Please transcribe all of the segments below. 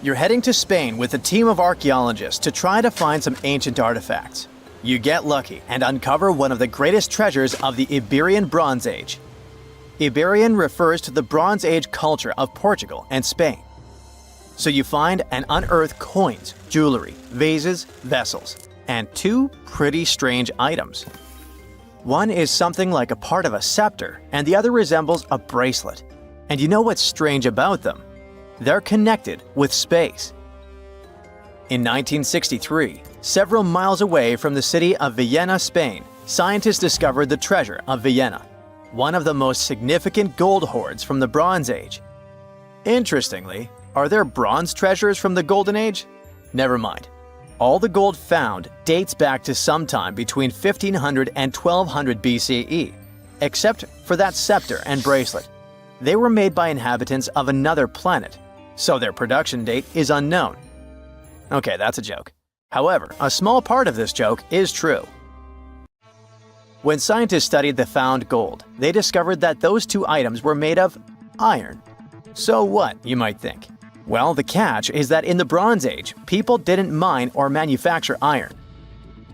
You're heading to Spain with a team of archaeologists to try to find some ancient artifacts. You get lucky and uncover one of the greatest treasures of the Iberian Bronze Age. Iberian refers to the Bronze Age culture of Portugal and Spain. So you find and unearth coins, jewelry, vases, vessels, and two pretty strange items. One is something like a part of a scepter, and the other resembles a bracelet. And you know what's strange about them? They're connected with space. In 1963, several miles away from the city of Vienna, Spain, scientists discovered the treasure of Vienna, one of the most significant gold hoards from the Bronze Age. Interestingly, are there bronze treasures from the Golden Age? Never mind. All the gold found dates back to sometime between 1500 and 1200 BCE, except for that scepter and bracelet. They were made by inhabitants of another planet, so their production date is unknown. Okay, that's a joke. However, a small part of this joke is true. When scientists studied the found gold, they discovered that those two items were made of iron. So what, you might think? Well, the catch is that in the Bronze Age, people didn't mine or manufacture iron.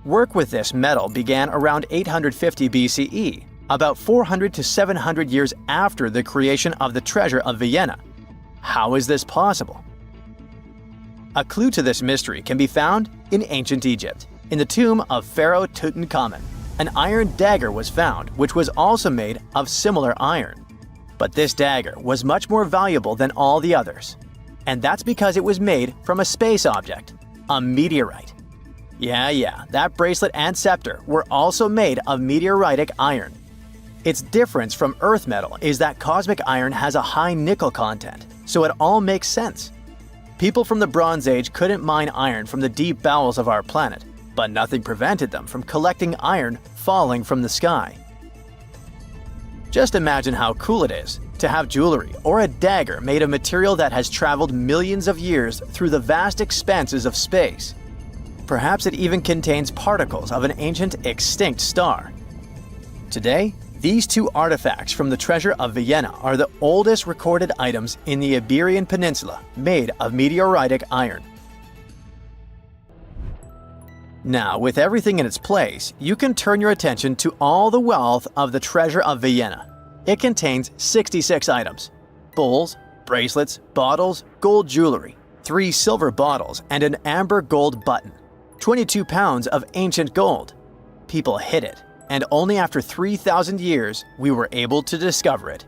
Work with this metal began around 850 BCE, about 400 to 700 years after the creation of the treasure of Vienna. How is this possible? A clue to this mystery can be found in ancient Egypt. In the tomb of Pharaoh Tutankhamun, an iron dagger was found, which was also made of similar iron. But this dagger was much more valuable than all the others. And that's because it was made from a space object, a meteorite. Yeah, that bracelet and scepter were also made of meteoritic iron. Its difference from Earth metal is that cosmic iron has a high nickel content, so it all makes sense. People from the Bronze Age couldn't mine iron from the deep bowels of our planet, but nothing prevented them from collecting iron falling from the sky. Just imagine how cool it is to have jewelry or a dagger made of material that has traveled millions of years through the vast expanses of space. Perhaps it even contains particles of an ancient extinct star. Today, these two artifacts from the treasure of Vienna are the oldest recorded items in the Iberian Peninsula made of meteoritic iron. Now, with everything in its place, you can turn your attention to all the wealth of the treasure of Vienna. It contains 66 items: bowls, bracelets, bottles, gold jewelry, 3 silver bottles, and an amber gold button. 22 pounds of ancient gold. People hid it, and only after 3,000 years we were able to discover it.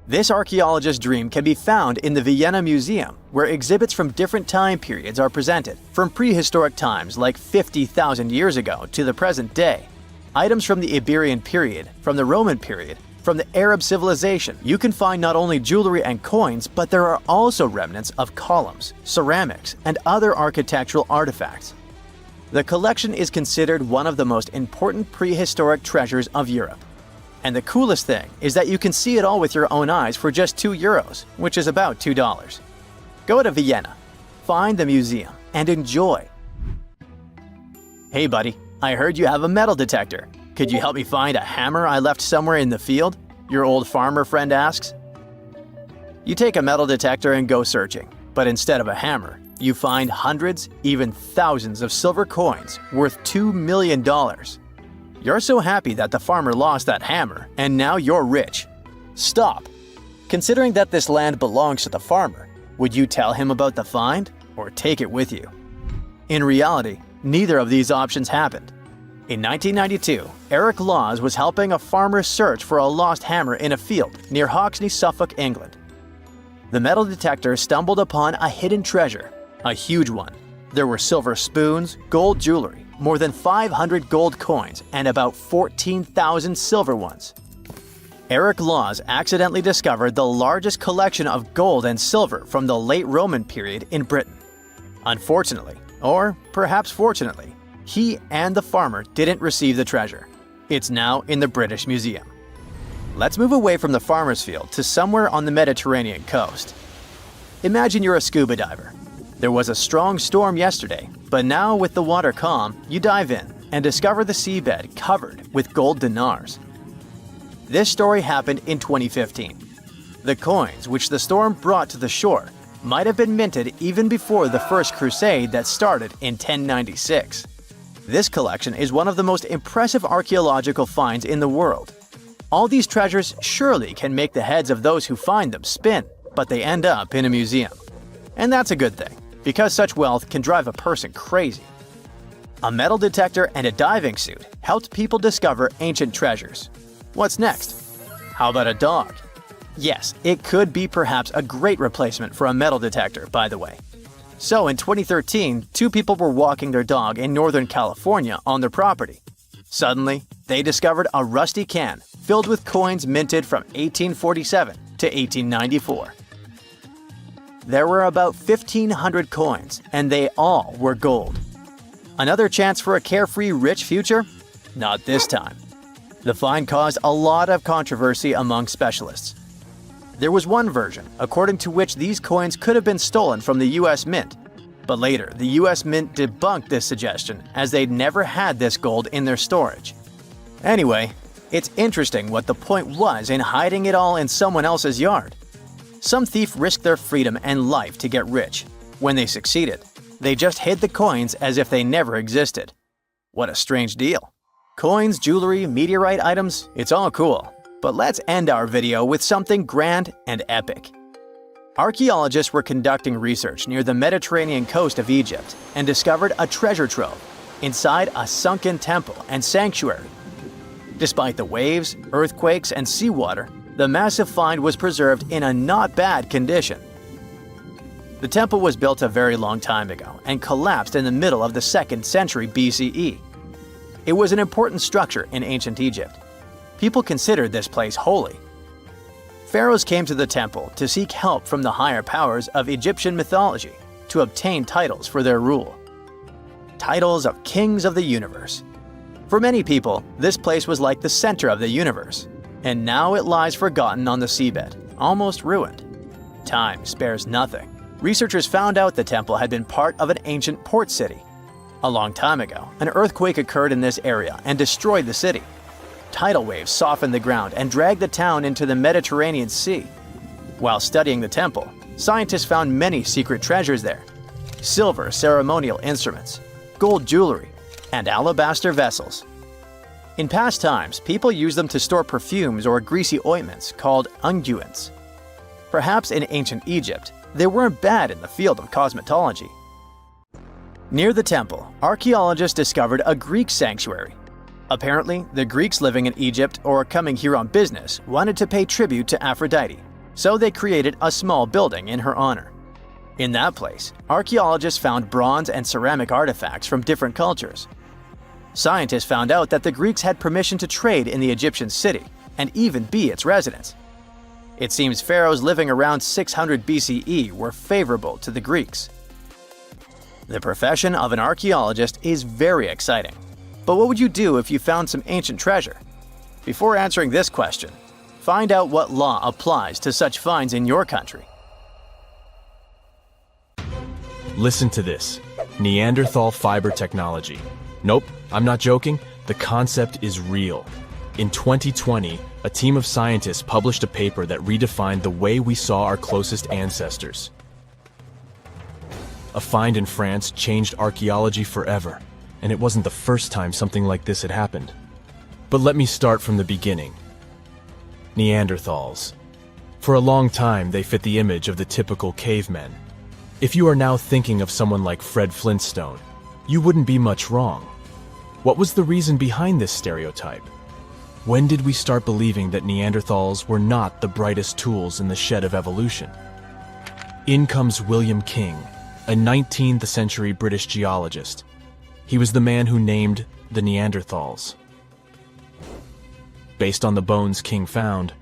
This archaeologist's dream can be found in the Vienna Museum, where exhibits from different time periods are presented, from prehistoric times like 50,000 years ago to the present day. Items from the Iberian period, from the Roman period, from the Arab civilization. You can find not only jewelry and coins, but there are also remnants of columns, ceramics, and other architectural artifacts. The collection is considered one of the most important prehistoric treasures of Europe. And the coolest thing is that you can see it all with your own eyes for just €2, which is about $2. Go to Vienna, find the museum, and enjoy. Hey buddy, I heard you have a metal detector. Could you help me find a hammer I left somewhere in the field? Your old farmer friend asks. You take a metal detector and go searching, but instead of a hammer, you find hundreds, even thousands of silver coins worth $2 million. You're so happy that the farmer lost that hammer, and now you're rich. Stop! Considering that this land belongs to the farmer, would you tell him about the find or take it with you? In reality, neither of these options happened. In 1992, Eric Laws was helping a farmer search for a lost hammer in a field near Hoxney, Suffolk, England. The metal detector stumbled upon a hidden treasure, a huge one. There were silver spoons, gold jewelry, more than 500 gold coins, and about 14,000 silver ones. Eric Laws accidentally discovered the largest collection of gold and silver from the late Roman period in Britain. Unfortunately, or perhaps fortunately, he and the farmer didn't receive the treasure. It's now in the British Museum. Let's move away from the farmer's field to somewhere on the Mediterranean coast. Imagine you're a scuba diver. There was a strong storm yesterday, but now with the water calm, you dive in and discover the seabed covered with gold dinars. This story happened in 2015. The coins which the storm brought to the shore might have been minted even before the First Crusade that started in 1096. This collection is one of the most impressive archaeological finds in the world. All these treasures surely can make the heads of those who find them spin, but they end up in a museum. And that's a good thing, because such wealth can drive a person crazy. A metal detector and a diving suit helped people discover ancient treasures. What's next? How about a dog? Yes, it could be perhaps a great replacement for a metal detector, by the way. So in 2013, two people were walking their dog in Northern California on their property. Suddenly, they discovered a rusty can filled with coins minted from 1847 to 1894. There were about 1,500 coins, and they all were gold. Another chance for a carefree, rich future? Not this time. The find caused a lot of controversy among specialists. There was one version, according to which these coins could have been stolen from the US Mint. But later, the US Mint debunked this suggestion, as they'd never had this gold in their storage. Anyway, it's interesting what the point was in hiding it all in someone else's yard. Some thief risked their freedom and life to get rich. When they succeeded, they just hid the coins as if they never existed. What a strange deal. Coins, jewelry, meteorite items, it's all cool. But let's end our video with something grand and epic. Archaeologists were conducting research near the Mediterranean coast of Egypt and discovered a treasure trove inside a sunken temple and sanctuary. Despite the waves, earthquakes, and seawater, the massive find was preserved in a not bad condition. The temple was built a very long time ago and collapsed in the middle of the 2nd century BCE. It was an important structure in ancient Egypt. People considered this place holy. Pharaohs came to the temple to seek help from the higher powers of Egyptian mythology to obtain titles for their rule. Titles of kings of the universe. For many people, this place was like the center of the universe, and now it lies forgotten on the seabed, almost ruined. Time spares nothing. Researchers found out the temple had been part of an ancient port city. A long time ago, an earthquake occurred in this area and destroyed the city. Tidal waves softened the ground and dragged the town into the Mediterranean Sea. While studying the temple, scientists found many secret treasures there: silver ceremonial instruments, gold jewelry, and alabaster vessels. In past times, people used them to store perfumes or greasy ointments called unguents. Perhaps in ancient Egypt, they weren't bad in the field of cosmetology. Near the temple, archaeologists discovered a Greek sanctuary. Apparently, the Greeks living in Egypt or coming here on business wanted to pay tribute to Aphrodite, so they created a small building in her honor. In that place, archaeologists found bronze and ceramic artifacts from different cultures. Scientists found out that the Greeks had permission to trade in the Egyptian city and even be its residents. It seems pharaohs living around 600 BCE were favorable to the Greeks. The profession of an archaeologist is very exciting. But what would you do if you found some ancient treasure? Before answering this question, find out what law applies to such finds in your country. Listen to this. Neanderthal fiber technology. Nope, I'm not joking. The concept is real. In 2020, a team of scientists published a paper that redefined the way we saw our closest ancestors. A find in France changed archaeology forever, and it wasn't the first time something like this had happened. But let me start from the beginning. Neanderthals. For a long time, they fit the image of the typical cavemen. If you are now thinking of someone like Fred Flintstone, you wouldn't be much wrong. What was the reason behind this stereotype? When did we start believing that Neanderthals were not the brightest tools in the shed of evolution? In comes William King, a 19th century British geologist. He was the man who named the Neanderthals. Based on the bones King found,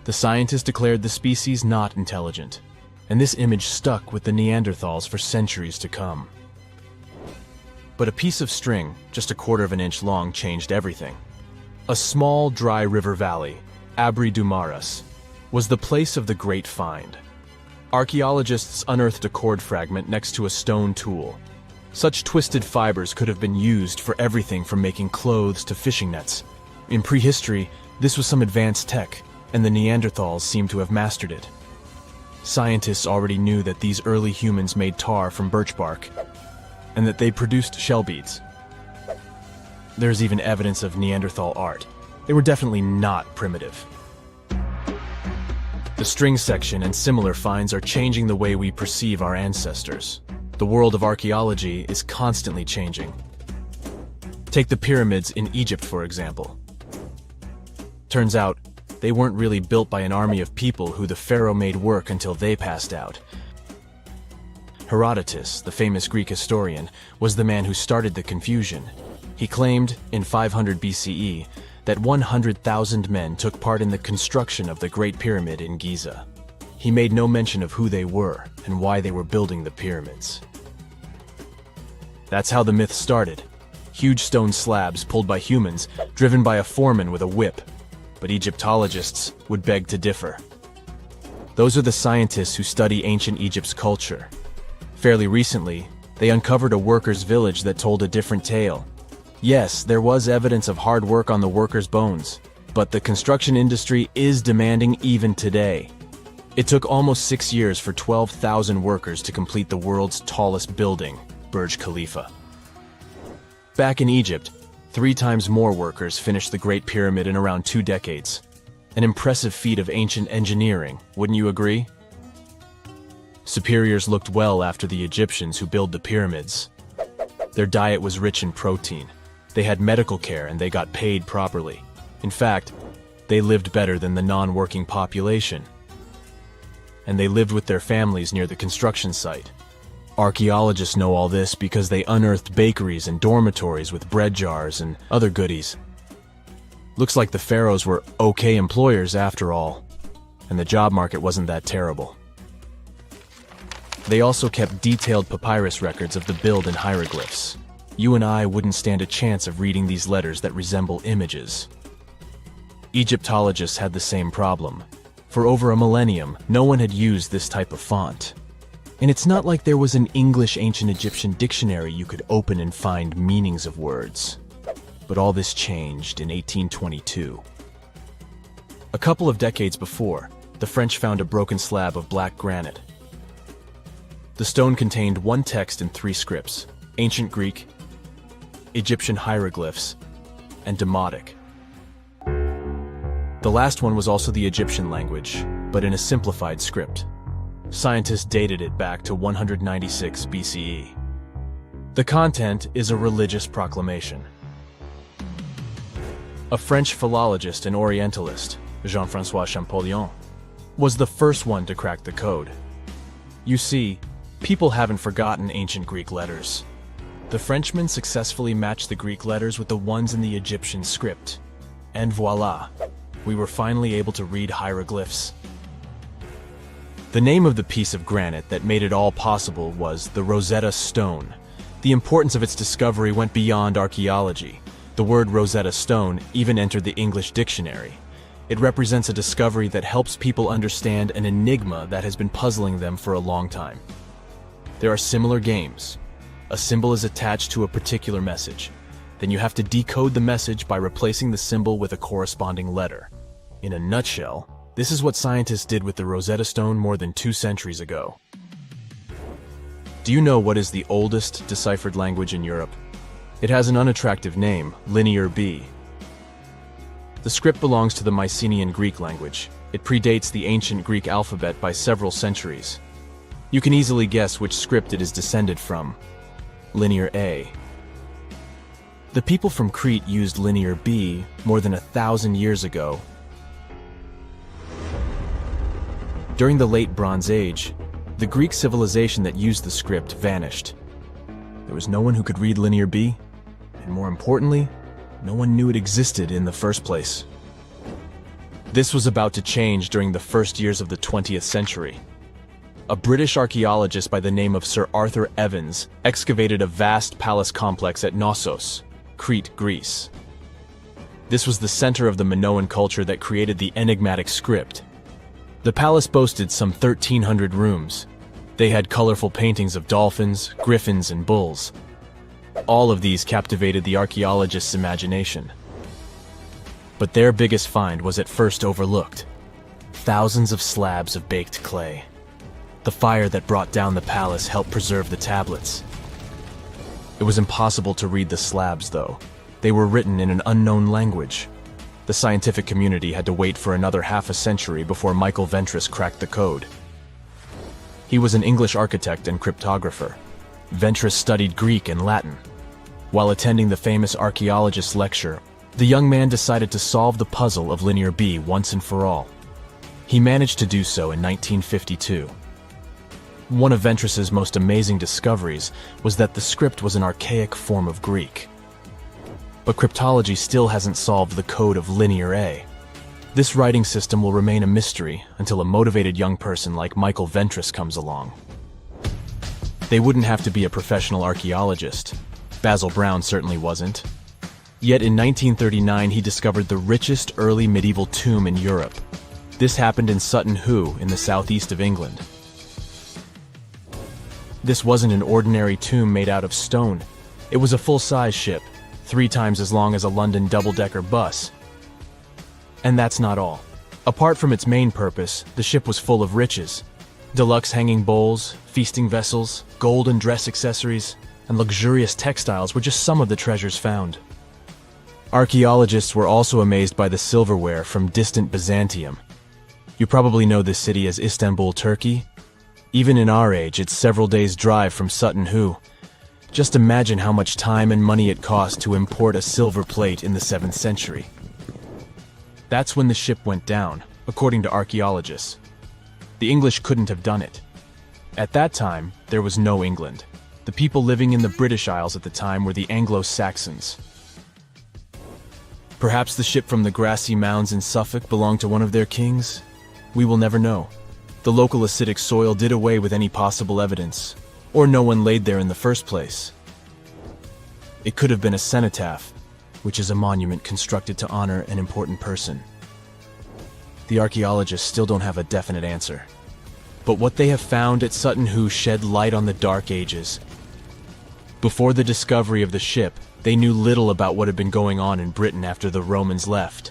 the scientist declared the species not intelligent, and this image stuck with the Neanderthals for centuries to come. But a piece of string, just 1/4 of an inch long, changed everything. A small, dry river valley, Abri du Maras, was the place of the great find. Archaeologists unearthed a cord fragment next to a stone tool. Such twisted fibers could have been used for everything from making clothes to fishing nets. In prehistory, this was some advanced tech, and the Neanderthals seemed to have mastered it. Scientists already knew that these early humans made tar from birch bark, and that they produced shell beads. There's even evidence of Neanderthal art. They were definitely not primitive. The string section and similar finds are changing the way we perceive our ancestors. The world of archaeology is constantly changing. Take the pyramids in Egypt, for example. Turns out, they weren't really built by an army of people who the pharaoh made work until they passed out. Herodotus, the famous Greek historian, was the man who started the confusion. He claimed, in 500 BCE, that 100,000 men took part in the construction of the Great Pyramid in Giza. He made no mention of who they were and why they were building the pyramids. That's how the myth started. Huge stone slabs pulled by humans, driven by a foreman with a whip. But Egyptologists would beg to differ. Those are the scientists who study ancient Egypt's culture. Fairly recently, they uncovered a workers' village that told a different tale. Yes, there was evidence of hard work on the workers' bones, but the construction industry is demanding even today. It took almost 6 years for 12,000 workers to complete the world's tallest building, Burj Khalifa. Back in Egypt, 3 times more workers finished the Great Pyramid in around 2 decades. An impressive feat of ancient engineering, wouldn't you agree? Superiors looked well after the Egyptians who built the pyramids. Their diet was rich in protein. They had medical care and they got paid properly. In fact, they lived better than the non-working population. And they lived with their families near the construction site. Archaeologists know all this because they unearthed bakeries and dormitories with bread jars and other goodies. Looks like the pharaohs were okay employers after all, and the job market wasn't that terrible. They also kept detailed papyrus records of the build and hieroglyphs. You and I wouldn't stand a chance of reading these letters that resemble images. Egyptologists had the same problem. For over a millennium, no one had used this type of font. And it's not like there was an English ancient Egyptian dictionary you could open and find meanings of words. But all this changed in 1822. A couple of decades before, the French found a broken slab of black granite. The stone contained one text in 3 scripts: Ancient Greek, Egyptian hieroglyphs, and Demotic. The last one was also the Egyptian language, but in a simplified script. Scientists dated it back to 196 BCE. The content is a religious proclamation. A French philologist and Orientalist, Jean-François Champollion, was the first one to crack the code. You see, people haven't forgotten ancient Greek letters. The Frenchman successfully matched the Greek letters with the ones in the Egyptian script. And voila, we were finally able to read hieroglyphs. The name of the piece of granite that made it all possible was the Rosetta Stone. The importance of its discovery went beyond archaeology. The word Rosetta Stone even entered the English dictionary. It represents a discovery that helps people understand an enigma that has been puzzling them for a long time. There are similar games. A symbol is attached to a particular message. Then you have to decode the message by replacing the symbol with a corresponding letter. In a nutshell, this is what scientists did with the Rosetta Stone more than 2 centuries ago. Do you know what is the oldest deciphered language in Europe? It has an unattractive name, Linear B. The script belongs to the Mycenaean Greek language. It predates the ancient Greek alphabet by several centuries. You can easily guess which script it is descended from. Linear A. The people from Crete used Linear B more than 1,000 years ago. During the late Bronze Age, the Greek civilization that used the script vanished. There was no one who could read Linear B, and more importantly, no one knew it existed in the first place. This was about to change during the first years of the 20th century. A British archaeologist by the name of Sir Arthur Evans excavated a vast palace complex at Knossos, Crete, Greece. This was the center of the Minoan culture that created the enigmatic script. The palace boasted some 1,300 rooms. They had colorful paintings of dolphins, griffins, and bulls. All of these captivated the archaeologists' imagination. But their biggest find was at first overlooked: thousands of slabs of baked clay. The fire that brought down the palace helped preserve the tablets. It was impossible to read the slabs, though. They were written in an unknown language. The scientific community had to wait for another half a century before Michael Ventris cracked the code. He was an English architect and cryptographer. Ventris studied Greek and Latin. While attending the famous archaeologist lecture, the young man decided to solve the puzzle of Linear B once and for all. He managed to do so in 1952. One of Ventris's most amazing discoveries was that the script was an archaic form of Greek. But cryptology still hasn't solved the code of Linear A. This writing system will remain a mystery until a motivated young person like Michael Ventris comes along. They wouldn't have to be a professional archaeologist. Basil Brown certainly wasn't. Yet in 1939 he discovered the richest early medieval tomb in Europe. This happened in Sutton Hoo in the southeast of England. This wasn't an ordinary tomb made out of stone. It was a full-size ship, 3 times as long as a London double-decker bus. And that's not all. Apart from its main purpose, the ship was full of riches. Deluxe hanging bowls, feasting vessels, gold and dress accessories, and luxurious textiles were just some of the treasures found. Archaeologists were also amazed by the silverware from distant Byzantium. You probably know this city as Istanbul, Turkey. Even in our age, it's several days' drive from Sutton Hoo. Just imagine how much time and money it cost to import a silver plate in the 7th century. That's when the ship went down, according to archaeologists. The English couldn't have done it. At that time, there was no England. The people living in the British Isles at the time were the Anglo-Saxons. Perhaps the ship from the grassy mounds in Suffolk belonged to one of their kings? We will never know. The local acidic soil did away with any possible evidence, or no one laid there in the first place. It could have been a cenotaph, which is a monument constructed to honor an important person. The archaeologists still don't have a definite answer. But what they have found at Sutton Hoo shed light on the Dark Ages. Before the discovery of the ship, they knew little about what had been going on in Britain after the Romans left.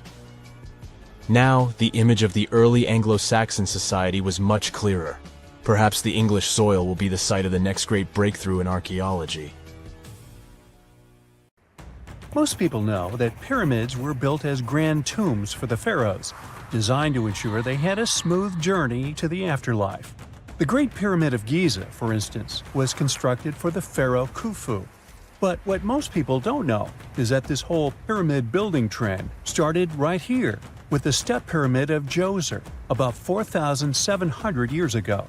Now, the image of the early Anglo-Saxon society was much clearer. Perhaps the English soil will be the site of the next great breakthrough in archaeology. Most people know that pyramids were built as grand tombs for the pharaohs, designed to ensure they had a smooth journey to the afterlife. The Great Pyramid of Giza, for instance, was constructed for the pharaoh Khufu. But what most people don't know is that this whole pyramid building trend started right here with the step pyramid of Djoser about 4,700 years ago.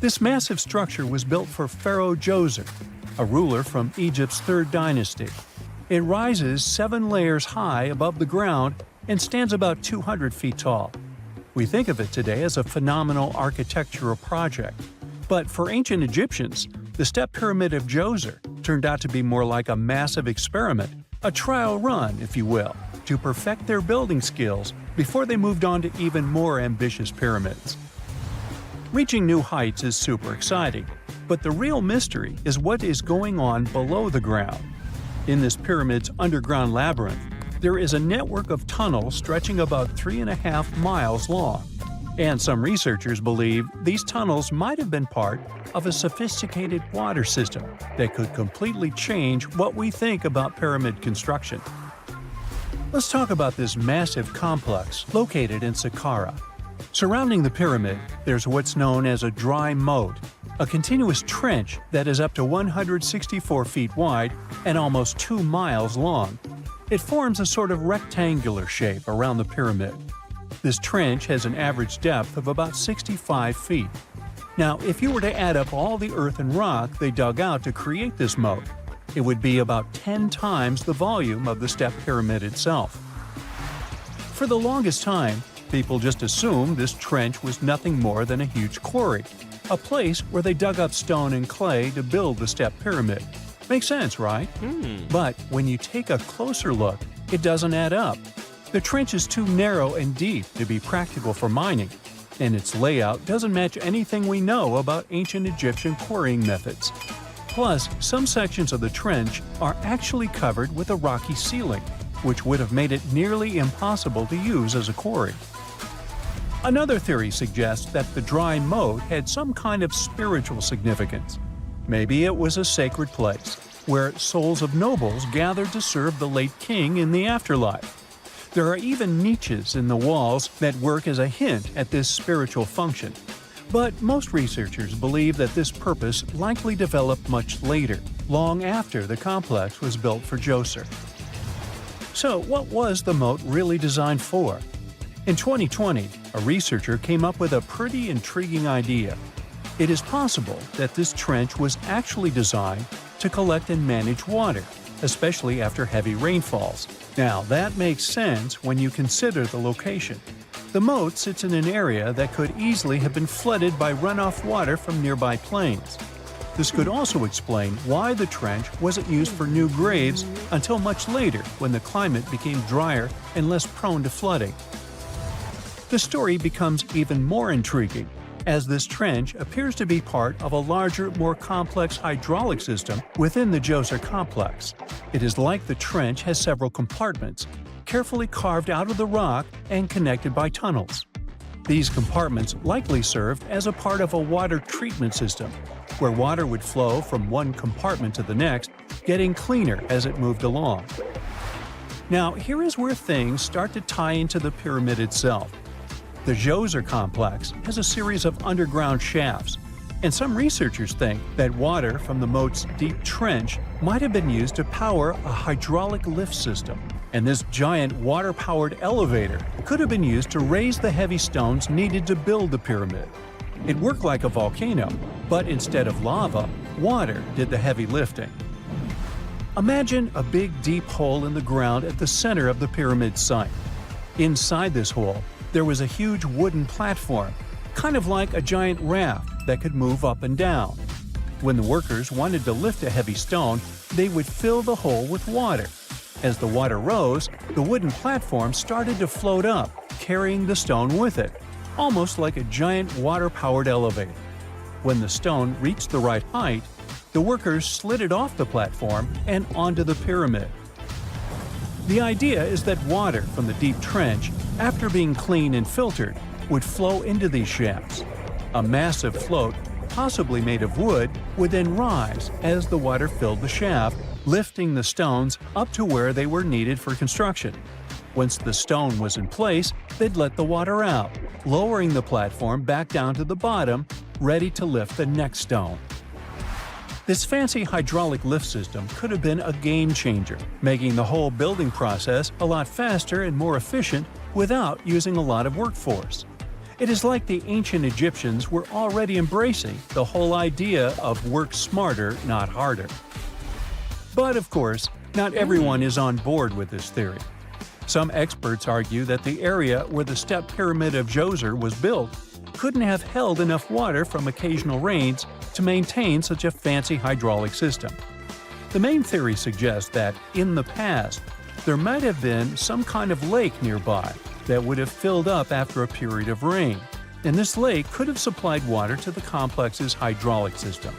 This massive structure was built for Pharaoh Djoser, a ruler from Egypt's 3rd dynasty. It rises 7 layers high above the ground and stands about 200 feet tall. We think of it today as a phenomenal architectural project, but for ancient Egyptians, the step pyramid of Djoser turned out to be more like a massive experiment, a trial run, if you will, to perfect their building skills before they moved on to even more ambitious pyramids. Reaching new heights is super exciting, but the real mystery is what is going on below the ground. In this pyramid's underground labyrinth, there is a network of tunnels stretching about 3.5 miles long, and some researchers believe these tunnels might have been part of a sophisticated water system that could completely change what we think about pyramid construction. Let's talk about this massive complex located in Saqqara. Surrounding the pyramid, there's what's known as a dry moat, a continuous trench that is up to 164 feet wide and almost 2 miles long. It forms a sort of rectangular shape around the pyramid. This trench has an average depth of about 65 feet. Now, if you were to add up all the earth and rock they dug out to create this moat, it would be about 10 times the volume of the step pyramid itself. For the longest time, people just assumed this trench was nothing more than a huge quarry, a place where they dug up stone and clay to build the step pyramid. Makes sense, right? But when you take a closer look, it doesn't add up. The trench is too narrow and deep to be practical for mining, and its layout doesn't match anything we know about ancient Egyptian quarrying methods. Plus, some sections of the trench are actually covered with a rocky ceiling, which would have made it nearly impossible to use as a quarry. Another theory suggests that the dry moat had some kind of spiritual significance. Maybe it was a sacred place, where souls of nobles gathered to serve the late king in the afterlife. There are even niches in the walls that work as a hint at this spiritual function. But most researchers believe that this purpose likely developed much later, long after the complex was built for Djoser. So what was the moat really designed for? In 2020, a researcher came up with a pretty intriguing idea. It is possible that this trench was actually designed to collect and manage water, especially after heavy rainfalls. Now, that makes sense when you consider the location. The moat sits in an area that could easily have been flooded by runoff water from nearby plains. This could also explain why the trench wasn't used for new graves until much later when the climate became drier and less prone to flooding. The story becomes even more intriguing, as this trench appears to be part of a larger, more complex hydraulic system within the Djoser complex. It is like the trench has several compartments, carefully carved out of the rock and connected by tunnels. These compartments likely served as a part of a water treatment system, where water would flow from one compartment to the next, getting cleaner as it moved along. Now, here is where things start to tie into the pyramid itself. The Djoser complex has a series of underground shafts, and some researchers think that water from the moat's deep trench might have been used to power a hydraulic lift system, and this giant water-powered elevator could have been used to raise the heavy stones needed to build the pyramid. It worked like a volcano, but instead of lava, water did the heavy lifting. Imagine a big deep hole in the ground at the center of the pyramid site. Inside this hole, there was a huge wooden platform, kind of like a giant raft that could move up and down. When the workers wanted to lift a heavy stone, they would fill the hole with water. As the water rose, the wooden platform started to float up, carrying the stone with it, almost like a giant water-powered elevator. When the stone reached the right height, the workers slid it off the platform and onto the pyramid. The idea is that water from the deep trench, after being cleaned and filtered, would flow into these shafts. A massive float, possibly made of wood, would then rise as the water filled the shaft, lifting the stones up to where they were needed for construction. Once the stone was in place, they'd let the water out, lowering the platform back down to the bottom, ready to lift the next stone. This fancy hydraulic lift system could have been a game changer, making the whole building process a lot faster and more efficient without using a lot of workforce. It is like the ancient Egyptians were already embracing the whole idea of work smarter, not harder. But of course, not everyone is on board with this theory. Some experts argue that the area where the step pyramid of Djoser was built couldn't have held enough water from occasional rains to maintain such a fancy hydraulic system. The main theory suggests that, in the past, there might have been some kind of lake nearby that would have filled up after a period of rain, and this lake could have supplied water to the complex's hydraulic system.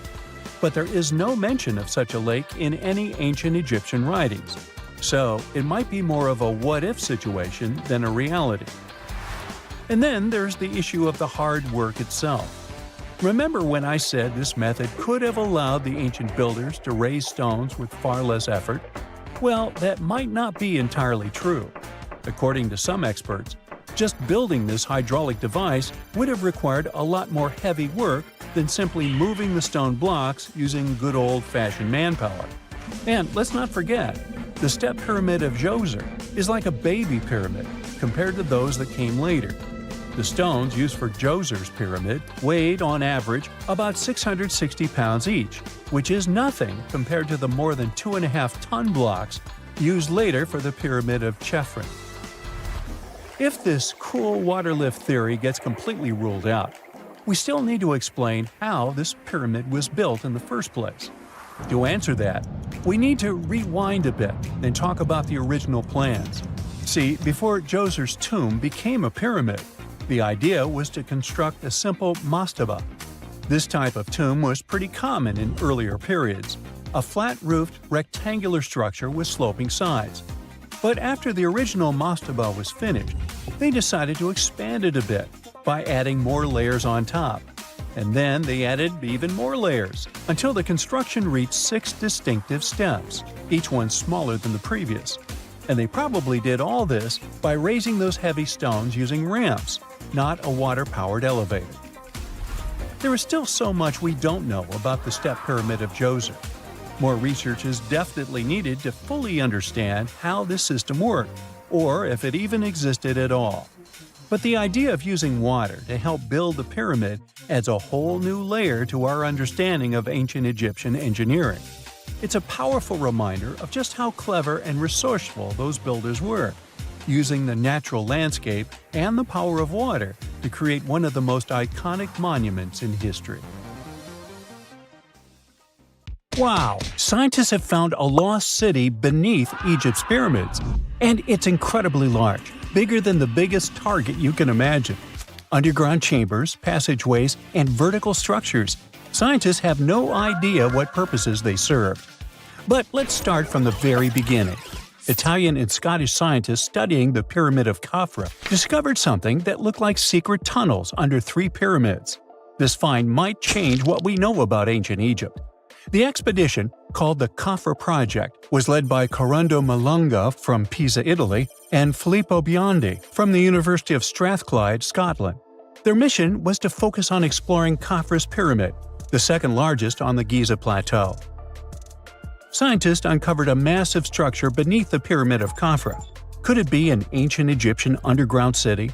But there is no mention of such a lake in any ancient Egyptian writings, so it might be more of a what-if situation than a reality. And then there's the issue of the hard work itself. Remember when I said this method could have allowed the ancient builders to raise stones with far less effort? Well, that might not be entirely true. According to some experts, just building this hydraulic device would have required a lot more heavy work than simply moving the stone blocks using good old-fashioned manpower. And let's not forget, the step pyramid of Djoser is like a baby pyramid compared to those that came later. The stones used for Djoser's pyramid weighed, on average, about 660 pounds each, which is nothing compared to the more than 2.5-ton blocks used later for the pyramid of Chephren. If this cool water lift theory gets completely ruled out, we still need to explain how this pyramid was built in the first place. To answer that, we need to rewind a bit and talk about the original plans. See, before Djoser's tomb became a pyramid, the idea was to construct a simple mastaba. This type of tomb was pretty common in earlier periods, a flat-roofed, rectangular structure with sloping sides. But after the original mastaba was finished, they decided to expand it a bit, by adding more layers on top. And then they added even more layers, until the construction reached 6 distinctive steps, each one smaller than the previous. And they probably did all this by raising those heavy stones using ramps, not a water-powered elevator. There is still so much we don't know about the Step Pyramid of Djoser. More research is definitely needed to fully understand how this system worked, or if it even existed at all. But the idea of using water to help build the pyramid adds a whole new layer to our understanding of ancient Egyptian engineering. It's a powerful reminder of just how clever and resourceful those builders were, using the natural landscape and the power of water to create one of the most iconic monuments in history. Wow! Scientists have found a lost city beneath Egypt's pyramids. And it's incredibly large, bigger than the biggest target you can imagine. Underground chambers, passageways, and vertical structures. Scientists have no idea what purposes they serve. But let's start from the very beginning. Italian and Scottish scientists studying the Pyramid of Khafra discovered something that looked like secret tunnels under 3 pyramids. This find might change what we know about ancient Egypt. The expedition, called the Khafra Project, was led by Corrado Malunga from Pisa, Italy, and Filippo Biondi from the University of Strathclyde, Scotland. Their mission was to focus on exploring Khafra's pyramid, the second largest on the Giza Plateau. Scientists uncovered a massive structure beneath the Pyramid of Khafra. Could it be an ancient Egyptian underground city?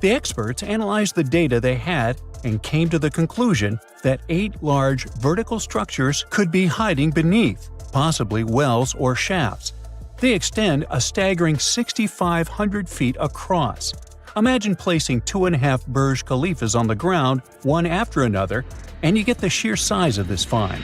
The experts analyzed the data they had and came to the conclusion that 8 large vertical structures could be hiding beneath, possibly wells or shafts. They extend a staggering 6,500 feet across. Imagine placing 2.5 Burj Khalifas on the ground, one after another, and you get the sheer size of this find.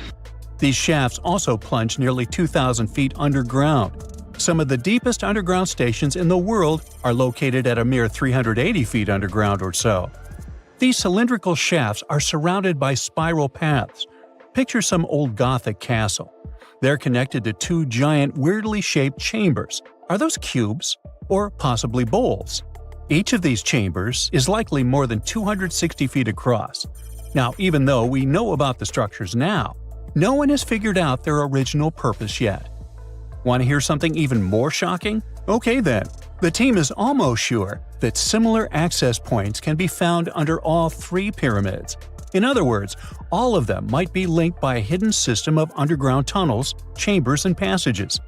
These shafts also plunge nearly 2,000 feet underground. Some of the deepest underground stations in the world are located at a mere 380 feet underground or so. These cylindrical shafts are surrounded by spiral paths. Picture some old Gothic castle. They're connected to 2 giant, weirdly shaped chambers. Are those cubes? Or possibly bowls? Each of these chambers is likely more than 260 feet across. Now, even though we know about the structures now, no one has figured out their original purpose yet. Want to hear something even more shocking? Okay then. The team is almost sure that similar access points can be found under all 3 pyramids. In other words, all of them might be linked by a hidden system of underground tunnels, chambers, and passages.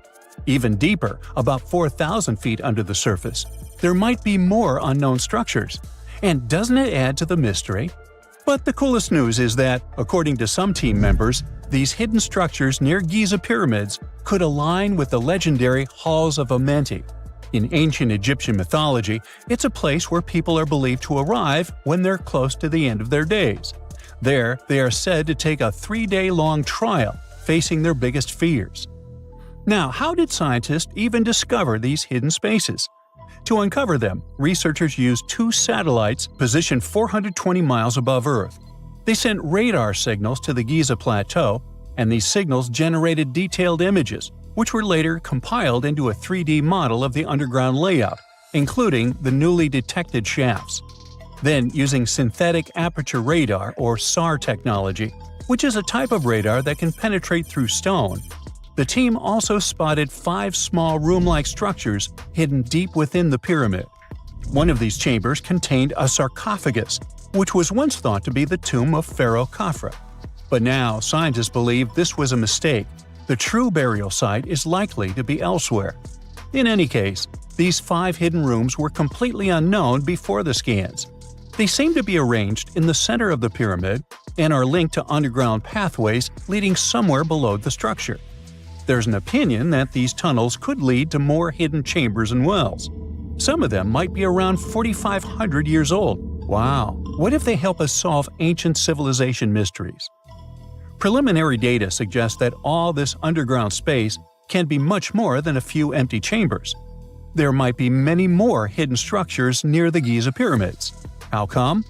Even deeper, about 4,000 feet under the surface, there might be more unknown structures. And doesn't it add to the mystery? But the coolest news is that, according to some team members, these hidden structures near Giza pyramids could align with the legendary Halls of Amenti. In ancient Egyptian mythology, it's a place where people are believed to arrive when they're close to the end of their days. There, they are said to take a 3-day-long trial, facing their biggest fears. Now, how did scientists even discover these hidden spaces? To uncover them, researchers used 2 satellites positioned 420 miles above Earth. They sent radar signals to the Giza Plateau, and these signals generated detailed images, which were later compiled into a 3D model of the underground layout, including the newly detected shafts. Then, using synthetic aperture radar or SAR technology, which is a type of radar that can penetrate through stone, the team also spotted 5 small room-like structures hidden deep within the pyramid. One of these chambers contained a sarcophagus, which was once thought to be the tomb of Pharaoh Khafra. But now, scientists believe this was a mistake. The true burial site is likely to be elsewhere. In any case, these 5 hidden rooms were completely unknown before the scans. They seem to be arranged in the center of the pyramid and are linked to underground pathways leading somewhere below the structure. There's an opinion that these tunnels could lead to more hidden chambers and wells. Some of them might be around 4,500 years old. Wow! What if they help us solve ancient civilization mysteries? Preliminary data suggests that all this underground space can be much more than a few empty chambers. There might be many more hidden structures near the Giza pyramids. How come?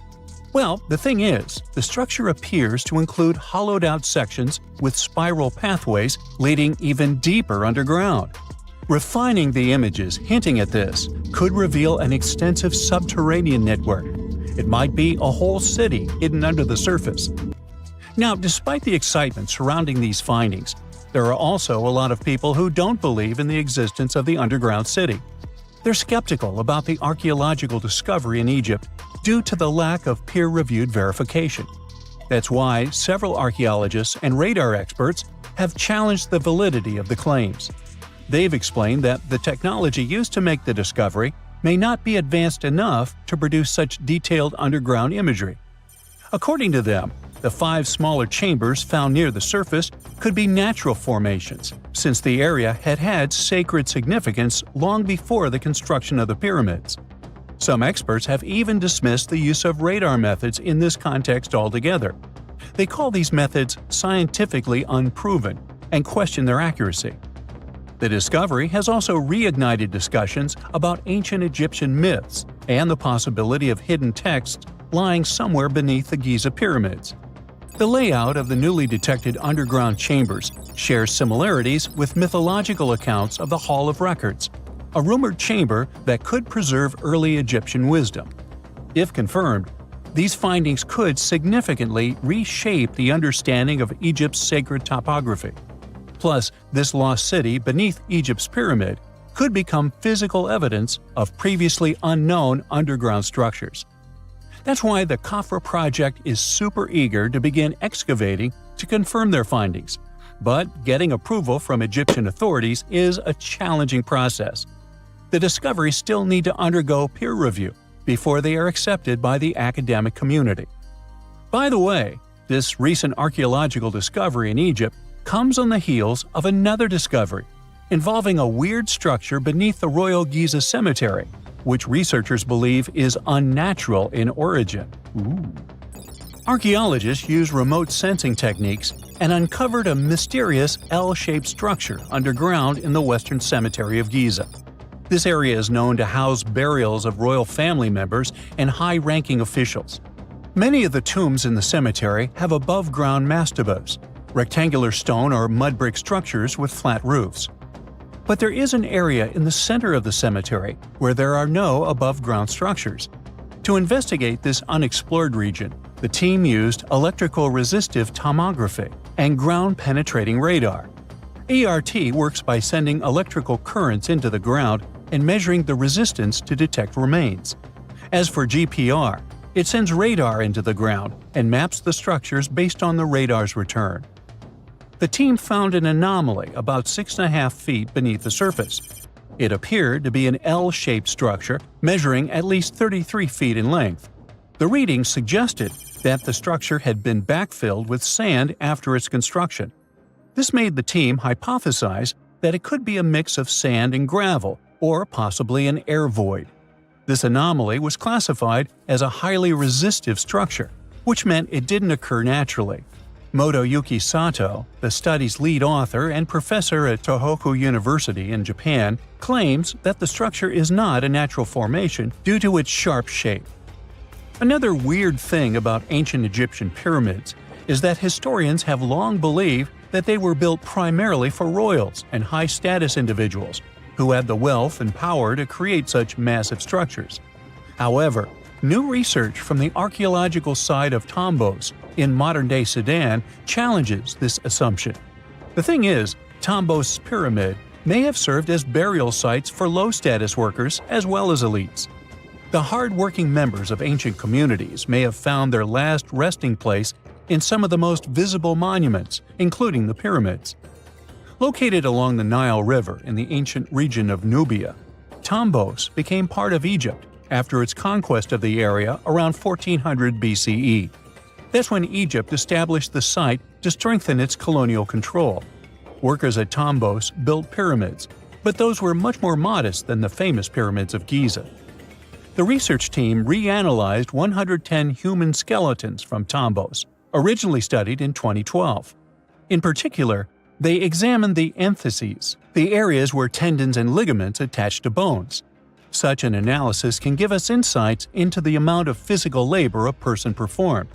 Well, the thing is, the structure appears to include hollowed-out sections with spiral pathways leading even deeper underground. Refining the images hinting at this could reveal an extensive subterranean network. It might be a whole city hidden under the surface. Now, despite the excitement surrounding these findings, there are also a lot of people who don't believe in the existence of the underground city. They're skeptical about the archaeological discovery in Egypt due to the lack of peer-reviewed verification. That's why several archaeologists and radar experts have challenged the validity of the claims. They've explained that the technology used to make the discovery may not be advanced enough to produce such detailed underground imagery. According to them, the 5 smaller chambers found near the surface could be natural formations, since the area had had sacred significance long before the construction of the pyramids. Some experts have even dismissed the use of radar methods in this context altogether. They call these methods scientifically unproven and question their accuracy. The discovery has also reignited discussions about ancient Egyptian myths and the possibility of hidden texts lying somewhere beneath the Giza pyramids. The layout of the newly detected underground chambers shares similarities with mythological accounts of the Hall of Records, a rumored chamber that could preserve early Egyptian wisdom. If confirmed, these findings could significantly reshape the understanding of Egypt's sacred topography. Plus, this lost city beneath Egypt's pyramid could become physical evidence of previously unknown underground structures. That's why the Khafra project is super eager to begin excavating to confirm their findings. But getting approval from Egyptian authorities is a challenging process. The discoveries still need to undergo peer review before they are accepted by the academic community. By the way, this recent archaeological discovery in Egypt comes on the heels of another discovery involving a weird structure beneath the Royal Giza Cemetery, which researchers believe is unnatural in origin. Archaeologists used remote sensing techniques and uncovered a mysterious L-shaped structure underground in the Western Cemetery of Giza. This area is known to house burials of royal family members and high-ranking officials. Many of the tombs in the cemetery have above-ground mastabas, rectangular stone or mud brick structures with flat roofs. But there is an area in the center of the cemetery where there are no above-ground structures. To investigate this unexplored region, the team used electrical resistive tomography and ground-penetrating radar. ERT works by sending electrical currents into the ground and measuring the resistance to detect remains. As for GPR, it sends radar into the ground and maps the structures based on the radar's return. The team found an anomaly about 6.5 feet beneath the surface. It appeared to be an L-shaped structure measuring at least 33 feet in length. The readings suggested that the structure had been backfilled with sand after its construction. This made the team hypothesize that it could be a mix of sand and gravel, or possibly an air void. This anomaly was classified as a highly resistive structure, which meant it didn't occur naturally. Motoyuki Sato, the study's lead author and professor at Tohoku University in Japan, claims that the structure is not a natural formation due to its sharp shape. Another weird thing about ancient Egyptian pyramids is that historians have long believed that they were built primarily for royals and high-status individuals who had the wealth and power to create such massive structures. However, new research from the archaeological site of Tombos in modern-day Sudan challenges this assumption. The thing is, Tombos' pyramid may have served as burial sites for low-status workers as well as elites. The hard-working members of ancient communities may have found their last resting place in some of the most visible monuments, including the pyramids. Located along the Nile River in the ancient region of Nubia, Tombos became part of Egypt after its conquest of the area around 1400 BCE. That's when Egypt established the site to strengthen its colonial control. Workers at Tombos built pyramids, but those were much more modest than the famous pyramids of Giza. The research team reanalyzed 110 human skeletons from Tombos, originally studied in 2012. In particular, they examined the entheses, the areas where tendons and ligaments attach to bones. Such an analysis can give us insights into the amount of physical labor a person performed.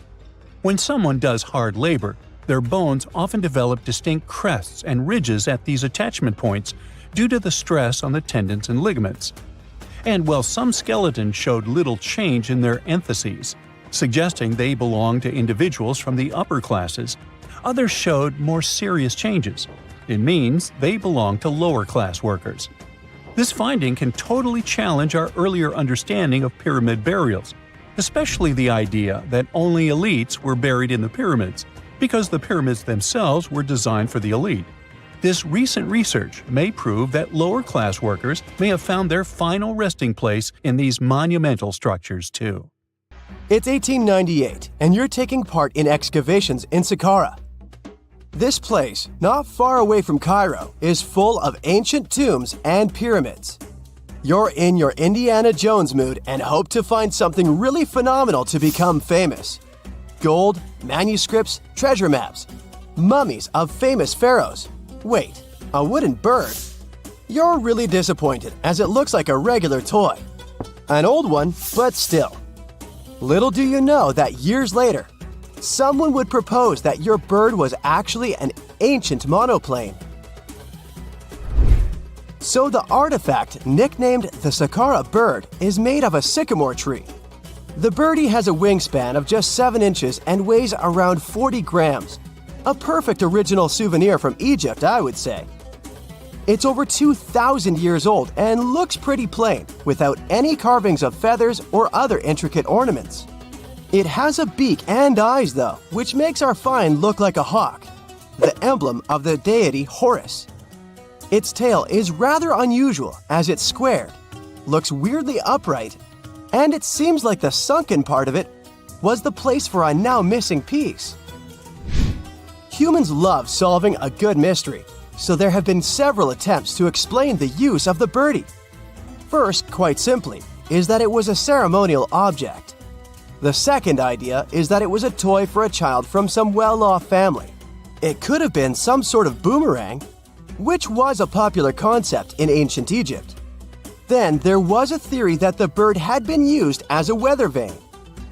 When someone does hard labor, their bones often develop distinct crests and ridges at these attachment points due to the stress on the tendons and ligaments. And while some skeletons showed little change in their entheses, suggesting they belonged to individuals from the upper classes, others showed more serious changes. It means they belonged to lower-class workers. This finding can totally challenge our earlier understanding of pyramid burials, especially the idea that only elites were buried in the pyramids, because the pyramids themselves were designed for the elite. This recent research may prove that lower-class workers may have found their final resting place in these monumental structures too. It's 1898, and you're taking part in excavations in Saqqara. This place, not far away from Cairo, is full of ancient tombs and pyramids. You're in your Indiana Jones mood and hope to find something really phenomenal to become famous. Gold, manuscripts, treasure maps, mummies of famous pharaohs. Wait, a wooden bird? You're really disappointed as it looks like a regular toy. An old one, but still. Little do you know that years later, someone would propose that your bird was actually an ancient monoplane. So the artifact, nicknamed the Saqqara bird, is made of a sycamore tree. The birdie has a wingspan of just 7 inches and weighs around 40 grams. A perfect original souvenir from Egypt, I would say. It's over 2,000 years old and looks pretty plain, without any carvings of feathers or other intricate ornaments. It has a beak and eyes though, which makes our find look like a hawk, the emblem of the deity Horus. Its tail is rather unusual as it's squared, looks weirdly upright, and it seems like the sunken part of it was the place for a now missing piece. Humans love solving a good mystery, so there have been several attempts to explain the use of the birdie. First, quite simply, is that it was a ceremonial object. The second idea is that it was a toy for a child from some well-off family. It could have been some sort of boomerang, which was a popular concept in ancient Egypt. Then there was a theory that the bird had been used as a weather vane.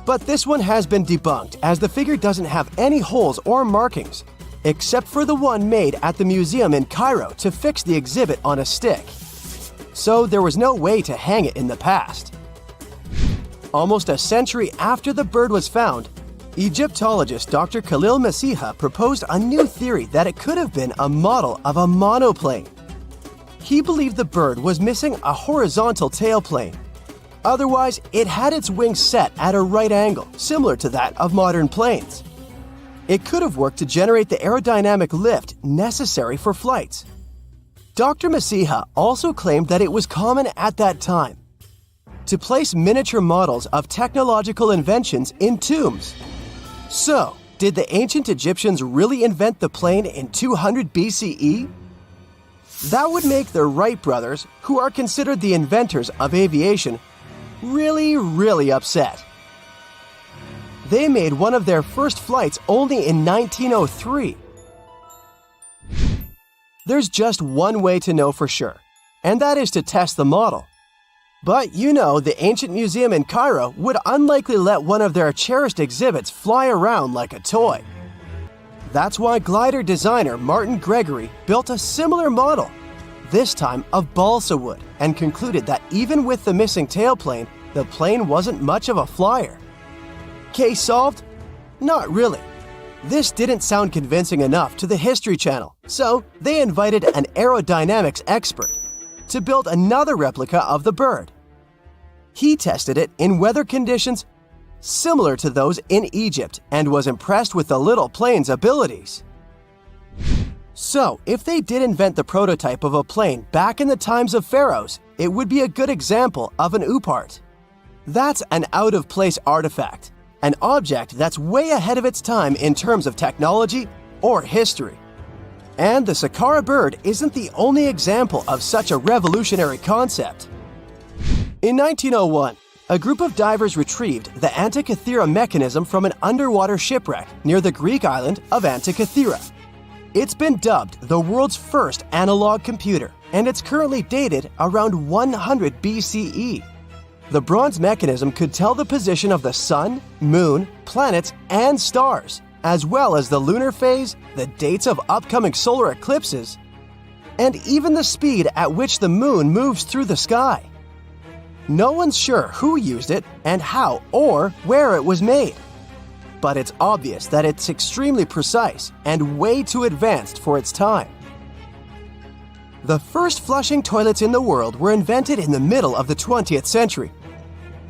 But this one has been debunked as the figure doesn't have any holes or markings, except for the one made at the museum in Cairo to fix the exhibit on a stick. So there was no way to hang it in the past. Almost a century after the bird was found, Egyptologist Dr. Khalil Masiha proposed a new theory that it could have been a model of a monoplane. He believed the bird was missing a horizontal tailplane. Otherwise, it had its wings set at a right angle, similar to that of modern planes. It could have worked to generate the aerodynamic lift necessary for flights. Dr. Masiha also claimed that it was common at that time to place miniature models of technological inventions in tombs. So, did the ancient Egyptians really invent the plane in 200 BCE? That would make the Wright brothers, who are considered the inventors of aviation, really upset. They made one of their first flights only in 1903. There's just one way to know for sure, and that is to test the model. But you know, the ancient museum in Cairo would unlikely let one of their cherished exhibits fly around like a toy. That's why glider designer Martin Gregory built a similar model, this time of balsa wood, and concluded that even with the missing tailplane, the plane wasn't much of a flyer. Case solved? Not really. This didn't sound convincing enough to the History Channel, so they invited an aerodynamics expert to build another replica of the bird. He tested it in weather conditions similar to those in Egypt and was impressed with the little plane's abilities. So, if they did invent the prototype of a plane back in the times of pharaohs, it would be a good example of an oupart. That's an out-of-place artifact, an object that's way ahead of its time in terms of technology or history. And the Saqqara bird isn't the only example of such a revolutionary concept. In 1901, a group of divers retrieved the Antikythera mechanism from an underwater shipwreck near the Greek island of Antikythera. It's been dubbed the world's first analog computer, and it's currently dated around 100 BCE. The bronze mechanism could tell the position of the sun, moon, planets, and stars, as well as the lunar phase, the dates of upcoming solar eclipses, and even the speed at which the moon moves through the sky. No one's sure who used it and how or where it was made. But it's obvious that it's extremely precise and way too advanced for its time. The first flushing toilets in the world were invented in the middle of the 20th century.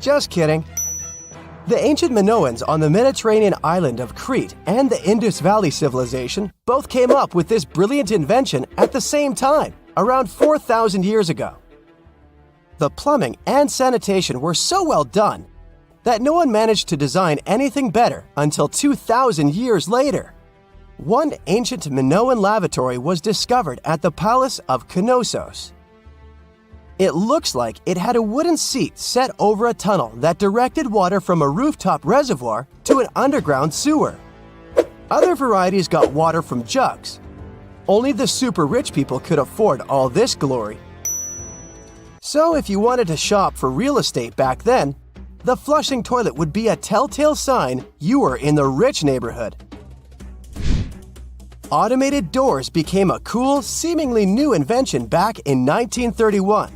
Just kidding. The ancient Minoans on the Mediterranean island of Crete and the Indus Valley civilization both came up with this brilliant invention at the same time, around 4,000 years ago. The plumbing and sanitation were so well done that no one managed to design anything better until 2,000 years later. One ancient Minoan lavatory was discovered at the Palace of Knossos. It looks like it had a wooden seat set over a tunnel that directed water from a rooftop reservoir to an underground sewer. Other varieties got water from jugs. Only the super rich people could afford all this glory. So if you wanted to shop for real estate back then, the flushing toilet would be a telltale sign you were in the rich neighborhood. Automated doors became a cool, seemingly new invention back in 1931.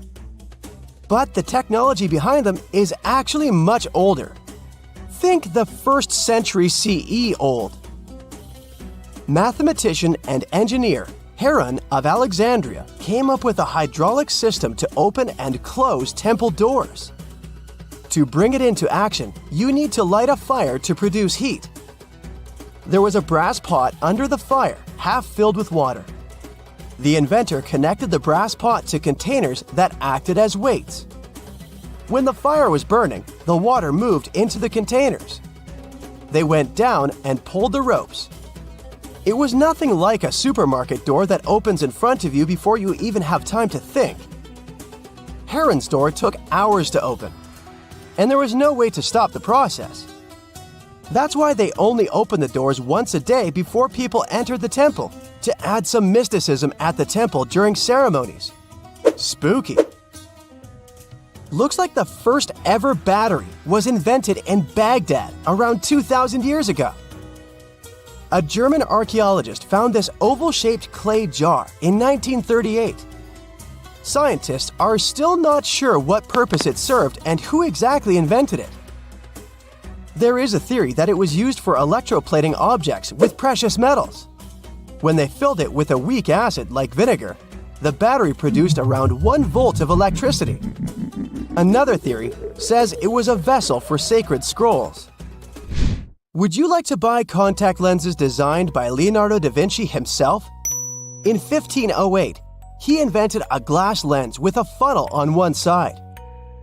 But the technology behind them is actually much older. Think the 1st century CE old. Mathematician and engineer Heron of Alexandria came up with a hydraulic system to open and close temple doors. To bring it into action, you need to light a fire to produce heat. There was a brass pot under the fire, half filled with water. The inventor connected the brass pot to containers that acted as weights. When the fire was burning, the water moved into the containers. They went down and pulled the ropes. It was nothing like a supermarket door that opens in front of you before you even have time to think. Heron's door took hours to open, and there was no way to stop the process. That's why they only opened the doors once a day before people entered the temple, to add some mysticism at the temple during ceremonies. Spooky. Looks like the first ever battery was invented in Baghdad around 2,000 years ago. A German archaeologist found this oval-shaped clay jar in 1938. Scientists are still not sure what purpose it served and who exactly invented it. There is a theory that it was used for electroplating objects with precious metals. When they filled it with a weak acid like vinegar, the battery produced around 1 volt of electricity. Another theory says it was a vessel for sacred scrolls. Would you like to buy contact lenses designed by Leonardo da Vinci himself? In 1508, he invented a glass lens with a funnel on one side.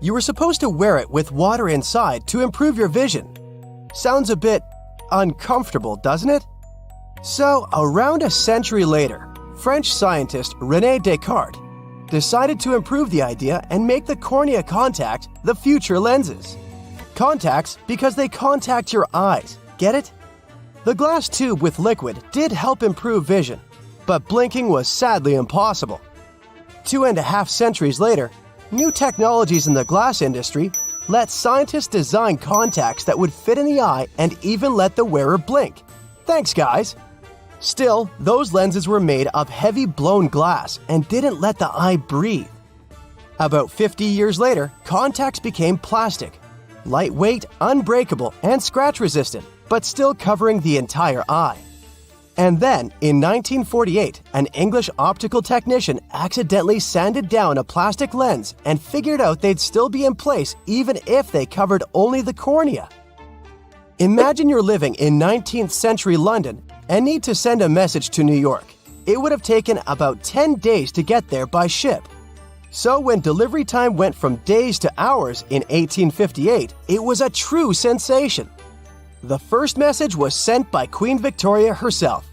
You were supposed to wear it with water inside to improve your vision. Sounds a bit uncomfortable, doesn't it? So, around a century later, French scientist René Descartes decided to improve the idea and make the cornea contact the future lenses. Contacts because they contact your eyes, get it? The glass tube with liquid did help improve vision, but blinking was sadly impossible. 2.5 centuries later, new technologies in the glass industry let scientists design contacts that would fit in the eye and even let the wearer blink. Thanks, guys! Still, those lenses were made of heavy blown glass and didn't let the eye breathe. About 50 years later, contacts became plastic. Lightweight, unbreakable, and scratch-resistant, but still covering the entire eye. And then, in 1948, an English optical technician accidentally sanded down a plastic lens and figured out they'd still be in place even if they covered only the cornea. Imagine you're living in 19th century London and need to send a message to New York. It would have taken about 10 days to get there by ship. So when delivery time went from days to hours in 1858, it was a true sensation. The first message was sent by Queen Victoria herself.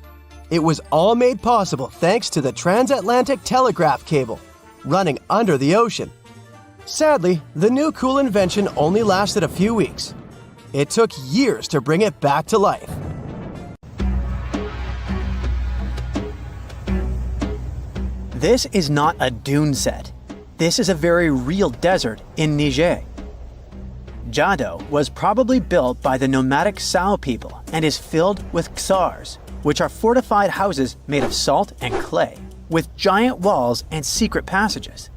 It was all made possible thanks to the transatlantic telegraph cable, running under the ocean. Sadly, the new cool invention only lasted a few weeks. It took years to bring it back to life. This is not a dune set. This is a very real desert in Niger. Jado was probably built by the nomadic Sao people and is filled with ksars, which are fortified houses made of salt and clay, with giant walls and secret passages.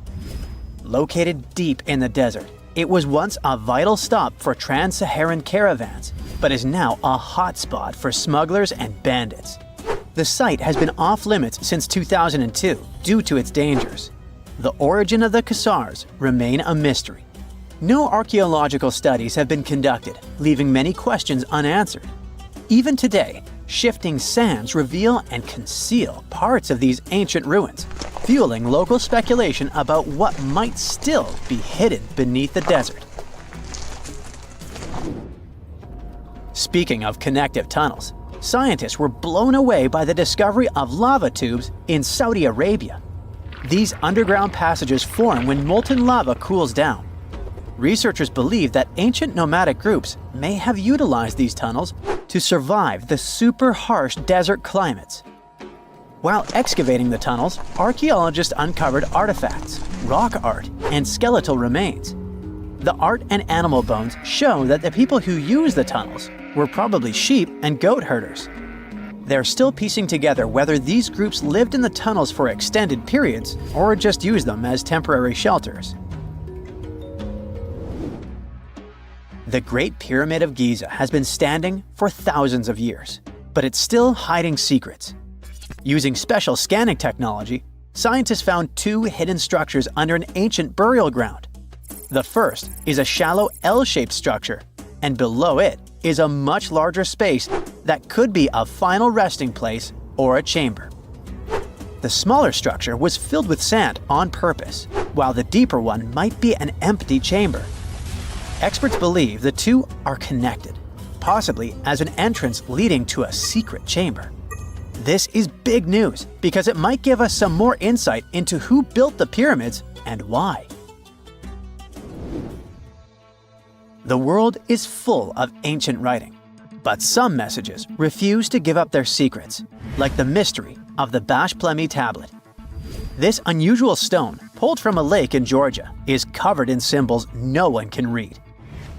Located deep in the desert, it was once a vital stop for trans-Saharan caravans, but is now a hotspot for smugglers and bandits. The site has been off-limits since 2002 due to its dangers. The origin of the Khazars remain a mystery. No archaeological studies have been conducted, leaving many questions unanswered. Even today, shifting sands reveal and conceal parts of these ancient ruins, fueling local speculation about what might still be hidden beneath the desert. Speaking of connective tunnels, scientists were blown away by the discovery of lava tubes in Saudi Arabia. These underground passages form when molten lava cools down. Researchers believe that ancient nomadic groups may have utilized these tunnels to survive the super harsh desert climates. While excavating the tunnels, archaeologists uncovered artifacts, rock art, and skeletal remains. The art and animal bones show that the people who used the tunnels were probably sheep and goat herders. They're still piecing together whether these groups lived in the tunnels for extended periods or just used them as temporary shelters. The Great Pyramid of Giza has been standing for thousands of years, but it's still hiding secrets. Using special scanning technology, scientists found two hidden structures under an ancient burial ground. The first is a shallow L-shaped structure, and below it is a much larger space that could be a final resting place or a chamber. The smaller structure was filled with sand on purpose, while the deeper one might be an empty chamber. Experts believe the two are connected, possibly as an entrance leading to a secret chamber. This is big news because it might give us some more insight into who built the pyramids and why. The world is full of ancient writing, but some messages refuse to give up their secrets, like the mystery of the Bashplemi tablet. This unusual stone, pulled from a lake in Georgia, is covered in symbols no one can read.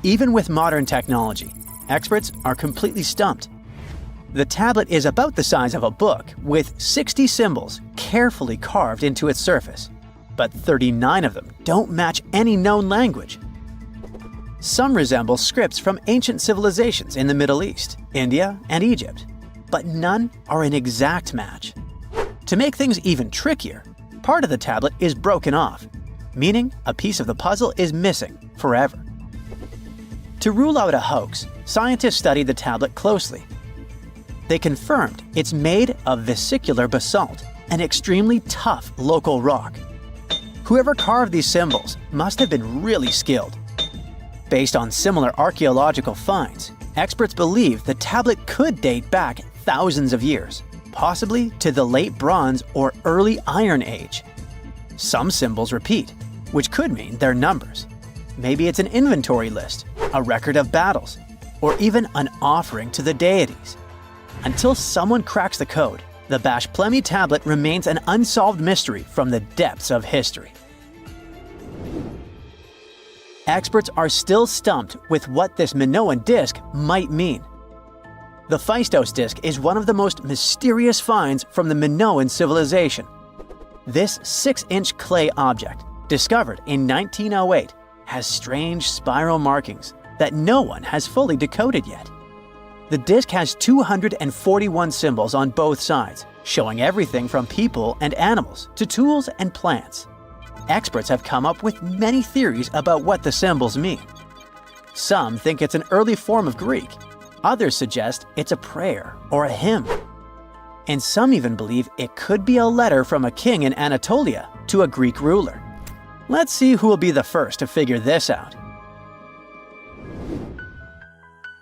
Even with modern technology, experts are completely stumped. The tablet is about the size of a book, with 60 symbols carefully carved into its surface, but 39 of them don't match any known language. Some resemble scripts from ancient civilizations in the Middle East, India, and Egypt, but none are an exact match. To make things even trickier, part of the tablet is broken off, meaning a piece of the puzzle is missing forever. To rule out a hoax, scientists studied the tablet closely. They confirmed it's made of vesicular basalt, an extremely tough local rock. Whoever carved these symbols must have been really skilled. Based on similar archaeological finds, experts believe the tablet could date back thousands of years, possibly to the late Bronze or early Iron Age. Some symbols repeat, which could mean they're numbers. Maybe it's an inventory list, a record of battles, or even an offering to the deities. Until someone cracks the code, the Bashplemi tablet remains an unsolved mystery from the depths of history. Experts are still stumped with what this Minoan disc might mean. The Phaistos disc is one of the most mysterious finds from the Minoan civilization. This 6-inch clay object, discovered in 1908, has strange spiral markings that no one has fully decoded yet. The disc has 241 symbols on both sides, showing everything from people and animals to tools and plants. Experts have come up with many theories about what the symbols mean. Some think it's an early form of Greek. Others suggest it's a prayer or a hymn. And some even believe it could be a letter from a king in Anatolia to a Greek ruler. Let's see who will be the first to figure this out.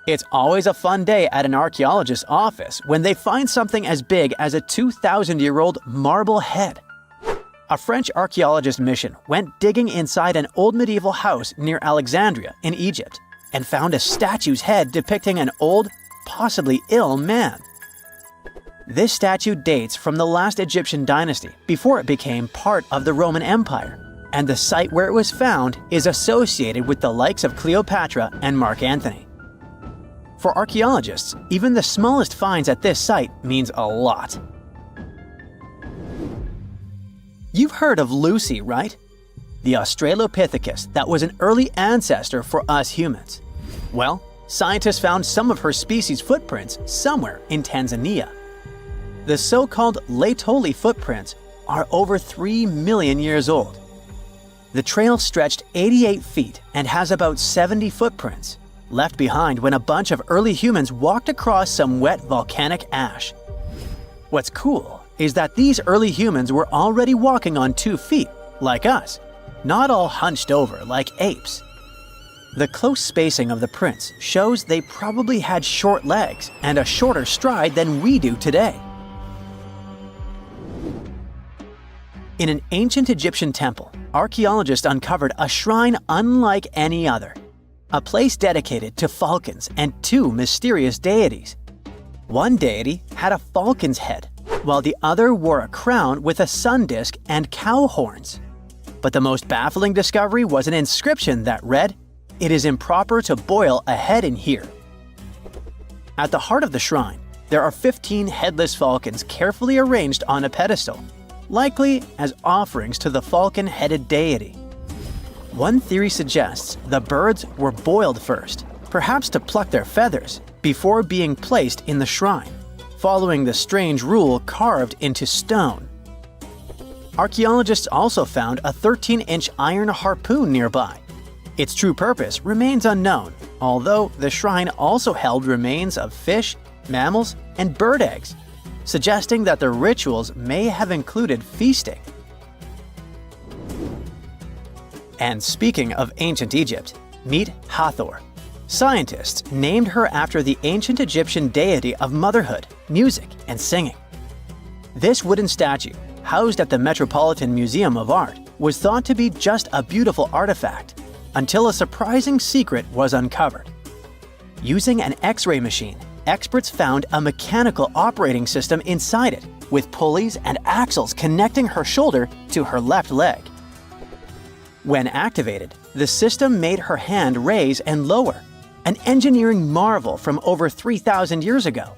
It's always a fun day at an archaeologist's office when they find something as big as a 2,000-year-old marble head. A French archaeologist mission went digging inside an old medieval house near Alexandria in Egypt and found a statue's head depicting an old, possibly ill man. This statue dates from the last Egyptian dynasty before it became part of the Roman Empire, and the site where it was found is associated with the likes of Cleopatra and Mark Antony. For archaeologists, even the smallest finds at this site means a lot. You've heard of Lucy, right? the Australopithecus that was an early ancestor for us humans. Well, scientists found some of her species' footprints somewhere in Tanzania. The so-called Laetoli footprints are over 3 million years old. The trail stretched 88 feet and has about 70 footprints, left behind when a bunch of early humans walked across some wet volcanic ash. What's cool is that these early humans were already walking on 2 feet, like us, not all hunched over like apes. The close spacing of the prints shows they probably had short legs and a shorter stride than we do today. In an ancient Egyptian temple, archaeologists uncovered a shrine unlike any other, a place dedicated to falcons and 2 mysterious deities. One deity had a falcon's head, while the other wore a crown with a sun disk and cow horns. But the most baffling discovery was an inscription that read, "It is improper to boil a head in here." At the heart of the shrine, there are 15 headless falcons carefully arranged on a pedestal, likely as offerings to the falcon-headed deity. One theory suggests the birds were boiled first, perhaps to pluck their feathers, before being placed in the shrine, following the strange rule carved into stone. Archaeologists also found a 13-inch iron harpoon nearby. Its true purpose remains unknown, although the shrine also held remains of fish, mammals, and bird eggs, suggesting that the rituals may have included feasting. And speaking of ancient Egypt, meet Hathor. Scientists named her after the ancient Egyptian deity of motherhood, music, and singing. This wooden statue, housed at the Metropolitan Museum of Art, was thought to be just a beautiful artifact, until a surprising secret was uncovered. Using an X-ray machine, experts found a mechanical operating system inside it, with pulleys and axles connecting her shoulder to her left leg. When activated, the system made her hand raise and lower, an engineering marvel from over 3,000 years ago.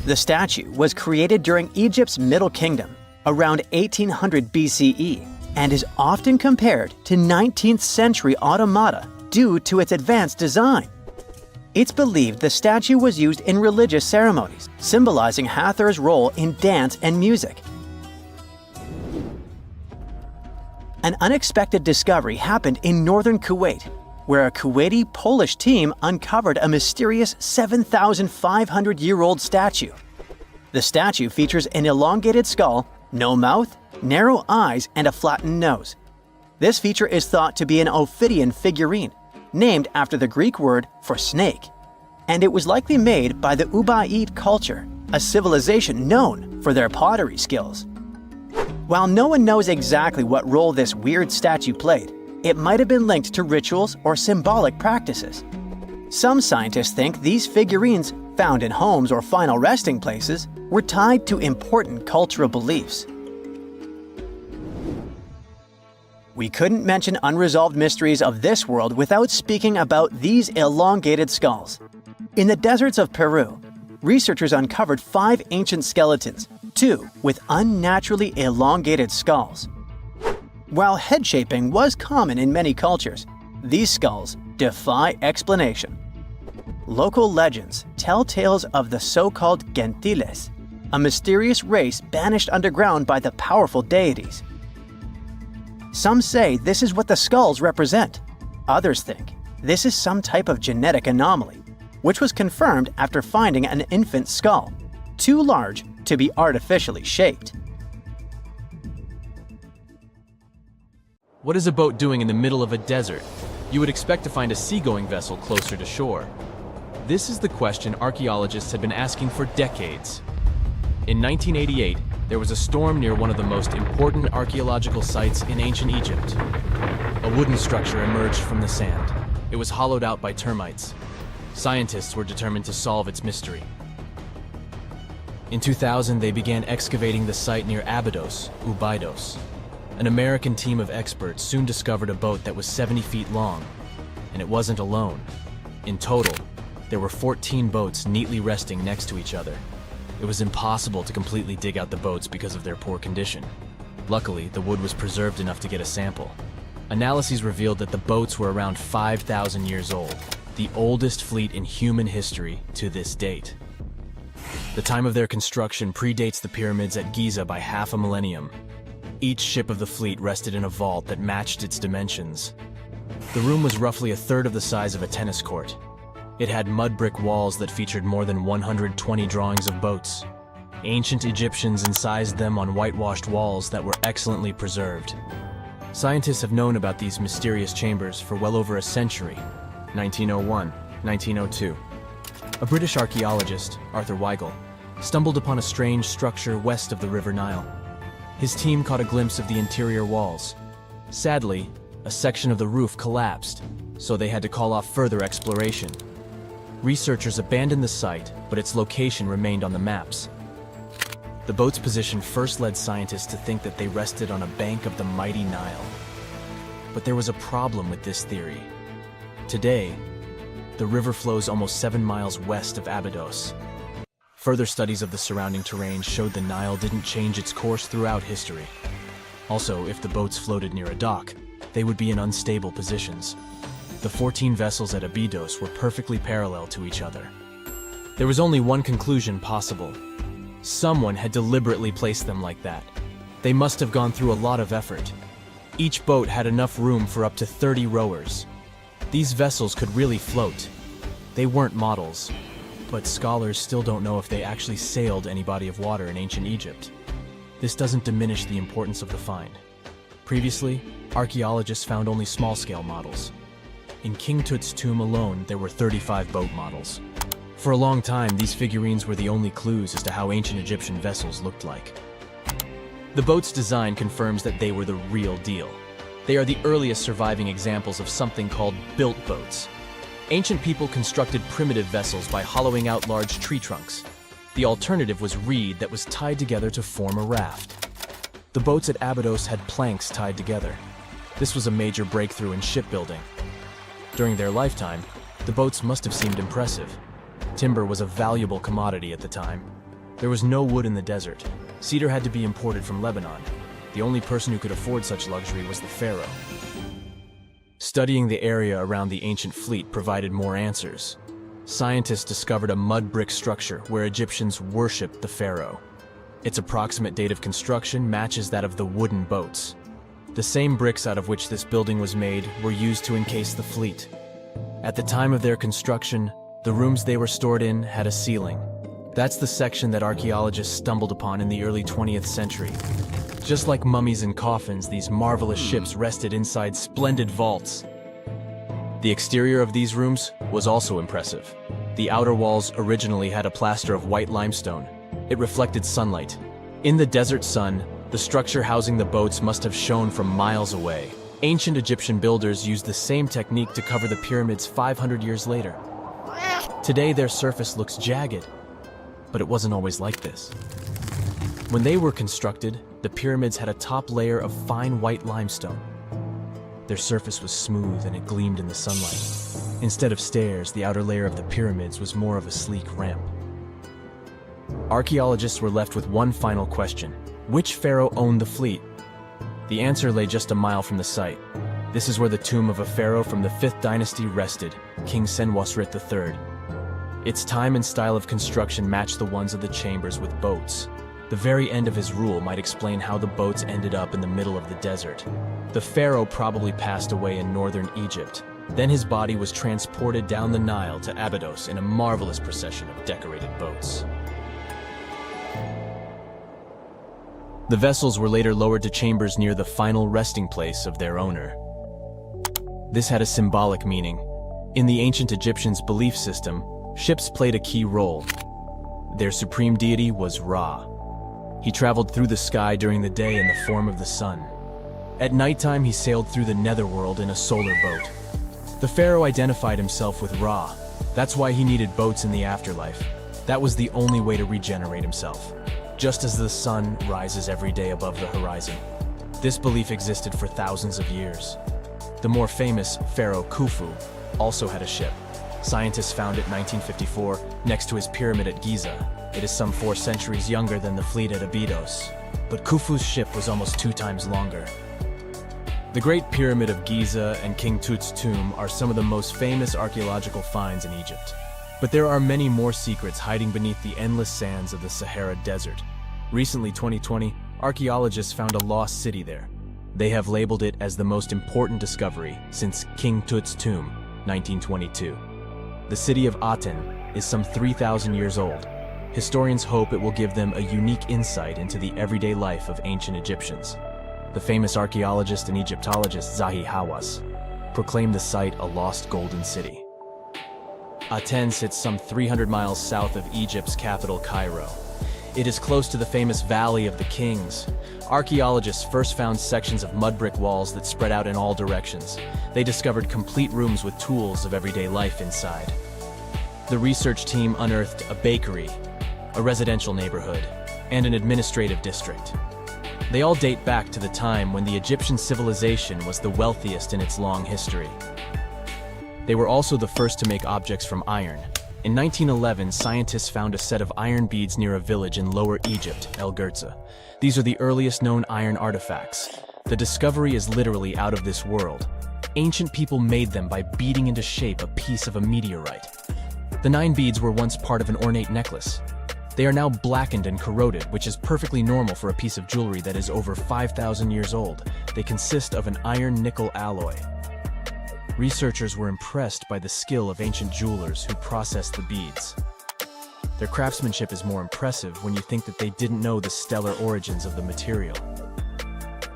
The statue was created during Egypt's Middle Kingdom, around 1800 BCE, and is often compared to 19th century automata due to its advanced design. It's believed the statue was used in religious ceremonies, symbolizing Hathor's role in dance and music. An unexpected discovery happened in northern Kuwait, where a Kuwaiti-Polish team uncovered a mysterious 7,500-year-old statue. The statue features an elongated skull, no mouth, narrow eyes, and a flattened nose. This feature is thought to be an Ophidian figurine, named after the Greek word for snake, and it was likely made by the Ubaid culture, a civilization known for their pottery skills. While no one knows exactly what role this weird statue played, it might have been linked to rituals or symbolic practices. Some scientists think these figurines, found in homes or final resting places, were tied to important cultural beliefs. We couldn't mention unresolved mysteries of this world without speaking about these elongated skulls. In the deserts of Peru, researchers uncovered 5 ancient skeletons, 2 with unnaturally elongated skulls. While head shaping was common in many cultures, these skulls defy explanation. Local legends tell tales of the so-called Gentiles, a mysterious race banished underground by the powerful deities. Some say this is what the skulls represent. Others think this is some type of genetic anomaly, which was confirmed after finding an infant skull, too large to be artificially shaped. What is a boat doing in the middle of a desert? You would expect to find a seagoing vessel closer to shore. This is the question archaeologists had been asking for decades. In 1988, there was a storm near one of the most important archaeological sites in ancient Egypt. A wooden structure emerged from the sand. It was hollowed out by termites. Scientists were determined to solve its mystery. In 2000, they began excavating the site near Abydos, Abydos. An American team of experts soon discovered a boat that was 70 feet long, and it wasn't alone. In total, there were 14 boats neatly resting next to each other. It was impossible to completely dig out the boats because of their poor condition. Luckily, the wood was preserved enough to get a sample. Analyses revealed that the boats were around 5,000 years old, the oldest fleet in human history to this date. The time of their construction predates the pyramids at Giza by half a millennium. Each ship of the fleet rested in a vault that matched its dimensions. The room was roughly a third of the size of a tennis court. It had mud brick walls that featured more than 120 drawings of boats. Ancient Egyptians incised them on whitewashed walls that were excellently preserved. Scientists have known about these mysterious chambers for well over a century. 1901, 1902. A British archaeologist, Arthur Weigel, stumbled upon a strange structure west of the River Nile. His team caught a glimpse of the interior walls. Sadly, a section of the roof collapsed, so they had to call off further exploration. Researchers abandoned the site, but its location remained on the maps. The boat's position first led scientists to think that they rested on a bank of the mighty Nile. But there was a problem with this theory. Today, the river flows almost 7 miles west of Abydos. Further studies of the surrounding terrain showed the Nile didn't change its course throughout history. Also, if the boats floated near a dock, they would be in unstable positions. The 14 vessels at Abydos were perfectly parallel to each other. There was only one conclusion possible. Someone had deliberately placed them like that. They must have gone through a lot of effort. Each boat had enough room for up to 30 rowers. These vessels could really float. They weren't models, but scholars still don't know if they actually sailed any body of water in ancient Egypt. This doesn't diminish the importance of the find. Previously, archaeologists found only small-scale models. In King Tut's tomb alone, there were 35 boat models. For a long time, these figurines were the only clues as to how ancient Egyptian vessels looked like. The boat's design confirms that they were the real deal. They are the earliest surviving examples of something called built boats. Ancient people constructed primitive vessels by hollowing out large tree trunks. The alternative was reed that was tied together to form a raft. The boats at Abydos had planks tied together. This was a major breakthrough in shipbuilding. During their lifetime, the boats must have seemed impressive. Timber was a valuable commodity at the time. There was no wood in the desert. Cedar had to be imported from Lebanon. The only person who could afford such luxury was the pharaoh. Studying the area around the ancient fleet provided more answers. Scientists discovered a mud brick structure where Egyptians worshipped the pharaoh. Its approximate date of construction matches that of the wooden boats. The same bricks out of which this building was made were used to encase the fleet. At the time of their construction, the rooms they were stored in had a ceiling. That's the section that archaeologists stumbled upon in the early 20th century. Just like mummies and coffins, these marvelous ships rested inside splendid vaults. The exterior of these rooms was also impressive. The outer walls originally had a plaster of white limestone. It reflected sunlight. In the desert sun, the structure housing the boats must have shone from miles away. Ancient Egyptian builders used the same technique to cover the pyramids 500 years later. Today, their surface looks jagged, but it wasn't always like this. When they were constructed, the pyramids had a top layer of fine white limestone. Their surface was smooth and it gleamed in the sunlight. Instead of stairs, the outer layer of the pyramids was more of a sleek ramp. Archaeologists were left with one final question. Which pharaoh owned the fleet? The answer lay just a mile from the site. This is where the tomb of a pharaoh from the 5th dynasty rested, King Senwosret III. Its time and style of construction matched the ones of the chambers with boats. The very end of his rule might explain how the boats ended up in the middle of the desert. The pharaoh probably passed away in northern Egypt. Then his body was transported down the Nile to Abydos in a marvelous procession of decorated boats. The vessels were later lowered to chambers near the final resting place of their owner. This had a symbolic meaning. In the ancient Egyptians' belief system, ships played a key role. Their supreme deity was Ra. He traveled through the sky during the day in the form of the sun. At nighttime, he sailed through the netherworld in a solar boat. The pharaoh identified himself with Ra. That's why he needed boats in the afterlife. That was the only way to regenerate himself. Just as the sun rises every day above the horizon. This belief existed for thousands of years. The more famous Pharaoh Khufu also had a ship. Scientists found it in 1954 next to his pyramid at Giza. It is some 4 centuries younger than the fleet at Abydos. But Khufu's ship was almost 2 times longer. The Great Pyramid of Giza and King Tut's tomb are some of the most famous archaeological finds in Egypt. But there are many more secrets hiding beneath the endless sands of the Sahara Desert. Recently, 2020, archaeologists found a lost city there. They have labeled it as the most important discovery since King Tut's tomb, 1922. The city of Aten is some 3,000 years old. Historians hope it will give them a unique insight into the everyday life of ancient Egyptians. The famous archaeologist and Egyptologist Zahi Hawass proclaimed the site a lost golden city. Aten sits some 300 miles south of Egypt's capital, Cairo. It is close to the famous Valley of the Kings. Archaeologists first found sections of mud brick walls that spread out in all directions. They discovered complete rooms with tools of everyday life inside. The research team unearthed a bakery, a residential neighborhood, and an administrative district. They all date back to the time when the Egyptian civilization was the wealthiest in its long history. They were also the first to make objects from iron. In 1911, scientists found a set of iron beads near a village in Lower Egypt, El Girza. These are the earliest known iron artifacts. The discovery is literally out of this world. Ancient people made them by beating into shape a piece of a meteorite. The 9 beads were once part of an ornate necklace. They are now blackened and corroded, which is perfectly normal for a piece of jewelry that is over 5,000 years old. They consist of an iron-nickel alloy. Researchers were impressed by the skill of ancient jewelers who processed the beads. Their craftsmanship is more impressive when you think that they didn't know the stellar origins of the material.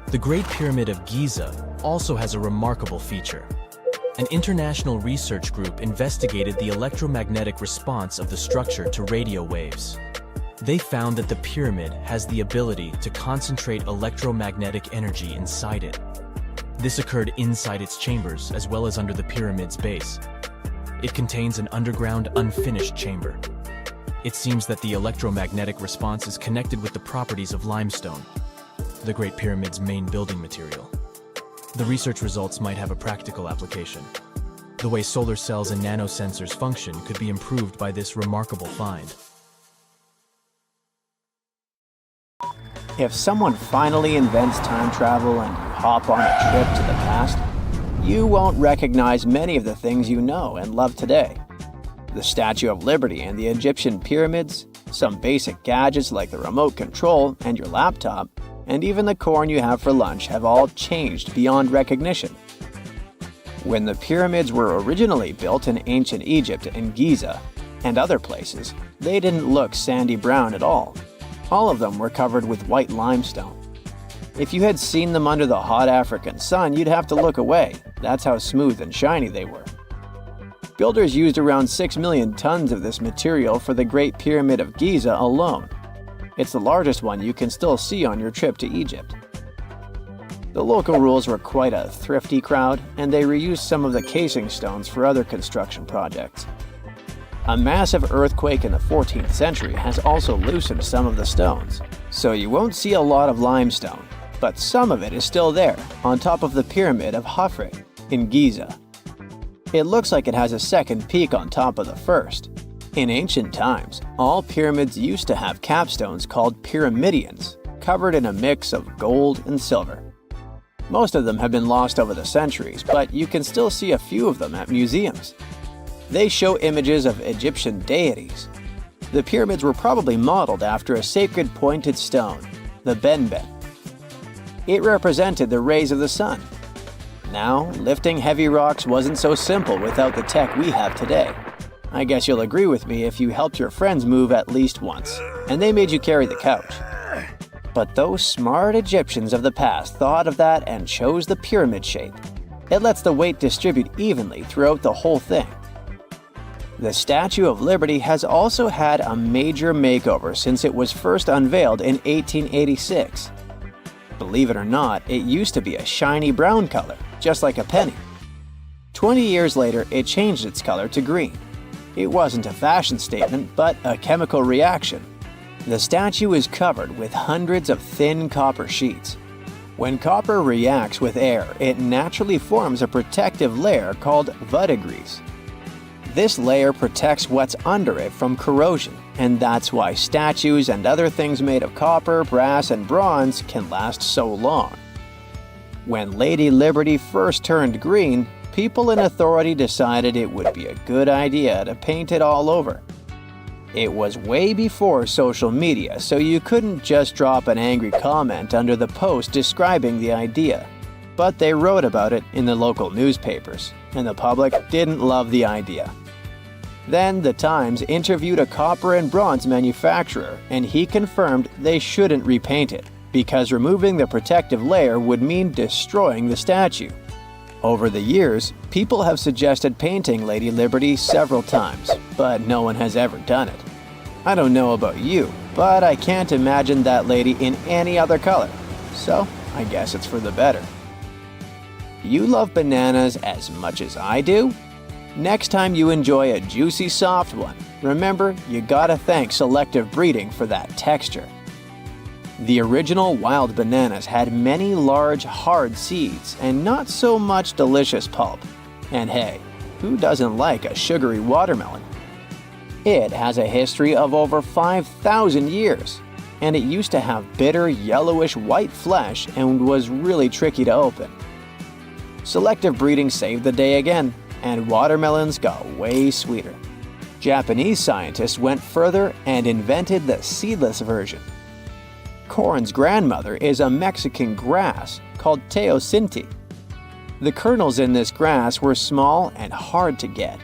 The Great Pyramid of Giza also has a remarkable feature. An international research group investigated the electromagnetic response of the structure to radio waves. They found that the pyramid has the ability to concentrate electromagnetic energy inside it. This occurred inside its chambers as well as under the pyramid's base. It contains an underground, unfinished chamber. It seems that the electromagnetic response is connected with the properties of limestone, the Great Pyramid's main building material. The research results might have a practical application. The way solar cells and nanosensors function could be improved by this remarkable find. If someone finally invents time travel and you hop on a trip to the past, you won't recognize many of the things you know and love today. The Statue of Liberty and the Egyptian pyramids, some basic gadgets like the remote control and your laptop, and even the corn you have for lunch have all changed beyond recognition. When the pyramids were originally built in ancient Egypt and Giza and other places, they didn't look sandy brown at all. All of them were covered with white limestone. If you had seen them under the hot African sun, you'd have to look away. That's how smooth and shiny they were. Builders used around 6 million tons of this material for the Great Pyramid of Giza alone. It's the largest one you can still see on your trip to Egypt. The local rules were quite a thrifty crowd, and they reused some of the casing stones for other construction projects. A massive earthquake in the 14th century has also loosened some of the stones, so you won't see a lot of limestone, but some of it is still there, on top of the Pyramid of Khafre in Giza. It looks like it has a second peak on top of the first. In ancient times, all pyramids used to have capstones called pyramidions, covered in a mix of gold and silver. Most of them have been lost over the centuries, but you can still see a few of them at museums. They show images of Egyptian deities. The pyramids were probably modeled after a sacred pointed stone, the benben. It represented the rays of the sun. Now, lifting heavy rocks wasn't so simple without the tech we have today. I guess you'll agree with me if you helped your friends move at least once, and they made you carry the couch. But those smart Egyptians of the past thought of that and chose the pyramid shape. It lets the weight distribute evenly throughout the whole thing. The Statue of Liberty has also had a major makeover since it was first unveiled in 1886. Believe it or not, it used to be a shiny brown color, just like a penny. 20 years later, it changed its color to green. It wasn't a fashion statement, but a chemical reaction. The statue is covered with hundreds of thin copper sheets. When copper reacts with air, it naturally forms a protective layer called verdigris. This layer protects what's under it from corrosion, and that's why statues and other things made of copper, brass, and bronze can last so long. When Lady Liberty first turned green, people in authority decided it would be a good idea to paint it all over. It was way before social media, so you couldn't just drop an angry comment under the post describing the idea. But they wrote about it in the local newspapers, and the public didn't love the idea. Then the Times interviewed a copper and bronze manufacturer, and he confirmed they shouldn't repaint it, because removing the protective layer would mean destroying the statue. Over the years, people have suggested painting Lady Liberty several times, but no one has ever done it. I don't know about you, but I can't imagine that lady in any other color, so I guess it's for the better. You love bananas as much as I do? Next time you enjoy a juicy soft one, remember you gotta thank selective breeding for that texture. The original wild bananas had many large, hard seeds and not so much delicious pulp. And hey, who doesn't like a sugary watermelon? It has a history of over 5,000 years, and it used to have bitter, yellowish white flesh and was really tricky to open. Selective breeding saved the day again, and watermelons got way sweeter. Japanese scientists went further and invented the seedless version. Corn's grandmother is a Mexican grass called teosinte. The kernels in this grass were small and hard to get.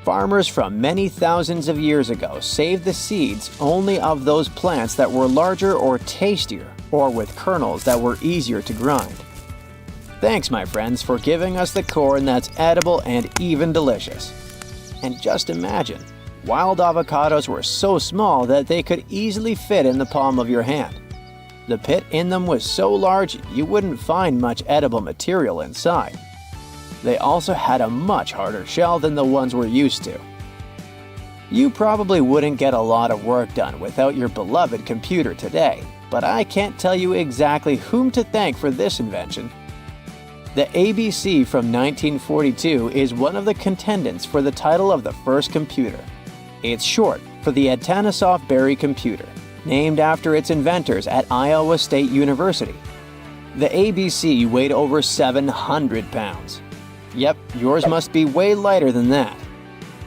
Farmers from many thousands of years ago saved the seeds only of those plants that were larger or tastier, or with kernels that were easier to grind. Thanks, my friends, for giving us the corn that's edible and even delicious. And just imagine, wild avocados were so small that they could easily fit in the palm of your hand. The pit in them was so large you wouldn't find much edible material inside. They also had a much harder shell than the ones we're used to. You probably wouldn't get a lot of work done without your beloved computer today, but I can't tell you exactly whom to thank for this invention. The ABC from 1942 is one of the contendants for the title of the first computer. It's short for the Atanasoff Berry computer, named after its inventors at Iowa State University. The ABC weighed over 700 pounds. Yep, yours must be way lighter than that.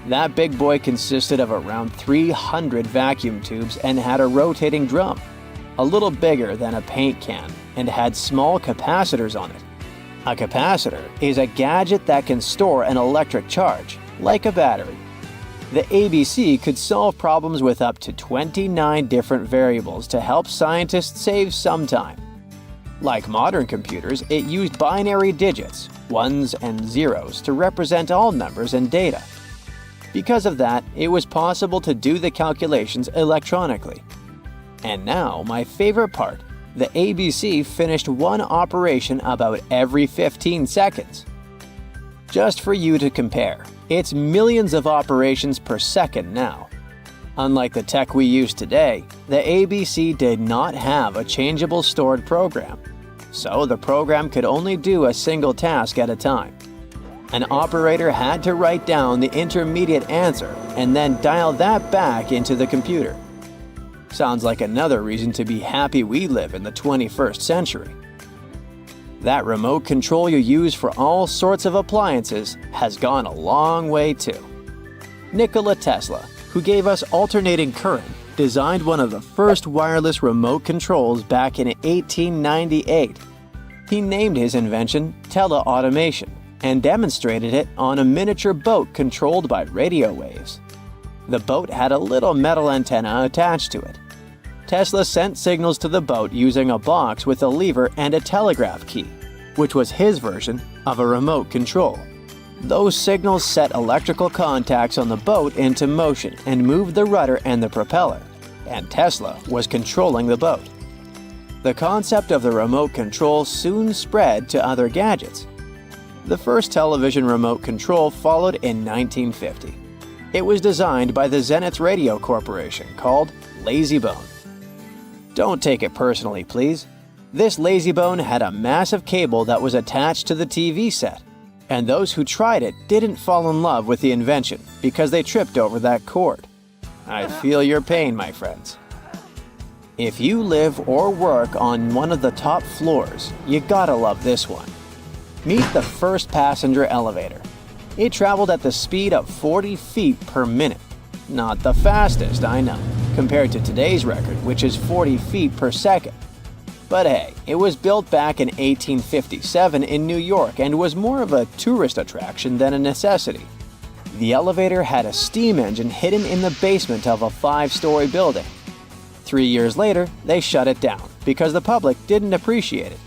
That big boy consisted of around 300 vacuum tubes and had a rotating drum, a little bigger than a paint can, and had small capacitors on it. A capacitor is a gadget that can store an electric charge, like a battery. The ABC could solve problems with up to 29 different variables to help scientists save some time. Like modern computers, it used binary digits, ones and zeros, to represent all numbers and data. Because of that, it was possible to do the calculations electronically. And now, my favorite part, the ABC finished one operation about every 15 seconds. Just for you to compare, it's millions of operations per second now. Unlike the tech we use today, the ABC did not have a changeable stored program, so the program could only do a single task at a time. An operator had to write down the intermediate answer and then dial that back into the computer. Sounds like another reason to be happy we live in the 21st century. That remote control you use for all sorts of appliances has gone a long way too. Nikola Tesla, who gave us alternating current, designed one of the first wireless remote controls back in 1898. He named his invention teleautomation and demonstrated it on a miniature boat controlled by radio waves. The boat had a little metal antenna attached to it. Tesla sent signals to the boat using a box with a lever and a telegraph key, which was his version of a remote control. Those signals set electrical contacts on the boat into motion and moved the rudder and the propeller, and Tesla was controlling the boat. The concept of the remote control soon spread to other gadgets. The first television remote control followed in 1950. It was designed by the Zenith Radio Corporation, called LazyBone. Don't take it personally, please. This LazyBone had a massive cable that was attached to the TV set, and those who tried it didn't fall in love with the invention because they tripped over that cord. I feel your pain, my friends. If you live or work on one of the top floors, you gotta love this one. Meet the first passenger elevator. It traveled at the speed of 40 feet per minute. Not the fastest, I know, compared to today's record, which is 40 feet per second. But hey, it was built back in 1857 in New York and was more of a tourist attraction than a necessity. The elevator had a steam engine hidden in the basement of a 5-story building. 3 years later, they shut it down because the public didn't appreciate it.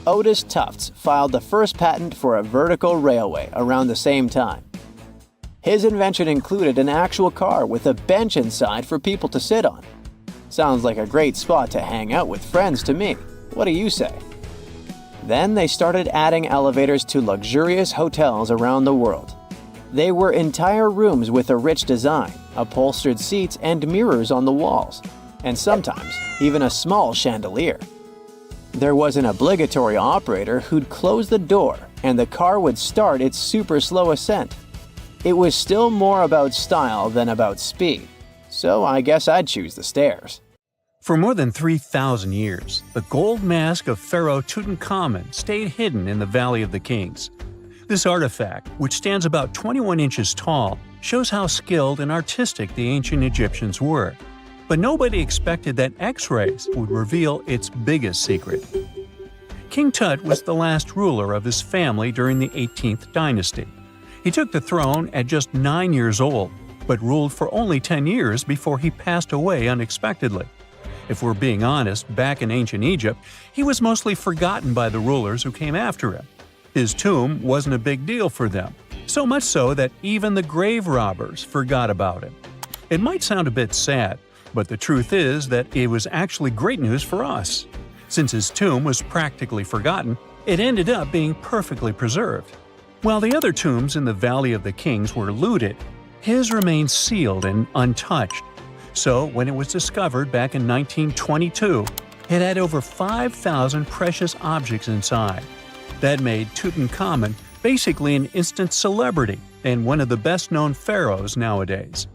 Otis Tufts filed the first patent for a vertical railway around the same time. His invention included an actual car with a bench inside for people to sit on. Sounds like a great spot to hang out with friends to me. What do you say? Then they started adding elevators to luxurious hotels around the world. They were entire rooms with a rich design, upholstered seats and mirrors on the walls, and sometimes even a small chandelier. There was an obligatory operator who'd close the door and the car would start its super slow ascent. It was still more about style than about speed, so I guess I'd choose the stairs. For more than 3,000 years, the gold mask of Pharaoh Tutankhamun stayed hidden in the Valley of the Kings. This artifact, which stands about 21 inches tall, shows how skilled and artistic the ancient Egyptians were. But nobody expected that X-rays would reveal its biggest secret. King Tut was the last ruler of his family during the 18th dynasty. He took the throne at just 9 years old, but ruled for only 10 years before he passed away unexpectedly. If we're being honest, back in ancient Egypt, he was mostly forgotten by the rulers who came after him. His tomb wasn't a big deal for them, so much so that even the grave robbers forgot about him. It might sound a bit sad, but the truth is that it was actually great news for us. Since his tomb was practically forgotten, it ended up being perfectly preserved. While the other tombs in the Valley of the Kings were looted, his remained sealed and untouched. So when it was discovered back in 1922, it had over 5,000 precious objects inside. That made Tutankhamun basically an instant celebrity and one of the best-known pharaohs nowadays.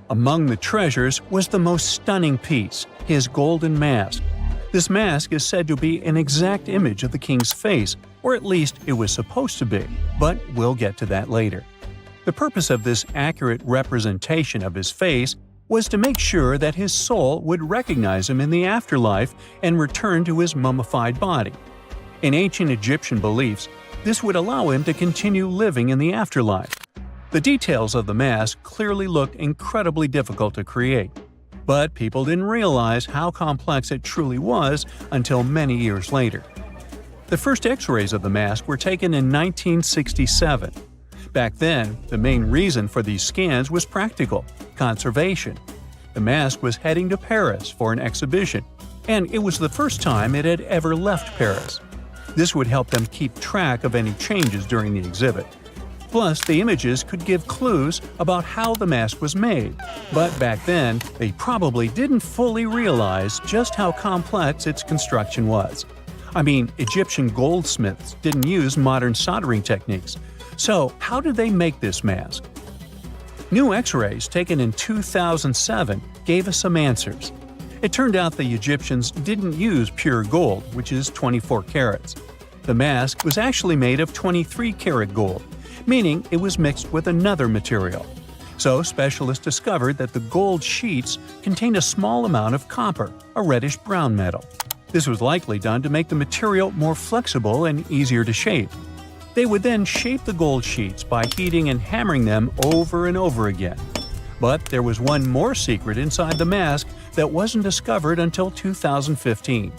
Among the treasures was the most stunning piece, his golden mask. This mask is said to be an exact image of the king's face, or at least it was supposed to be, but we'll get to that later. The purpose of this accurate representation of his face was to make sure that his soul would recognize him in the afterlife and return to his mummified body. In ancient Egyptian beliefs, this would allow him to continue living in the afterlife. The details of the mask clearly looked incredibly difficult to create, but people didn't realize how complex it truly was until many years later. The first X-rays of the mask were taken in 1967. Back then, the main reason for these scans was practical – conservation. The mask was heading to Paris for an exhibition, and it was the first time it had ever left Paris. This would help them keep track of any changes during the exhibit. Plus, the images could give clues about how the mask was made, but back then, they probably didn't fully realize just how complex its construction was. I mean, Egyptian goldsmiths didn't use modern soldering techniques. So, how did they make this mask? New X-rays taken in 2007 gave us some answers. It turned out the Egyptians didn't use pure gold, which is 24 carats. The mask was actually made of 23-karat gold, meaning it was mixed with another material. So specialists discovered that the gold sheets contained a small amount of copper, a reddish-brown metal. This was likely done to make the material more flexible and easier to shape. They would then shape the gold sheets by heating and hammering them over and over again. But there was one more secret inside the mask that wasn't discovered until 2015.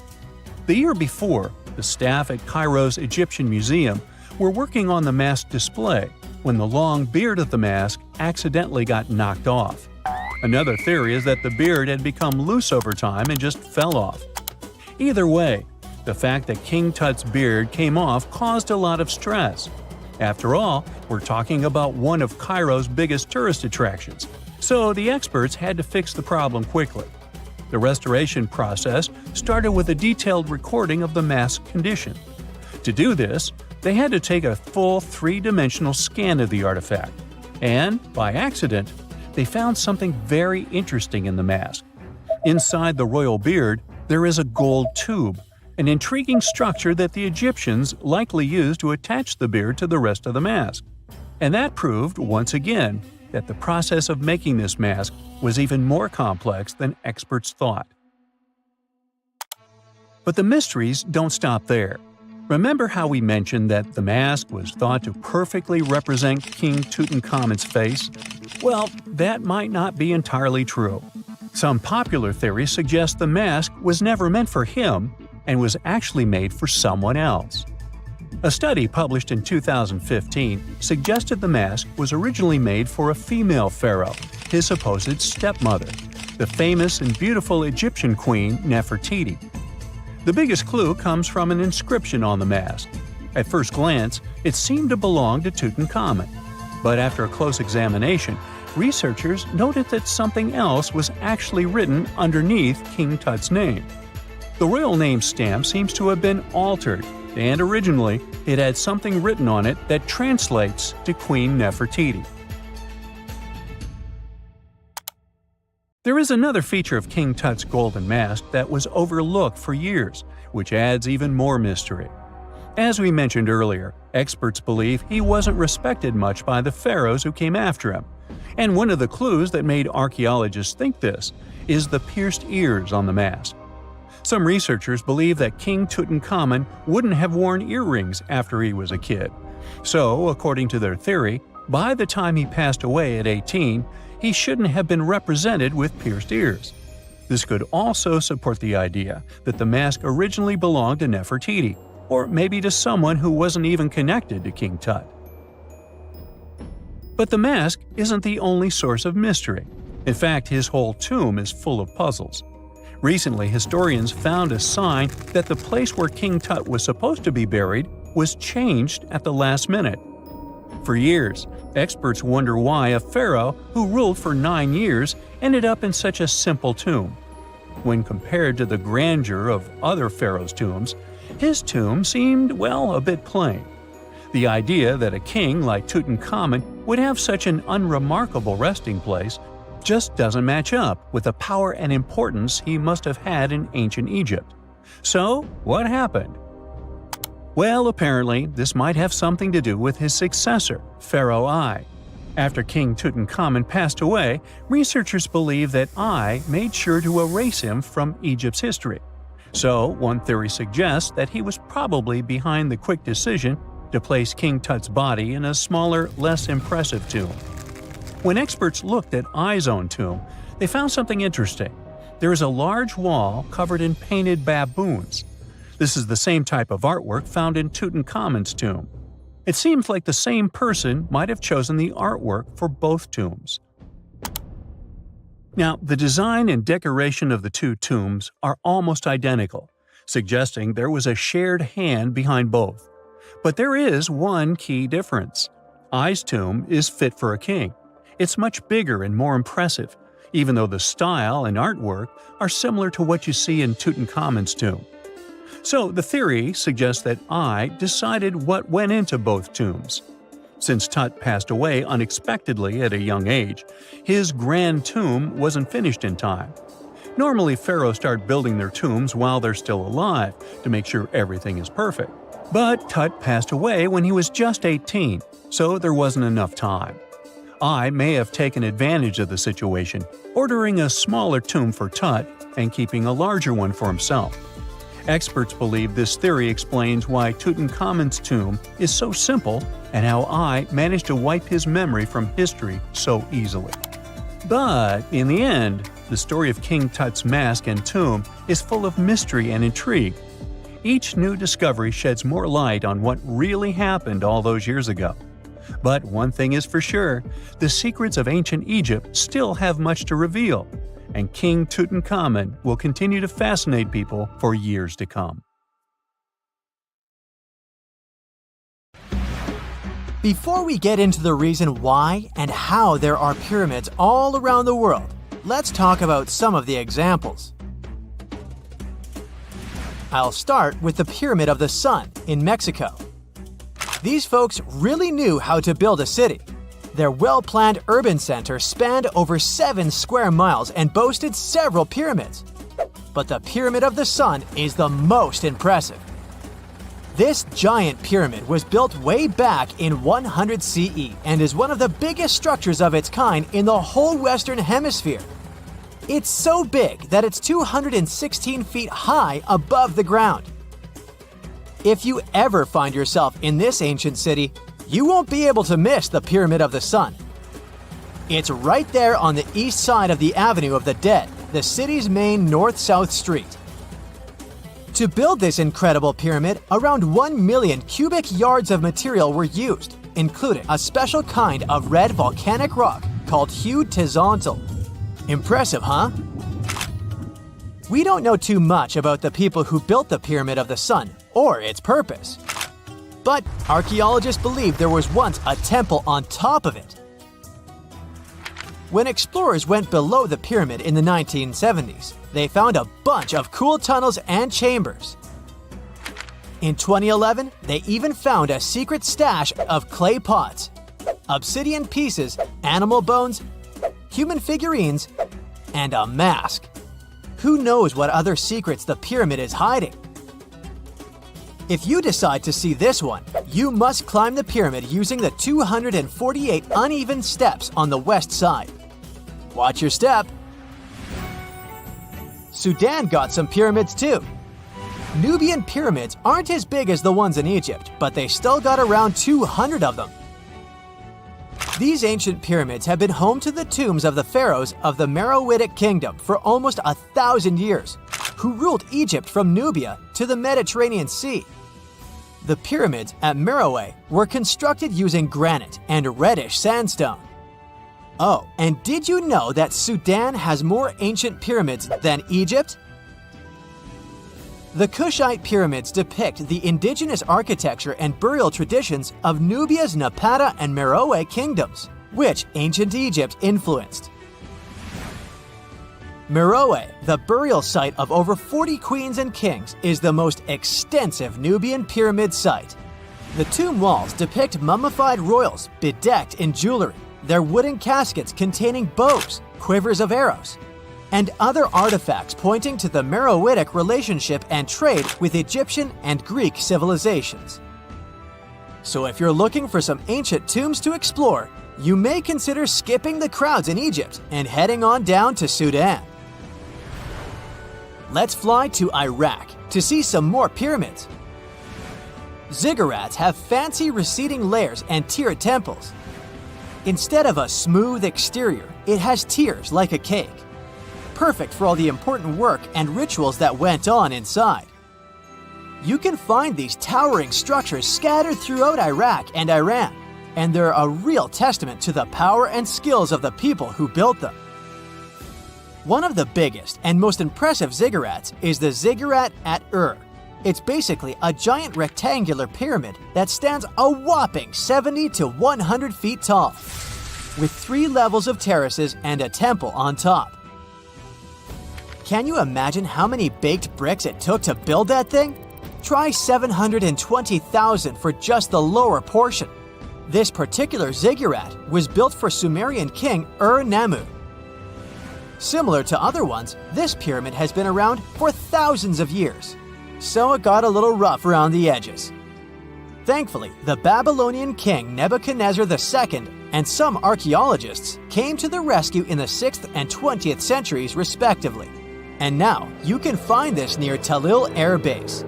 The year before, the staff at Cairo's Egyptian Museum were working on the mask display when the long beard of the mask accidentally got knocked off. Another theory is that the beard had become loose over time and just fell off. Either way, the fact that King Tut's beard came off caused a lot of stress. After all, we're talking about one of Cairo's biggest tourist attractions, so the experts had to fix the problem quickly. The restoration process started with a detailed recording of the mask's condition. To do this, they had to take a full 3-dimensional scan of the artifact, and, by accident, they found something very interesting in the mask. Inside the royal beard, there is a gold tube, an intriguing structure that the Egyptians likely used to attach the beard to the rest of the mask. And that proved, once again, that the process of making this mask was even more complex than experts thought. But the mysteries don't stop there. Remember how we mentioned that the mask was thought to perfectly represent King Tutankhamun's face? Well, that might not be entirely true. Some popular theories suggest the mask was never meant for him and was actually made for someone else. A study published in 2015 suggested the mask was originally made for a female pharaoh, his supposed stepmother, the famous and beautiful Egyptian queen Nefertiti. The biggest clue comes from an inscription on the mask. At first glance, it seemed to belong to Tutankhamun, but after a close examination, researchers noted that something else was actually written underneath King Tut's name. The royal name stamp seems to have been altered, and originally it had something written on it that translates to Queen Nefertiti. There is another feature of King Tut's golden mask that was overlooked for years, which adds even more mystery. As we mentioned earlier, experts believe he wasn't respected much by the pharaohs who came after him. And one of the clues that made archaeologists think this is the pierced ears on the mask. Some researchers believe that King Tutankhamun wouldn't have worn earrings after he was a kid. So, according to their theory, by the time he passed away at 18, he shouldn't have been represented with pierced ears. This could also support the idea that the mask originally belonged to Nefertiti, or maybe to someone who wasn't even connected to King Tut. But the mask isn't the only source of mystery. In fact, his whole tomb is full of puzzles. Recently, historians found a sign that the place where King Tut was supposed to be buried was changed at the last minute. For years, experts wonder why a pharaoh who ruled for 9 years ended up in such a simple tomb. When compared to the grandeur of other pharaohs' tombs, his tomb seemed, well, a bit plain. The idea that a king like Tutankhamun would have such an unremarkable resting place just doesn't match up with the power and importance he must have had in ancient Egypt. So, what happened? Well, apparently, this might have something to do with his successor, Pharaoh I. After King Tutankhamun passed away, researchers believe that I made sure to erase him from Egypt's history. So, one theory suggests that he was probably behind the quick decision to place King Tut's body in a smaller, less impressive tomb. When experts looked at I's own tomb, they found something interesting. There is a large wall covered in painted baboons. This is the same type of artwork found in Tutankhamun's tomb. It seems like the same person might have chosen the artwork for both tombs. Now, the design and decoration of the two tombs are almost identical, suggesting there was a shared hand behind both. But there is one key difference. I's tomb is fit for a king. It's much bigger and more impressive, even though the style and artwork are similar to what you see in Tutankhamun's tomb. So the theory suggests that I decided what went into both tombs. Since Tut passed away unexpectedly at a young age, his grand tomb wasn't finished in time. Normally, pharaohs start building their tombs while they're still alive to make sure everything is perfect. But Tut passed away when he was just 18, so there wasn't enough time. I may have taken advantage of the situation, ordering a smaller tomb for Tut and keeping a larger one for himself. Experts believe this theory explains why Tutankhamun's tomb is so simple and how I managed to wipe his memory from history so easily. But in the end, the story of King Tut's mask and tomb is full of mystery and intrigue. Each new discovery sheds more light on what really happened all those years ago. But one thing is for sure, the secrets of ancient Egypt still have much to reveal, and King Tutankhamun will continue to fascinate people for years to come. Before we get into the reason why and how there are pyramids all around the world, let's talk about some of the examples. I'll start with the Pyramid of the Sun in Mexico. These folks really knew how to build a city. Their well-planned urban center spanned over 7 square miles and boasted several pyramids. But the Pyramid of the Sun is the most impressive. This giant pyramid was built way back in 100 CE and is one of the biggest structures of its kind in the whole Western Hemisphere. It's so big that it's 216 feet high above the ground. If you ever find yourself in this ancient city, you won't be able to miss the Pyramid of the Sun. It's right there on the east side of the Avenue of the Dead, the city's main north-south street. To build this incredible pyramid, around 1 million cubic yards of material were used, including a special kind of red volcanic rock called hued tezontle. Impressive, huh? We don't know too much about the people who built the Pyramid of the Sun or its purpose. But archaeologists believe there was once a temple on top of it. When explorers went below the pyramid in the 1970s, they found a bunch of cool tunnels and chambers. In 2011, they even found a secret stash of clay pots, obsidian pieces, animal bones, human figurines, and a mask. Who knows what other secrets the pyramid is hiding? If you decide to see this one, you must climb the pyramid using the 248 uneven steps on the west side. Watch your step. Sudan got some pyramids too. Nubian pyramids aren't as big as the ones in Egypt, but they still got around 200 of them. These ancient pyramids have been home to the tombs of the pharaohs of the Meteoritic kingdom for almost 1,000 years, who ruled Egypt from Nubia to the Mediterranean Sea. The pyramids at Meroe were constructed using granite and reddish sandstone. Oh, and did you know that Sudan has more ancient pyramids than Egypt? The Kushite pyramids depict the indigenous architecture and burial traditions of Nubia's Napata and Meroe kingdoms, which ancient Egypt influenced. Meroe, the burial site of over 40 queens and kings, is the most extensive Nubian pyramid site. The tomb walls depict mummified royals bedecked in jewelry, their wooden caskets containing bows, quivers of arrows, and other artifacts pointing to the Meroitic relationship and trade with Egyptian and Greek civilizations. So if you're looking for some ancient tombs to explore, you may consider skipping the crowds in Egypt and heading on down to Sudan. Let's fly to Iraq to see some more pyramids. Ziggurats have fancy receding layers and tiered temples. Instead of a smooth exterior, it has tiers like a cake. Perfect for all the important work and rituals that went on inside. You can find these towering structures scattered throughout Iraq and Iran, and they're a real testament to the power and skills of the people who built them. One of the biggest and most impressive ziggurats is the ziggurat at Ur. It's basically a giant rectangular pyramid that stands a whopping 70 to 100 feet tall, with 3 levels of terraces and a temple on top. Can you imagine how many baked bricks it took to build that thing? Try 720,000 for just the lower portion. This particular ziggurat was built for Sumerian king Ur-Nammu. Similar to other ones, this pyramid has been around for thousands of years, so it got a little rough around the edges. Thankfully, the Babylonian king Nebuchadnezzar II and some archaeologists came to the rescue in the 6th and 20th centuries respectively, and now you can find this near Talil Air Base.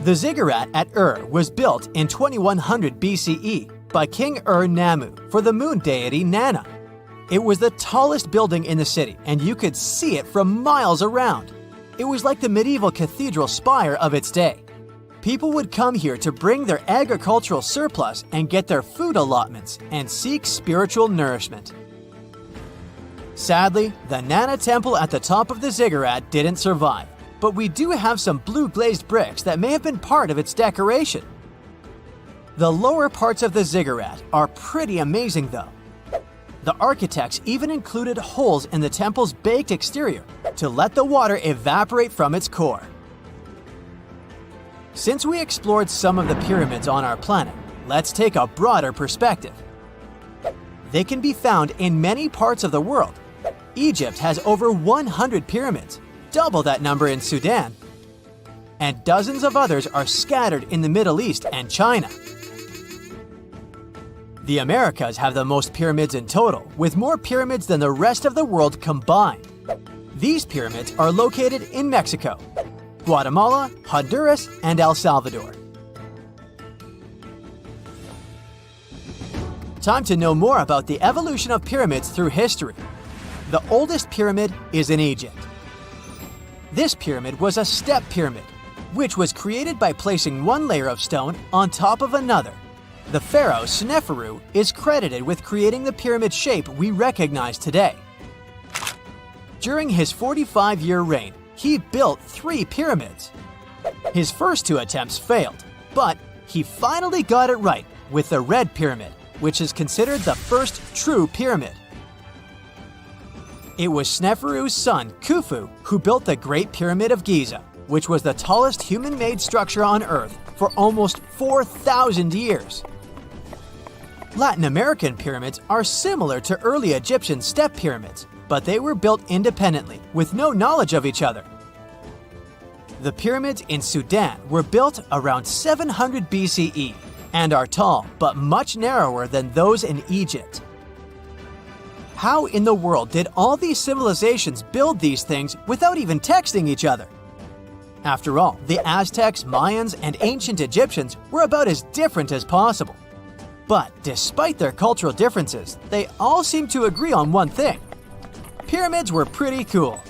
The ziggurat at Ur was built in 2100 BCE by King Ur-Nammu for the moon deity Nana. It was the tallest building in the city, and you could see it from miles around. It was like the medieval cathedral spire of its day. People would come here to bring their agricultural surplus and get their food allotments and seek spiritual nourishment. Sadly, the Nana temple at the top of the ziggurat didn't survive, but we do have some blue glazed bricks that may have been part of its decoration. The lower parts of the ziggurat are pretty amazing though. The architects even included holes in the temple's baked exterior to let the water evaporate from its core. Since we explored some of the pyramids on our planet, let's take a broader perspective. They can be found in many parts of the world. Egypt has over 100 pyramids, double that number in Sudan, and dozens of others are scattered in the Middle East and China. The Americas have the most pyramids in total, with more pyramids than the rest of the world combined. These pyramids are located in Mexico, Guatemala, Honduras, and El Salvador. Time to know more about the evolution of pyramids through history. The oldest pyramid is in Egypt. This pyramid was a step pyramid, which was created by placing one layer of stone on top of another. The pharaoh Sneferu is credited with creating the pyramid shape we recognize today. During his 45-year reign, he built 3 pyramids. His first 2 attempts failed, but he finally got it right with the Red Pyramid, which is considered the first true pyramid. It was Sneferu's son, Khufu, who built the Great Pyramid of Giza, which was the tallest human-made structure on Earth for almost 4,000 years. Latin American pyramids are similar to early Egyptian step pyramids, but they were built independently, with no knowledge of each other. The pyramids in Sudan were built around 700 BCE and are tall but much narrower than those in Egypt. How in the world did all these civilizations build these things without even texting each other? After all, the Aztecs, Mayans, and ancient Egyptians were about as different as possible. But despite their cultural differences, they all seem to agree on one thing: pyramids were pretty cool.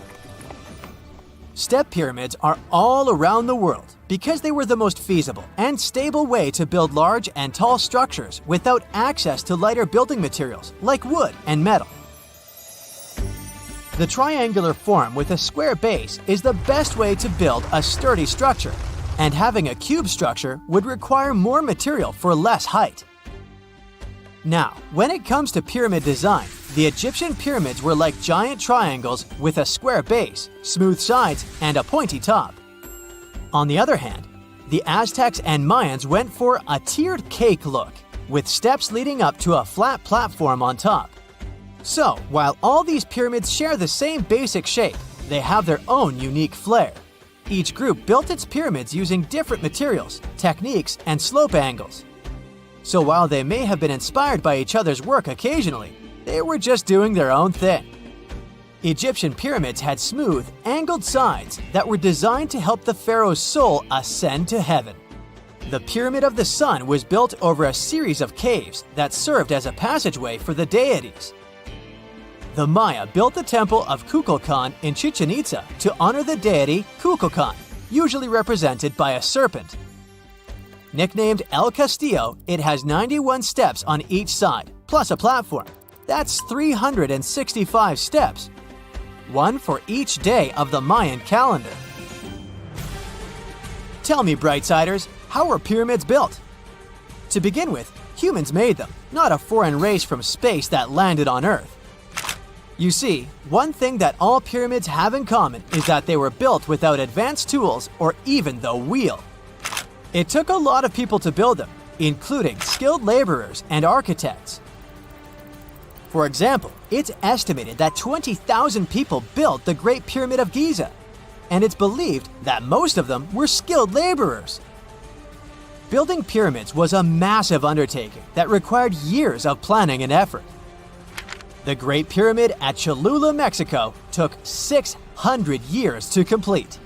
Step pyramids are all around the world because they were the most feasible and stable way to build large and tall structures without access to lighter building materials like wood and metal. The triangular form with a square base is the best way to build a sturdy structure, and having a cube structure would require more material for less height. Now, when it comes to pyramid design, the Egyptian pyramids were like giant triangles with a square base, smooth sides, and a pointy top. On the other hand, the Aztecs and Mayans went for a tiered cake look, with steps leading up to a flat platform on top. So, while all these pyramids share the same basic shape, they have their own unique flair. Each group built its pyramids using different materials, techniques, and slope angles. So while they may have been inspired by each other's work occasionally, they were just doing their own thing. Egyptian pyramids had smooth, angled sides that were designed to help the pharaoh's soul ascend to heaven. The Pyramid of the Sun was built over a series of caves that served as a passageway for the deities. The Maya built the temple of Kukulkan in Chichen Itza to honor the deity Kukulkan, usually represented by a serpent. Nicknamed El Castillo, it has 91 steps on each side, plus a platform. That's 365 steps, one for each day of the Mayan calendar. Tell me, Brightsiders, how were pyramids built? To begin with, humans made them, not a foreign race from space that landed on Earth. You see, one thing that all pyramids have in common is that they were built without advanced tools or even the wheel. It took a lot of people to build them, including skilled laborers and architects. For example, it's estimated that 20,000 people built the Great Pyramid of Giza, and it's believed that most of them were skilled laborers. Building pyramids was a massive undertaking that required years of planning and effort. The Great Pyramid at Cholula, Mexico, took 600 years to complete.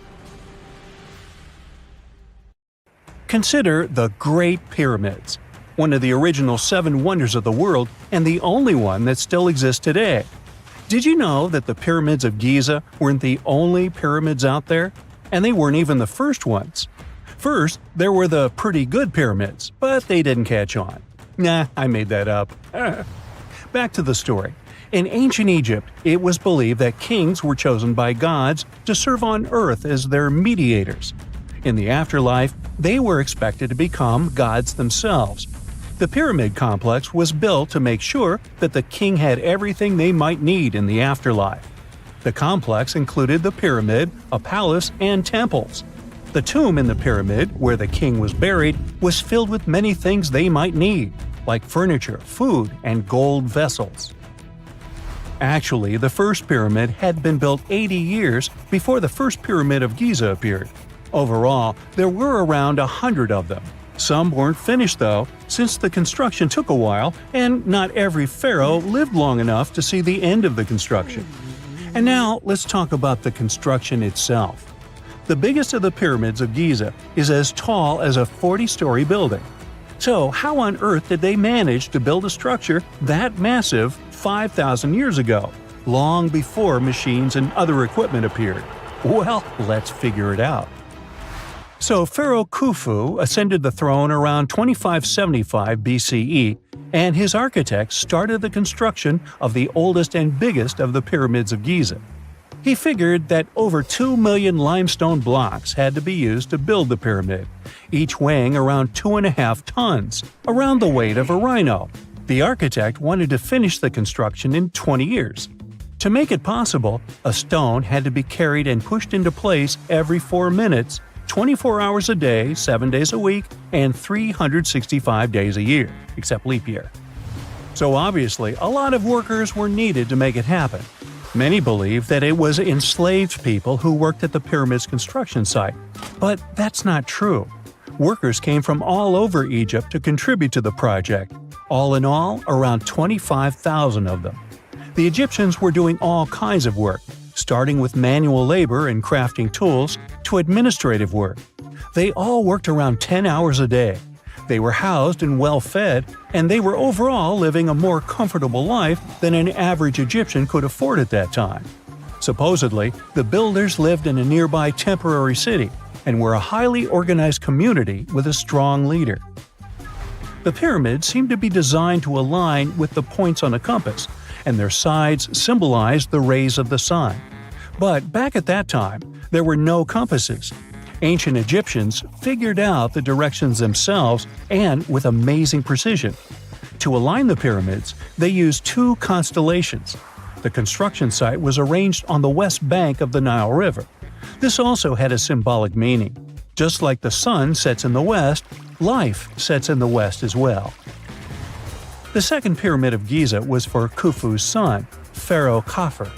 Consider the Great Pyramids, one of the original 7 wonders of the world and the only one that still exists today. Did you know that the pyramids of Giza weren't the only pyramids out there? And they weren't even the first ones. First, there were the pretty good pyramids, but they didn't catch on. Nah, I made that up. Back to the story. In ancient Egypt, it was believed that kings were chosen by gods to serve on earth as their mediators. In the afterlife, they were expected to become gods themselves. The pyramid complex was built to make sure that the king had everything they might need in the afterlife. The complex included the pyramid, a palace, and temples. The tomb in the pyramid, where the king was buried, was filled with many things they might need, like furniture, food, and gold vessels. Actually, the first pyramid had been built 80 years before the first pyramid of Giza appeared. Overall, there were around 100 of them. Some weren't finished though, since the construction took a while and not every pharaoh lived long enough to see the end of the construction. And now let's talk about the construction itself. The biggest of the pyramids of Giza is as tall as a 40-story building. So how on earth did they manage to build a structure that massive 5,000 years ago, long before machines and other equipment appeared? Well, let's figure it out. So Pharaoh Khufu ascended the throne around 2575 BCE, and his architects started the construction of the oldest and biggest of the pyramids of Giza. He figured that over 2 million limestone blocks had to be used to build the pyramid, each weighing around 2.5 tons, around the weight of a rhino. The architect wanted to finish the construction in 20 years. To make it possible, a stone had to be carried and pushed into place every 4 minutes, 24 hours a day, 7 days a week, and 365 days a year, except leap year. So obviously, a lot of workers were needed to make it happen. Many believe that it was enslaved people who worked at the pyramid's construction site, but that's not true. Workers came from all over Egypt to contribute to the project. All in all, around 25,000 of them. The Egyptians were doing all kinds of work, starting with manual labor and crafting tools to administrative work. They all worked around 10 hours a day. They were housed and well-fed, and they were overall living a more comfortable life than an average Egyptian could afford at that time. Supposedly, the builders lived in a nearby temporary city and were a highly organized community with a strong leader. The pyramids seemed to be designed to align with the points on a compass, and their sides symbolized the rays of the sun. But back at that time, there were no compasses. Ancient Egyptians figured out the directions themselves and with amazing precision. To align the pyramids, they used 2 constellations. The construction site was arranged on the west bank of the Nile River. This also had a symbolic meaning. Just like the sun sets in the west, life sets in the west as well. The second pyramid of Giza was for Khufu's son, Pharaoh Khafre.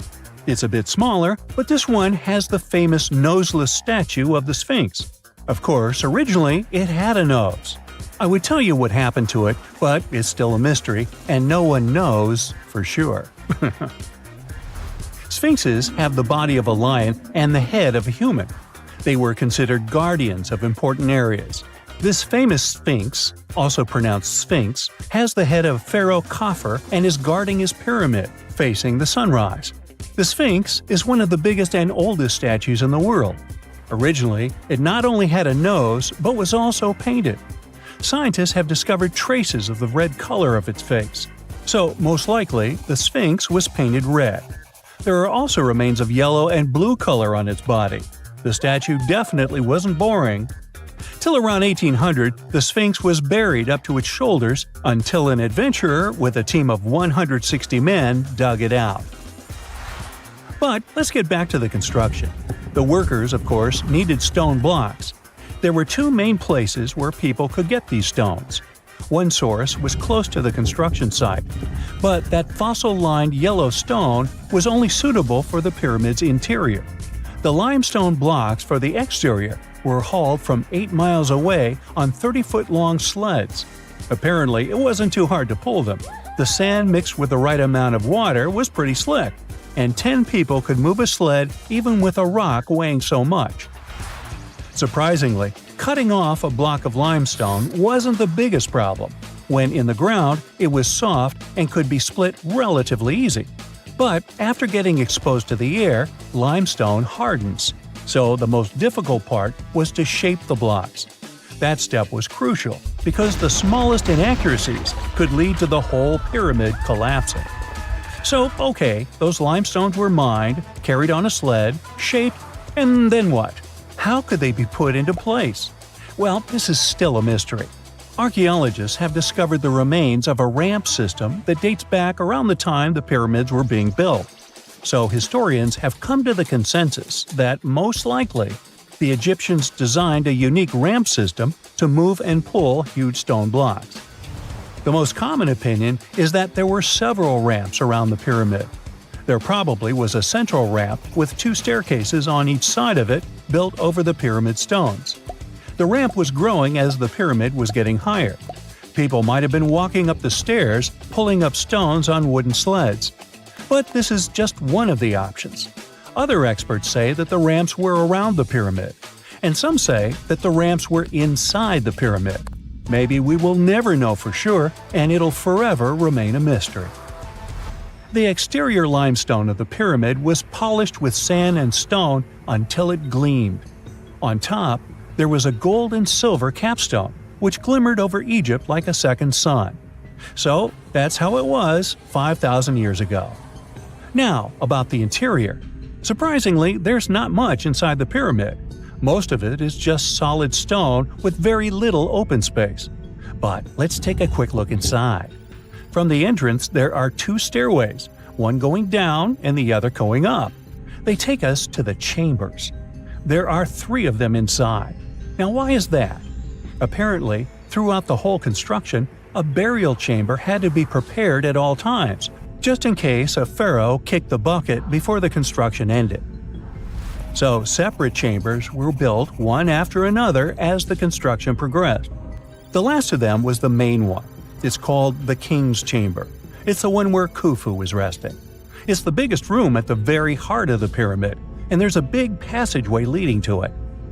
It's a bit smaller, but this one has the famous noseless statue of the Sphinx. Of course, originally it had a nose. I would tell you what happened to it, but it's still a mystery, and no one knows for sure. Sphinxes have the body of a lion and the head of a human. They were considered guardians of important areas. This famous Sphinx, also pronounced Sphinx, has the head of Pharaoh Khafre and is guarding his pyramid, facing the sunrise. The Sphinx is one of the biggest and oldest statues in the world. Originally, it not only had a nose, but was also painted. Scientists have discovered traces of the red color of its face. So, most likely, the Sphinx was painted red. There are also remains of yellow and blue color on its body. The statue definitely wasn't boring. Till around 1800, the Sphinx was buried up to its shoulders until an adventurer with a team of 160 men dug it out. But let's get back to the construction. The workers, of course, needed stone blocks. There were 2 main places where people could get these stones. One source was close to the construction site, but that fossil-lined yellow stone was only suitable for the pyramid's interior. The limestone blocks for the exterior were hauled from 8 miles away on 30-foot-long sleds. Apparently, it wasn't too hard to pull them. The sand mixed with the right amount of water was pretty slick, and 10 people could move a sled even with a rock weighing so much. Surprisingly, cutting off a block of limestone wasn't the biggest problem. When in the ground, it was soft and could be split relatively easy. But after getting exposed to the air, limestone hardens. So the most difficult part was to shape the blocks. That step was crucial because the smallest inaccuracies could lead to the whole pyramid collapsing. So, okay, those limestones were mined, carried on a sled, shaped, and then what? How could they be put into place? Well, this is still a mystery. Archaeologists have discovered the remains of a ramp system that dates back around the time the pyramids were being built. So historians have come to the consensus that, most likely, the Egyptians designed a unique ramp system to move and pull huge stone blocks. The most common opinion is that there were several ramps around the pyramid. There probably was a central ramp with 2 staircases on each side of it built over the pyramid stones. The ramp was growing as the pyramid was getting higher. People might have been walking up the stairs, pulling up stones on wooden sleds. But this is just one of the options. Other experts say that the ramps were around the pyramid, and some say that the ramps were inside the pyramid. Maybe we will never know for sure, and it'll forever remain a mystery. The exterior limestone of the pyramid was polished with sand and stone until it gleamed. On top, there was a gold and silver capstone, which glimmered over Egypt like a second sun. So that's how it was 5,000 years ago. Now, about the interior. Surprisingly, there's not much inside the pyramid. Most of it is just solid stone with very little open space. But let's take a quick look inside. From the entrance, there are 2 stairways, one going down and the other going up. They take us to the chambers. There are 3 of them inside. Now, why is that? Apparently, throughout the whole construction, a burial chamber had to be prepared at all times, just in case a pharaoh kicked the bucket before the construction ended. So separate chambers were built one after another as the construction progressed. The last of them was the main one. It's called the King's Chamber. It's the one where Khufu was resting. It's the biggest room at the very heart of the pyramid, and there's a big passageway leading to it.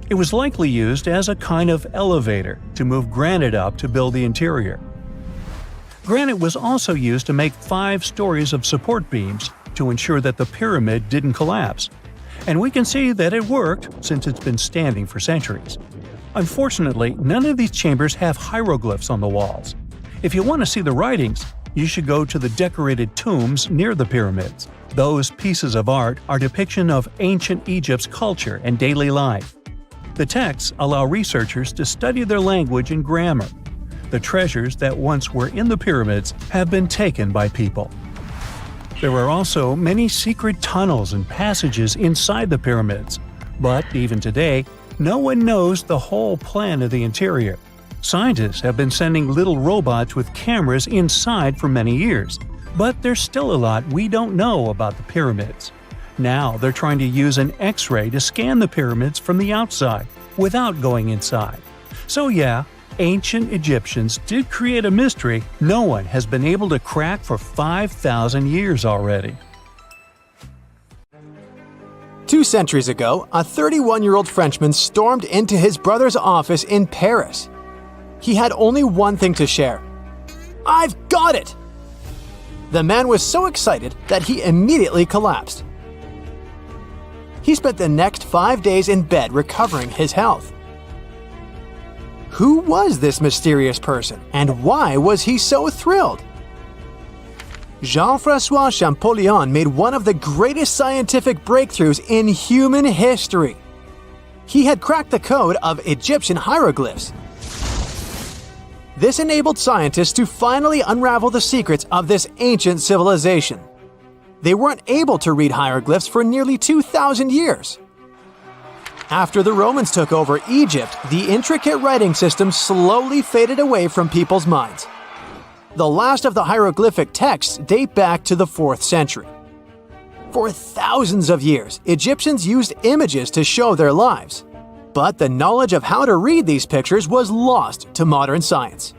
It was likely used as a kind of elevator to move granite up to build the interior. Granite was also used to make 5 stories of support beams to ensure that the pyramid didn't collapse. And we can see that it worked since it's been standing for centuries. Unfortunately, none of these chambers have hieroglyphs on the walls. If you want to see the writings, you should go to the decorated tombs near the pyramids. Those pieces of art are depiction of ancient Egypt's culture and daily life. The texts allow researchers to study their language and grammar. The treasures that once were in the pyramids have been taken by people. There are also many secret tunnels and passages inside the pyramids, but even today, no one knows the whole plan of the interior. Scientists have been sending little robots with cameras inside for many years, but there's still a lot we don't know about the pyramids. Now they're trying to use an X-ray to scan the pyramids from the outside, without going inside. So yeah, ancient Egyptians did create a mystery no one has been able to crack for 5,000 years already. 2 centuries ago, a 31-year-old Frenchman stormed into his brother's office in Paris. He had only one thing to share. "I've got it!" The man was so excited that he immediately collapsed. He spent the next 5 days in bed recovering his health. Who was this mysterious person, and why was he so thrilled? Jean-François Champollion made one of the greatest scientific breakthroughs in human history. He had cracked the code of Egyptian hieroglyphs. This enabled scientists to finally unravel the secrets of this ancient civilization. They weren't able to read hieroglyphs for nearly 2,000 years. After the Romans took over Egypt, the intricate writing system slowly faded away from people's minds. The last of the hieroglyphic texts date back to the 4th century. For thousands of years, Egyptians used images to show their lives. But the knowledge of how to read these pictures was lost to modern science.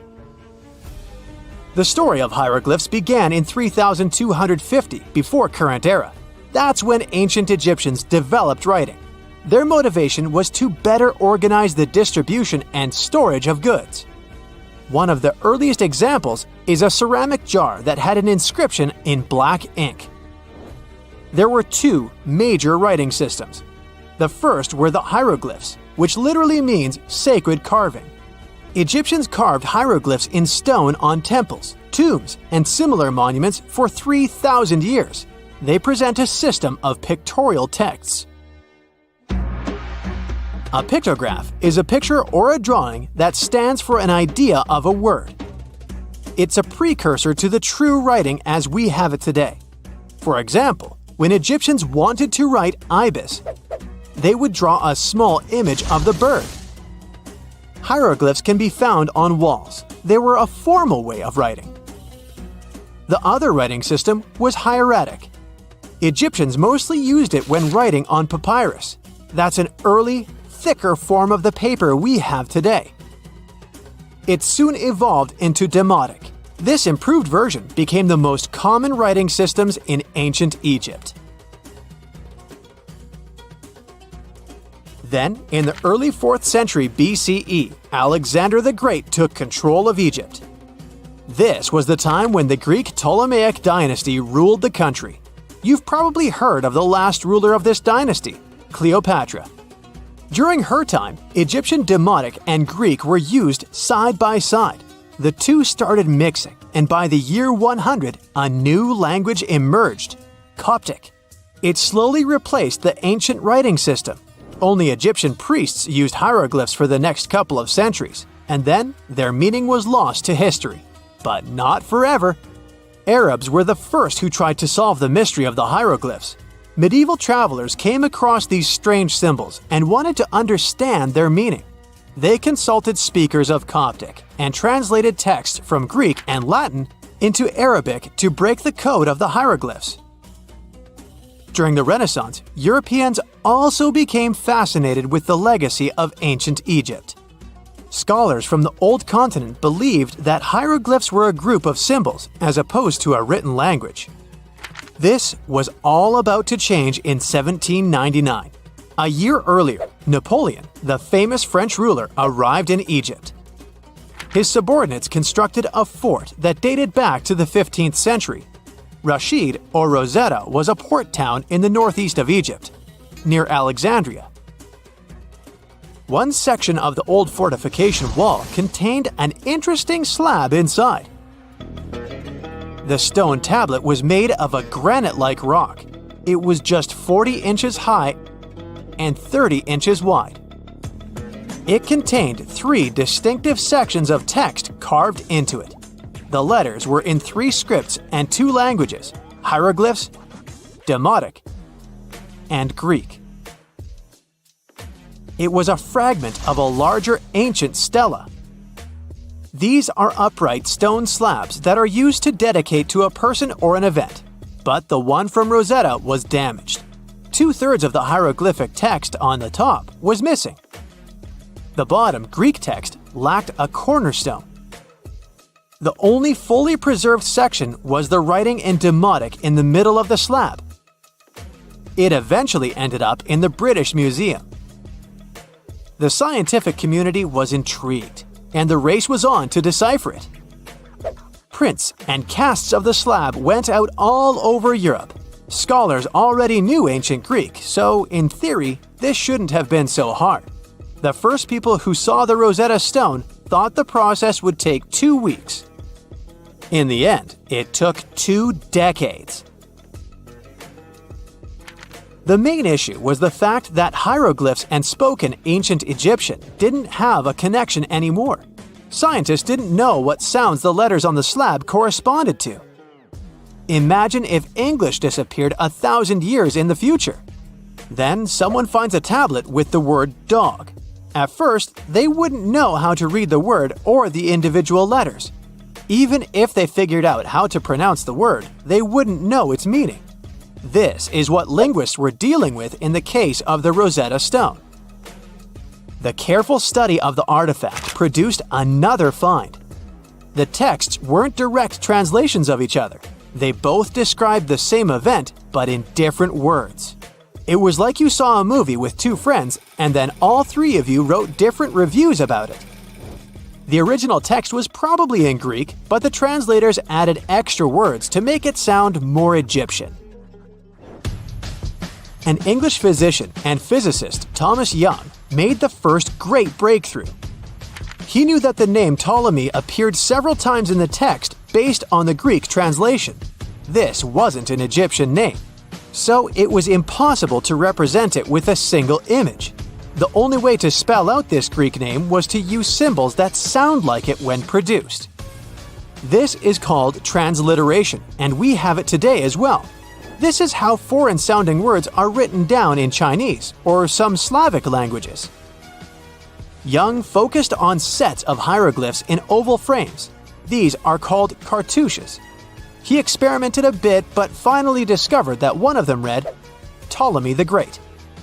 The story of hieroglyphs began in 3250 before current era. That's when ancient Egyptians developed writing. Their motivation was to better organize the distribution and storage of goods. One of the earliest examples is a ceramic jar that had an inscription in black ink. There were 2 major writing systems. The first were the hieroglyphs, which literally means sacred carving. Egyptians carved hieroglyphs in stone on temples, tombs, and similar monuments for 3,000 years. They present a system of pictorial texts. A pictograph is a picture or a drawing that stands for an idea of a word. It's a precursor to the true writing as we have it today. For example, when Egyptians wanted to write ibis, they would draw a small image of the bird. Hieroglyphs can be found on walls. They were a formal way of writing. The other writing system was hieratic. Egyptians mostly used it when writing on papyrus. That's an early, thicker form of the paper we have today. It soon evolved into demotic. This improved version became the most common writing systems in ancient Egypt. Then, in the early 4th century BCE, Alexander the Great took control of Egypt. This was the time when the Greek Ptolemaic dynasty ruled the country. You've probably heard of the last ruler of this dynasty, Cleopatra. During her time, Egyptian Demotic and Greek were used side by side. The two started mixing, and by the year 100, a new language emerged, Coptic. It slowly replaced the ancient writing system. Only Egyptian priests used hieroglyphs for the next couple of centuries, and then their meaning was lost to history. But not forever. Arabs were the first who tried to solve the mystery of the hieroglyphs. Medieval travelers came across these strange symbols and wanted to understand their meaning. They consulted speakers of Coptic and translated text from Greek and Latin into Arabic to break the code of the hieroglyphs. During the Renaissance, Europeans also became fascinated with the legacy of ancient Egypt. Scholars from the Old Continent believed that hieroglyphs were a group of symbols as opposed to a written language. This was all about to change in 1799. A year earlier, Napoleon, the famous French ruler, arrived in Egypt. His subordinates constructed a fort that dated back to the 15th century. Rashid, or Rosetta, was a port town in the northeast of Egypt, near Alexandria. One section of the old fortification wall contained an interesting slab inside. The stone tablet was made of a granite-like rock. It was just 40 inches high and 30 inches wide. It contained 3 distinctive sections of text carved into it. The letters were in 3 scripts and 2 languages: hieroglyphs, Demotic, and Greek. It was a fragment of a larger ancient stela. These are upright stone slabs that are used to dedicate to a person or an event, but the one from Rosetta was damaged. 2/3 of the hieroglyphic text on the top was missing. The bottom Greek text lacked a cornerstone. The only fully preserved section was the writing in Demotic in the middle of the slab. It eventually ended up in the British Museum. The scientific community was intrigued, and the race was on to decipher it. Prints and casts of the slab went out all over Europe. Scholars already knew ancient Greek, so in theory, this shouldn't have been so hard. The first people who saw the Rosetta Stone thought the process would take 2 weeks. In the end, it took 2 decades. The main issue was the fact that hieroglyphs and spoken ancient Egyptian didn't have a connection anymore. Scientists didn't know what sounds the letters on the slab corresponded to. Imagine if English disappeared 1,000 years in the future. Then someone finds a tablet with the word dog. At first, they wouldn't know how to read the word or the individual letters. Even if they figured out how to pronounce the word, they wouldn't know its meaning. This is what linguists were dealing with in the case of the Rosetta Stone. The careful study of the artifact produced another find. The texts weren't direct translations of each other. They both described the same event, but in different words. It was like you saw a movie with 2 friends, and then all 3 of you wrote different reviews about it. The original text was probably in Greek, but the translators added extra words to make it sound more Egyptian. An English physician and physicist, Thomas Young, made the first great breakthrough. He knew that the name Ptolemy appeared several times in the text based on the Greek translation. This wasn't an Egyptian name, so it was impossible to represent it with a single image. The only way to spell out this Greek name was to use symbols that sound like it when produced. This is called transliteration, and we have it today as well. This is how foreign-sounding words are written down in Chinese or some Slavic languages. Young focused on sets of hieroglyphs in oval frames. These are called cartouches. He experimented a bit but finally discovered that one of them read, Ptolemy the Great.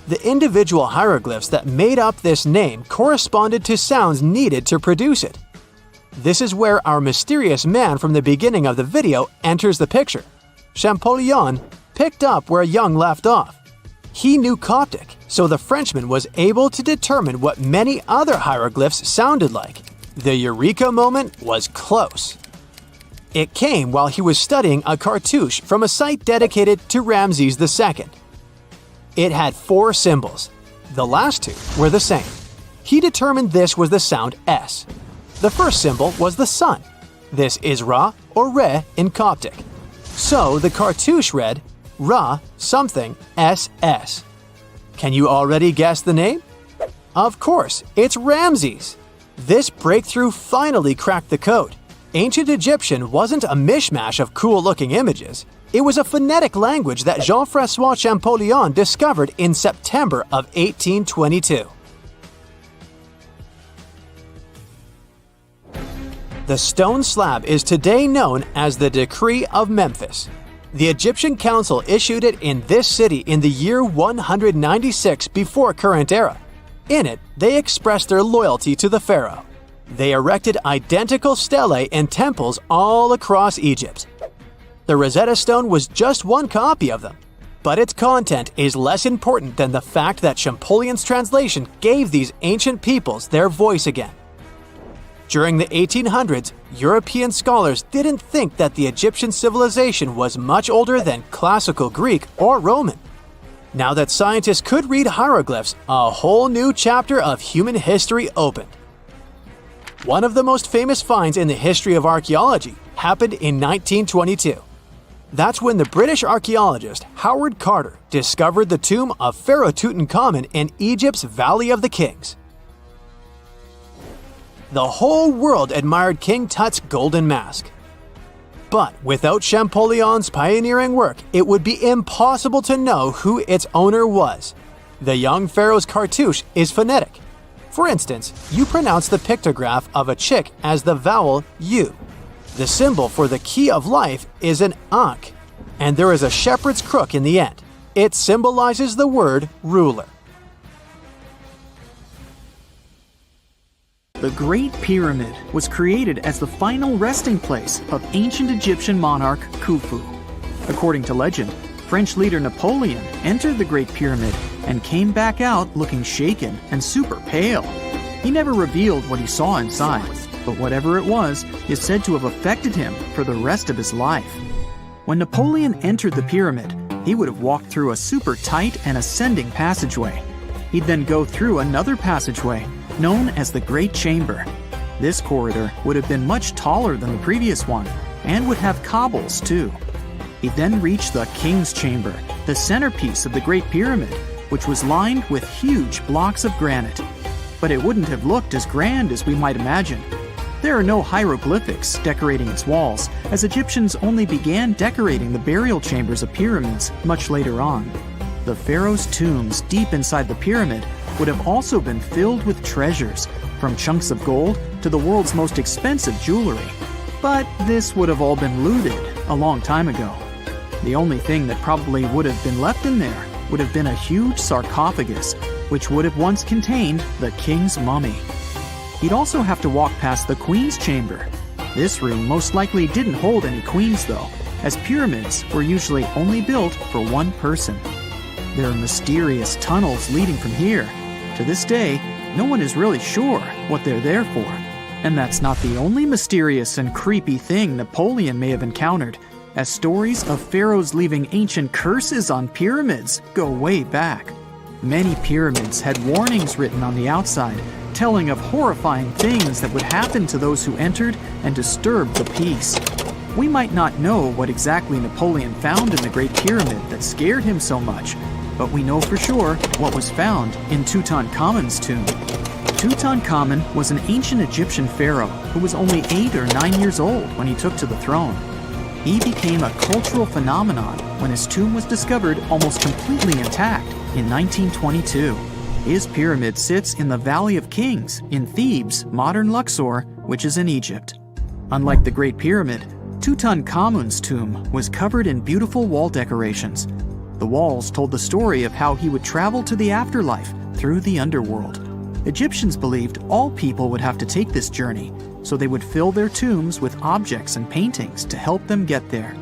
The individual hieroglyphs that made up this name corresponded to sounds needed to produce it. This is where our mysterious man from the beginning of the video enters the picture. Champollion picked up where Young left off. He knew Coptic, so the Frenchman was able to determine what many other hieroglyphs sounded like. The eureka moment was close. It came while he was studying a cartouche from a site dedicated to Ramses II. It had 4 symbols. The last 2 were the same. He determined this was the sound S. The first symbol was the sun. This is Ra or Re in Coptic. So the cartouche read Ra something SS. Can you already guess the name? Of course, it's Ramses. This breakthrough finally cracked the code. Ancient Egyptian wasn't a mishmash of cool-looking images. It was a phonetic language that Jean-François Champollion discovered in September of 1822. The stone slab is today known as the Decree of Memphis. The Egyptian Council issued it in this city in the year 196 before current era. In it, they expressed their loyalty to the pharaoh. They erected identical stelae and temples all across Egypt. The Rosetta Stone was just one copy of them, but its content is less important than the fact that Champollion's translation gave these ancient peoples their voice again. During the 1800s, European scholars didn't think that the Egyptian civilization was much older than classical Greek or Roman. Now that scientists could read hieroglyphs, a whole new chapter of human history opened. One of the most famous finds in the history of archaeology happened in 1922. That's when the British archaeologist Howard Carter discovered the tomb of Pharaoh Tutankhamun in Egypt's Valley of the Kings. The whole world admired King Tut's golden mask. But without Champollion's pioneering work, it would be impossible to know who its owner was. The young pharaoh's cartouche is phonetic. For instance, you pronounce the pictograph of a chick as the vowel U. The symbol for the key of life is an ankh, and there is a shepherd's crook in the end. It symbolizes the word ruler. The Great Pyramid was created as the final resting place of ancient Egyptian monarch Khufu. According to legend, French leader Napoleon entered the Great Pyramid and came back out looking shaken and super pale. He never revealed what he saw inside, but whatever it was is said to have affected him for the rest of his life. When Napoleon entered the pyramid, he would have walked through a super tight and ascending passageway. He'd then go through another passageway, known as the Great Chamber. This corridor would have been much taller than the previous one, and would have cobbles too. He then reached the King's Chamber, the centerpiece of the Great Pyramid, which was lined with huge blocks of granite. But it wouldn't have looked as grand as we might imagine. There are no hieroglyphics decorating its walls, as Egyptians only began decorating the burial chambers of pyramids much later on. The pharaoh's tombs deep inside the pyramid would have also been filled with treasures, from chunks of gold to the world's most expensive jewelry. But this would have all been looted a long time ago. The only thing that probably would have been left in there would have been a huge sarcophagus, which would have once contained the king's mummy. He'd also have to walk past the queen's chamber. This room most likely didn't hold any queens though, as pyramids were usually only built for one person. There are mysterious tunnels leading from here. To this day, no one is really sure what they're there for. And that's not the only mysterious and creepy thing Napoleon may have encountered, as stories of pharaohs leaving ancient curses on pyramids go way back. Many pyramids had warnings written on the outside, telling of horrifying things that would happen to those who entered and disturbed the peace. We might not know what exactly Napoleon found in the Great Pyramid that scared him so much, but we know for sure what was found in Tutankhamun's tomb. Tutankhamun was an ancient Egyptian pharaoh who was only 8 or 9 years old when he took to the throne. He became a cultural phenomenon when his tomb was discovered almost completely intact in 1922. His pyramid sits in the Valley of Kings in Thebes, modern Luxor, which is in Egypt. Unlike the Great Pyramid, Tutankhamun's tomb was covered in beautiful wall decorations. The walls told the story of how he would travel to the afterlife through the underworld. Egyptians believed all people would have to take this journey, so they would fill their tombs with objects and paintings to help them get there.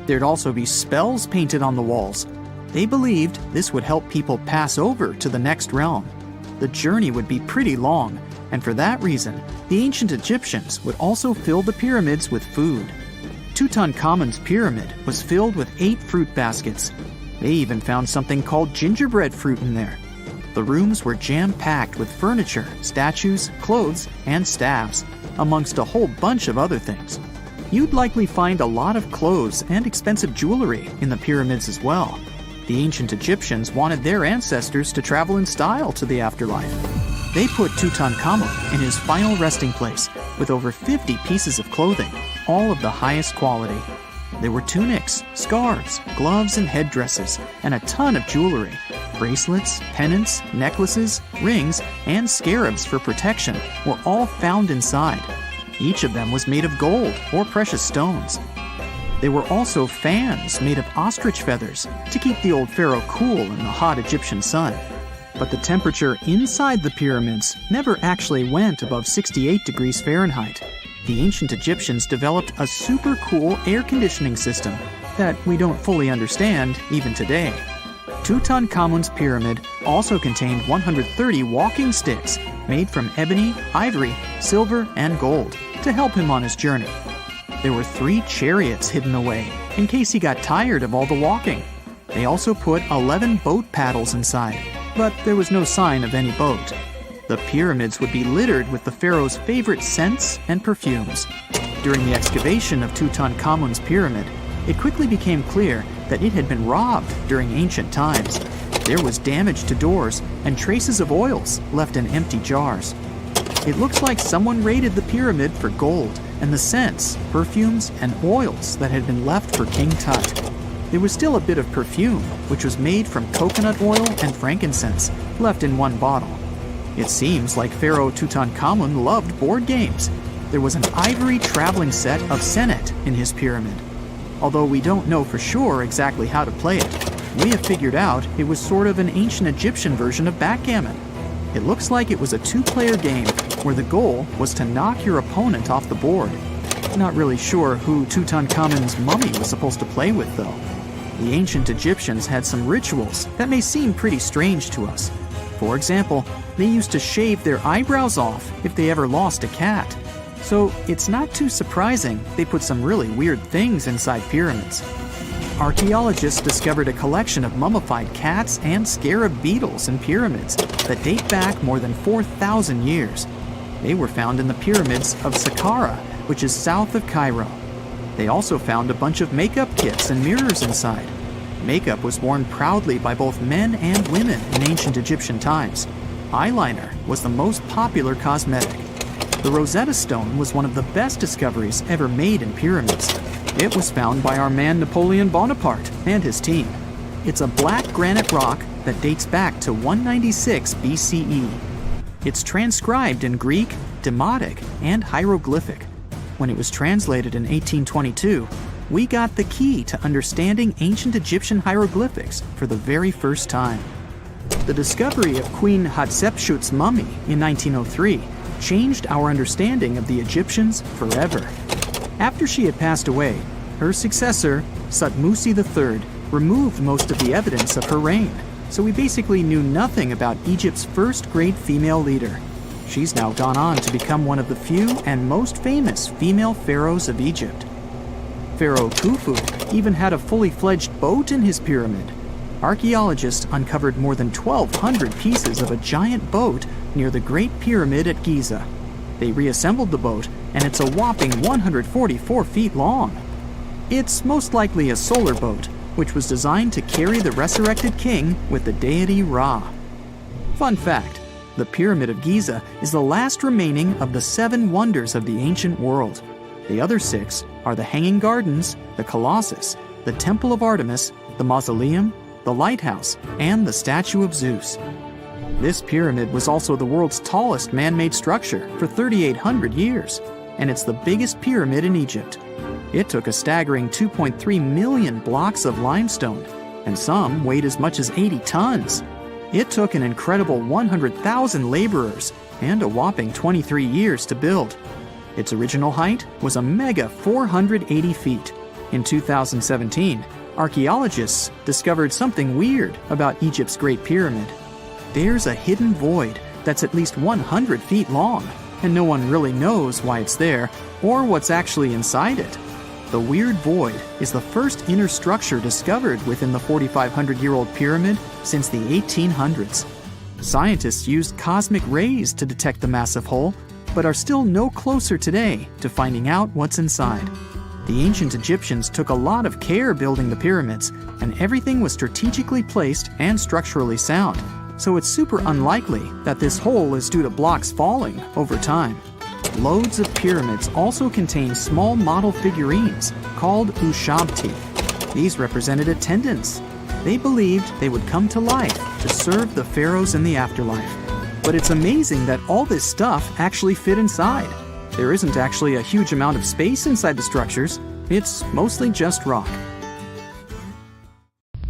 There'd also be spells painted on the walls. They believed this would help people pass over to the next realm. The journey would be pretty long, and for that reason, the ancient Egyptians would also fill the pyramids with food. Tutankhamun's pyramid was filled with 8 fruit baskets. They even found something called gingerbread fruit in there. The rooms were jam-packed with furniture, statues, clothes, and staffs, amongst a whole bunch of other things. You'd likely find a lot of clothes and expensive jewelry in the pyramids as well. The ancient Egyptians wanted their ancestors to travel in style to the afterlife. They put Tutankhamun in his final resting place with over 50 pieces of clothing, all of the highest quality. There were tunics, scarves, gloves, and headdresses, and a ton of jewelry. Bracelets, pendants, necklaces, rings, and scarabs for protection were all found inside. Each of them was made of gold or precious stones. There were also fans made of ostrich feathers to keep the old pharaoh cool in the hot Egyptian sun. But the temperature inside the pyramids never actually went above 68 degrees Fahrenheit. The ancient Egyptians developed a super cool air conditioning system that we don't fully understand even today. Tutankhamun's pyramid also contained 130 walking sticks made from ebony, ivory, silver, and gold to help him on his journey. There were 3 chariots hidden away in case he got tired of all the walking. They also put 11 boat paddles inside, but there was no sign of any boat. The pyramids would be littered with the pharaoh's favorite scents and perfumes. During the excavation of Tutankhamun's pyramid, it quickly became clear that it had been robbed during ancient times. There was damage to doors and traces of oils left in empty jars. It looks like someone raided the pyramid for gold and the scents, perfumes, and oils that had been left for King Tut. There was still a bit of perfume, which was made from coconut oil and frankincense, left in one bottle. It seems like Pharaoh Tutankhamun loved board games. There was an ivory traveling set of Senet in his pyramid. Although we don't know for sure exactly how to play it, we have figured out it was sort of an ancient Egyptian version of backgammon. It looks like it was a 2-player game where the goal was to knock your opponent off the board. Not really sure who Tutankhamun's mummy was supposed to play with, though. The ancient Egyptians had some rituals that may seem pretty strange to us. For example, they used to shave their eyebrows off if they ever lost a cat. So it's not too surprising they put some really weird things inside pyramids. Archaeologists discovered a collection of mummified cats and scarab beetles in pyramids that date back more than 4,000 years. They were found in the pyramids of Saqqara, which is south of Cairo. They also found a bunch of makeup kits and mirrors inside. Makeup was worn proudly by both men and women in ancient Egyptian times. Eyeliner was the most popular cosmetic. The Rosetta Stone was one of the best discoveries ever made in pyramids. It was found by our man Napoleon Bonaparte and his team. It's a black granite rock that dates back to 196 BCE. It's transcribed in Greek, Demotic, and hieroglyphic. When it was translated in 1822, we got the key to understanding ancient Egyptian hieroglyphics for the very first time. The discovery of Queen Hatshepsut's mummy in 1903 changed our understanding of the Egyptians forever. After she had passed away, her successor, Thutmose III, removed most of the evidence of her reign, so we basically knew nothing about Egypt's first great female leader. She's now gone on to become one of the few and most famous female pharaohs of Egypt. Pharaoh Khufu even had a fully fledged boat in his pyramid. Archaeologists uncovered more than 1,200 pieces of a giant boat near the Great Pyramid at Giza. They reassembled the boat, and it's a whopping 144 feet long. It's most likely a solar boat, which was designed to carry the resurrected king with the deity Ra. Fun fact, the Pyramid of Giza is the last remaining of the 7 wonders of the ancient world. The other 6 are the Hanging Gardens, the Colossus, the Temple of Artemis, the Mausoleum, the Lighthouse, and the Statue of Zeus. This pyramid was also the world's tallest man-made structure for 3,800 years, and it's the biggest pyramid in Egypt. It took a staggering 2.3 million blocks of limestone, and some weighed as much as 80 tons. It took an incredible 100,000 laborers and a whopping 23 years to build. Its original height was a mega 480 feet. In 2017, archaeologists discovered something weird about Egypt's Great Pyramid. There's a hidden void that's at least 100 feet long, and no one really knows why it's there or what's actually inside it. The weird void is the first inner structure discovered within the 4,500-year-old pyramid since the 1800s. Scientists used cosmic rays to detect the massive hole, but are still no closer today to finding out what's inside. The ancient Egyptians took a lot of care building the pyramids, and everything was strategically placed and structurally sound, so it's super unlikely that this hole is due to blocks falling over time. Loads of pyramids also contain small model figurines called ushabti. These represented attendants. They believed they would come to life to serve the pharaohs in the afterlife. But it's amazing that all this stuff actually fit inside. There isn't actually a huge amount of space inside the structures. It's mostly just rock.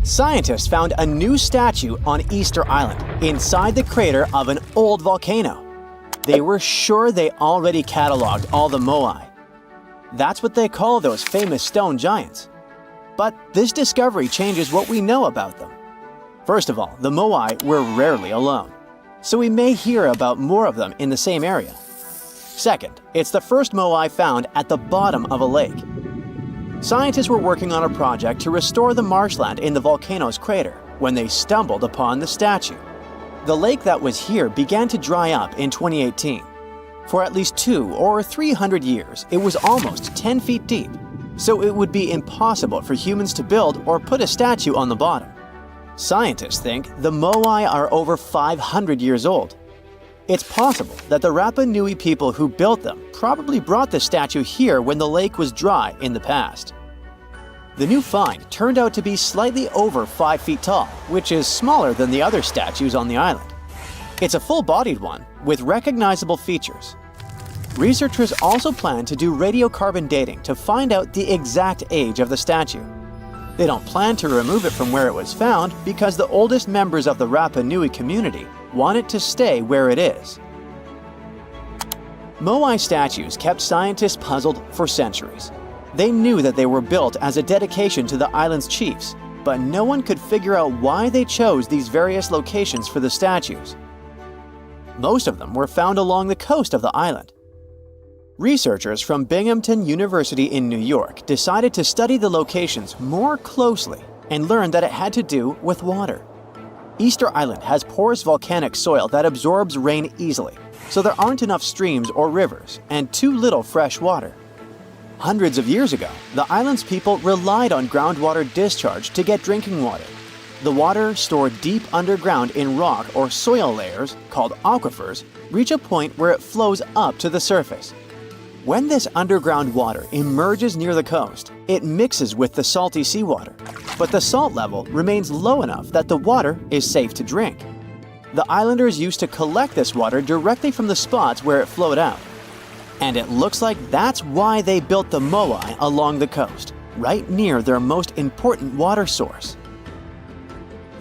Scientists found a new statue on Easter Island, inside the crater of an old volcano. They were sure they already cataloged all the moai. That's what they call those famous stone giants. But this discovery changes what we know about them. First of all, the moai were rarely alone, so we may hear about more of them in the same area. Second, it's the first moai found at the bottom of a lake. Scientists were working on a project to restore the marshland in the volcano's crater when they stumbled upon the statue. The lake that was here began to dry up in 2018. For at least 200 or 300 years, it was almost 10 feet deep, so it would be impossible for humans to build or put a statue on the bottom. Scientists think the moai are over 500 years old. It's possible that the Rapa Nui people who built them probably brought the statue here when the lake was dry in the past. The new find turned out to be slightly over 5 feet tall, which is smaller than the other statues on the island. It's a full-bodied one with recognizable features. Researchers also plan to do radiocarbon dating to find out the exact age of the statue. They don't plan to remove it from where it was found because the oldest members of the Rapa Nui community want it to stay where it is. Moai statues kept scientists puzzled for centuries. They knew that they were built as a dedication to the island's chiefs, but no one could figure out why they chose these various locations for the statues. Most of them were found along the coast of the island. Researchers from Binghamton University in New York decided to study the locations more closely and learned that it had to do with water. Easter Island has porous volcanic soil that absorbs rain easily, so there aren't enough streams or rivers and too little fresh water. Hundreds of years ago, the island's people relied on groundwater discharge to get drinking water. The water stored deep underground in rock or soil layers, called aquifers, reach a point where it flows up to the surface. When this underground water emerges near the coast, it mixes with the salty seawater, but the salt level remains low enough that the water is safe to drink. The islanders used to collect this water directly from the spots where it flowed out. And it looks like that's why they built the moai along the coast, right near their most important water source.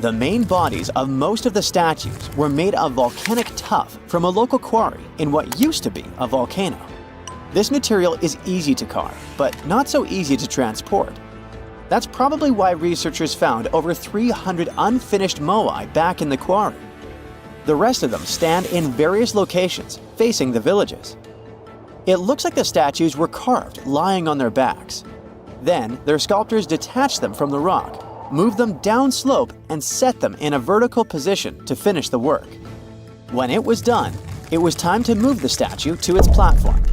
The main bodies of most of the statues were made of volcanic tuff from a local quarry in what used to be a volcano. This material is easy to carve, but not so easy to transport. That's probably why researchers found over 300 unfinished moai back in the quarry. The rest of them stand in various locations, facing the villages. It looks like the statues were carved lying on their backs. Then, their sculptors detached them from the rock, moved them downslope, and set them in a vertical position to finish the work. When it was done, it was time to move the statue to its platform.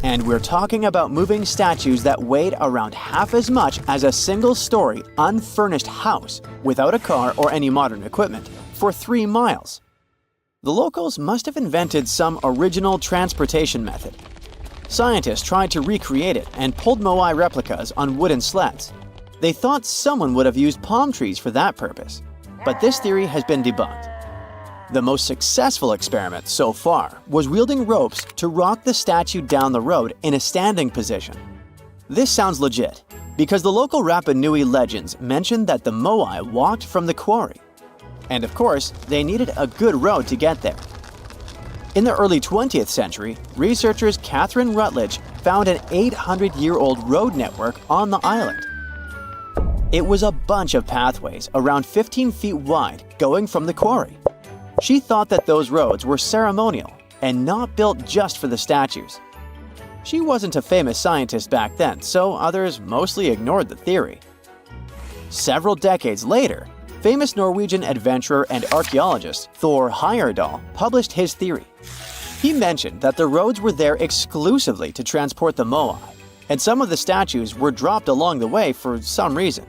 And we're talking about moving statues that weighed around half as much as a single-story, unfurnished house without a car or any modern equipment for 3 miles. The locals must have invented some original transportation method. Scientists tried to recreate it and pulled moai replicas on wooden sleds. They thought someone would have used palm trees for that purpose, but this theory has been debunked. The most successful experiment so far was wielding ropes to rock the statue down the road in a standing position. This sounds legit, because the local Rapa Nui legends mention that the moai walked from the quarry. And of course, they needed a good road to get there. In the early 20th century, researchers Catherine Rutledge found an 800-year-old road network on the island. It was a bunch of pathways around 15 feet wide going from the quarry. She thought that those roads were ceremonial and not built just for the statues. She wasn't a famous scientist back then, so others mostly ignored the theory. Several decades later, famous Norwegian adventurer and archaeologist Thor Heyerdahl published his theory. He mentioned that the roads were there exclusively to transport the moai, and some of the statues were dropped along the way for some reason.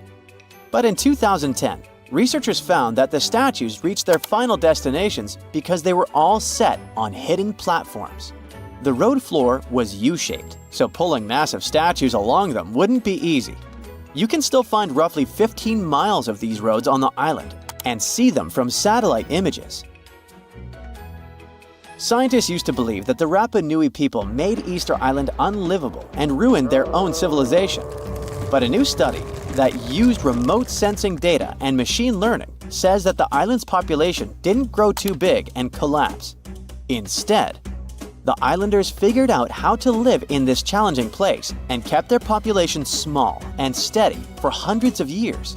But in 2010, researchers found that the statues reached their final destinations because they were all set on hidden platforms. The road floor was U-shaped, so pulling massive statues along them wouldn't be easy. You can still find roughly 15 miles of these roads on the island and see them from satellite images. Scientists used to believe that the Rapa Nui people made Easter Island unlivable and ruined their own civilization. But a new study that used remote sensing data and machine learning says that the island's population didn't grow too big and collapse. Instead, the islanders figured out how to live in this challenging place and kept their population small and steady for hundreds of years.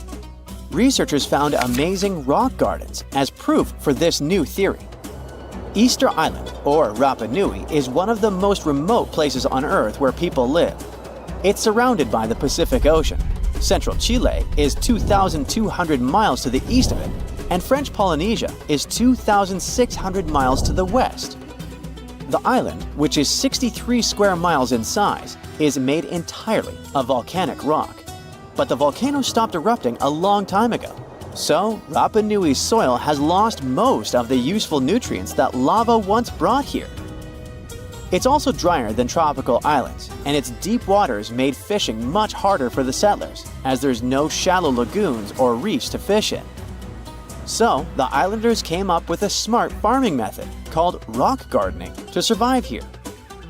Researchers found amazing rock gardens as proof for this new theory. Easter Island, or Rapa Nui, is one of the most remote places on Earth where people live. It's surrounded by the Pacific Ocean. Central Chile is 2,200 miles to the east of it, and French Polynesia is 2,600 miles to the west. The island, which is 63 square miles in size, is made entirely of volcanic rock. But the volcano stopped erupting a long time ago, so Rapa Nui's soil has lost most of the useful nutrients that lava once brought here. It's also drier than tropical islands, and its deep waters made fishing much harder for the settlers, as there's no shallow lagoons or reefs to fish in. So, the islanders came up with a smart farming method called rock gardening to survive here.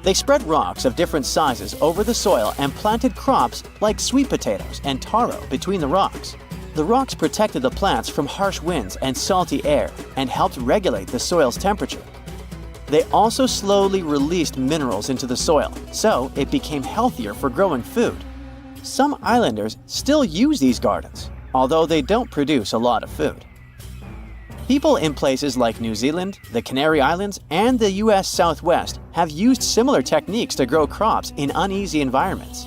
They spread rocks of different sizes over the soil and planted crops like sweet potatoes and taro between the rocks. The rocks protected the plants from harsh winds and salty air and helped regulate the soil's temperature. They also slowly released minerals into the soil, so it became healthier for growing food. Some islanders still use these gardens, although they don't produce a lot of food. People in places like New Zealand, the Canary Islands, and the US Southwest have used similar techniques to grow crops in uneasy environments.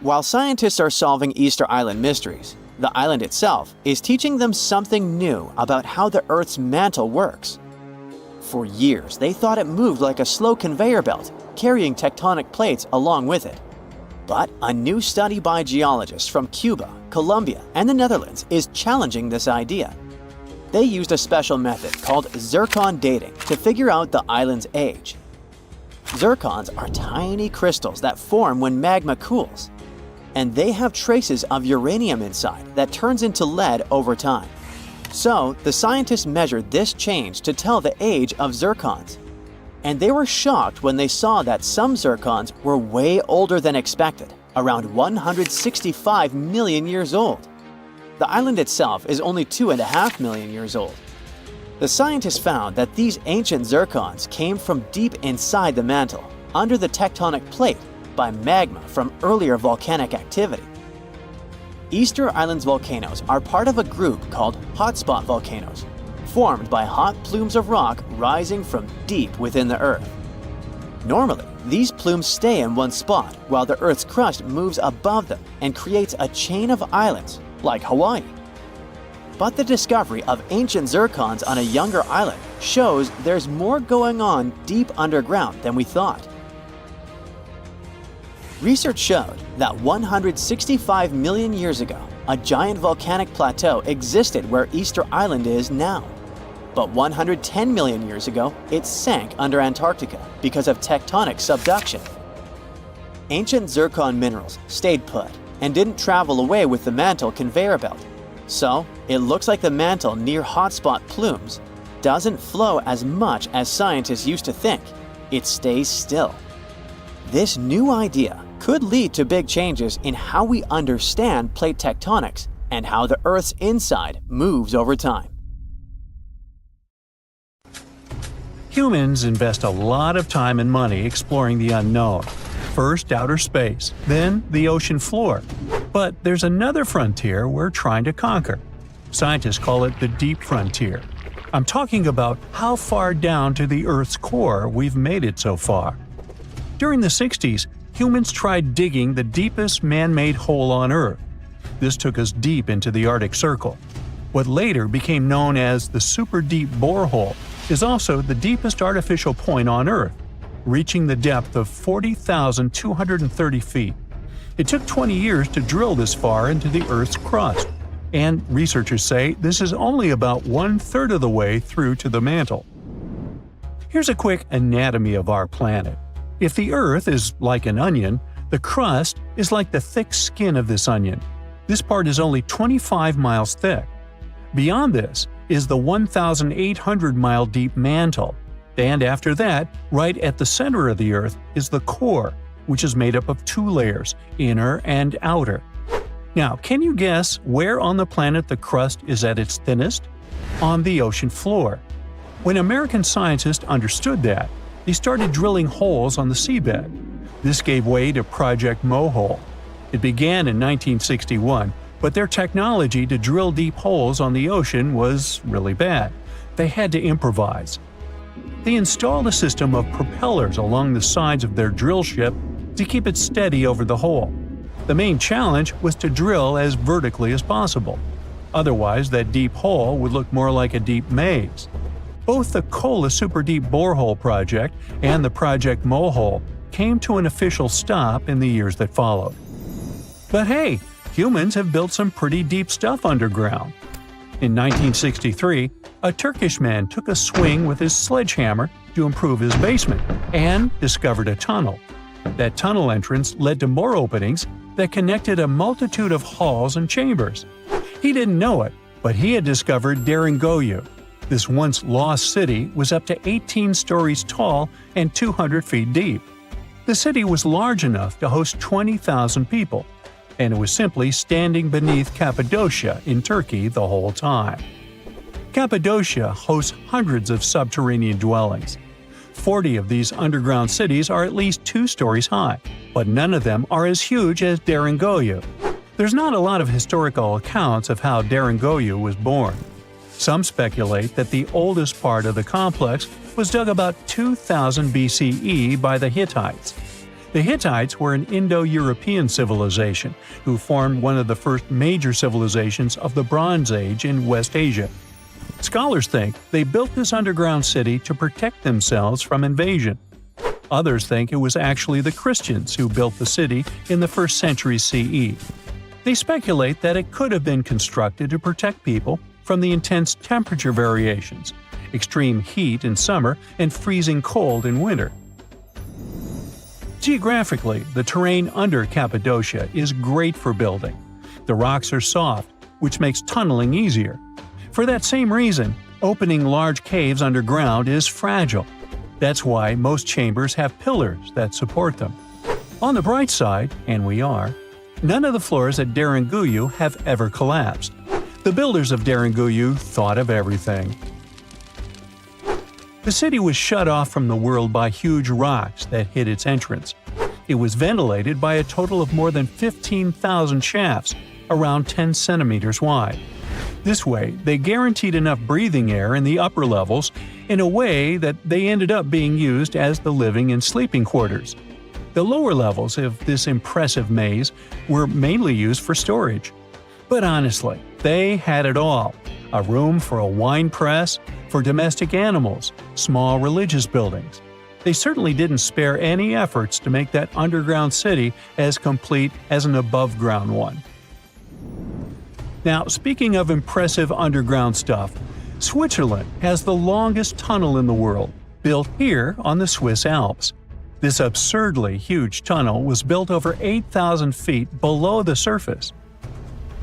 While scientists are solving Easter Island mysteries, the island itself is teaching them something new about how the Earth's mantle works. For years, they thought it moved like a slow conveyor belt, carrying tectonic plates along with it. But a new study by geologists from Cuba, Colombia, and the Netherlands is challenging this idea. They used a special method called zircon dating to figure out the island's age. Zircons are tiny crystals that form when magma cools, and they have traces of uranium inside that turns into lead over time. So, the scientists measured this change to tell the age of zircons. And they were shocked when they saw that some zircons were way older than expected, around 165 million years old. The island itself is only 2.5 million years old. The scientists found that these ancient zircons came from deep inside the mantle, under the tectonic plate, by magma from earlier volcanic activity. Easter Island's volcanoes are part of a group called hotspot volcanoes, formed by hot plumes of rock rising from deep within the Earth. Normally, these plumes stay in one spot while the Earth's crust moves above them and creates a chain of islands, like Hawaii. But the discovery of ancient zircons on a younger island shows there's more going on deep underground than we thought. Research showed that 165 million years ago, a giant volcanic plateau existed where Easter Island is now. But 110 million years ago, it sank under Antarctica because of tectonic subduction. Ancient zircon minerals stayed put and didn't travel away with the mantle conveyor belt. So, it looks like the mantle near hotspot plumes doesn't flow as much as scientists used to think. It stays still. This new idea could lead to big changes in how we understand plate tectonics and how the Earth's inside moves over time. Humans invest a lot of time and money exploring the unknown. First outer space, then the ocean floor. But there's another frontier we're trying to conquer. Scientists call it the deep frontier. I'm talking about how far down to the Earth's core we've made it so far. During the 60s, humans tried digging the deepest man-made hole on Earth. This took us deep into the Arctic Circle. What later became known as the super deep borehole is also the deepest artificial point on Earth, reaching the depth of 40,230 feet. It took 20 years to drill this far into the Earth's crust, and researchers say this is only about 1/3 of the way through to the mantle. Here's a quick anatomy of our planet. If the Earth is like an onion, the crust is like the thick skin of this onion. This part is only 25 miles thick. Beyond this is the 1,800-mile deep mantle. And after that, right at the center of the Earth is the core, which is made up of 2 layers, inner and outer. Now, can you guess where on the planet the crust is at its thinnest? On the ocean floor. When American scientists understood that, they started drilling holes on the seabed. This gave way to Project Mohole. It began in 1961, but their technology to drill deep holes on the ocean was really bad. They had to improvise. They installed a system of propellers along the sides of their drill ship to keep it steady over the hole. The main challenge was to drill as vertically as possible. Otherwise, that deep hole would look more like a deep maze. Both the Kola Super Deep Borehole project and the Project Mohole came to an official stop in the years that followed. But hey, humans have built some pretty deep stuff underground. In 1963, a Turkish man took a swing with his sledgehammer to improve his basement and discovered a tunnel. That tunnel entrance led to more openings that connected a multitude of halls and chambers. He didn't know it, but he had discovered Deringoyu. This once lost city was up to 18 stories tall and 200 feet deep. The city was large enough to host 20,000 people, and it was simply standing beneath Cappadocia in Turkey the whole time. Cappadocia hosts hundreds of subterranean dwellings. 40 of these underground cities are at least 2 stories high, but none of them are as huge as Deringoyu. There's not a lot of historical accounts of how Deringoyu was born. Some speculate that the oldest part of the complex was dug about 2000 BCE by the Hittites. The Hittites were an Indo-European civilization who formed one of the first major civilizations of the Bronze Age in West Asia. Scholars think they built this underground city to protect themselves from invasion. Others think it was actually the Christians who built the city in the 1st century CE. They speculate that it could have been constructed to protect people from the intense temperature variations, extreme heat in summer and freezing cold in winter. Geographically, the terrain under Cappadocia is great for building. The rocks are soft, which makes tunneling easier. For that same reason, opening large caves underground is fragile. That's why most chambers have pillars that support them. On the bright side, and we are, none of the floors at Deringoyu have ever collapsed. The builders of Deringoyu thought of everything. The city was shut off from the world by huge rocks that hid its entrance. It was ventilated by a total of more than 15,000 shafts, around 10 centimeters wide. This way, they guaranteed enough breathing air in the upper levels in a way that they ended up being used as the living and sleeping quarters. The lower levels of this impressive maze were mainly used for storage. But honestly, they had it all. A room for a wine press, for domestic animals, small religious buildings. They certainly didn't spare any efforts to make that underground city as complete as an above-ground one. Now, speaking of impressive underground stuff, Switzerland has the longest tunnel in the world, built here on the Swiss Alps. This absurdly huge tunnel was built over 8,000 feet below the surface.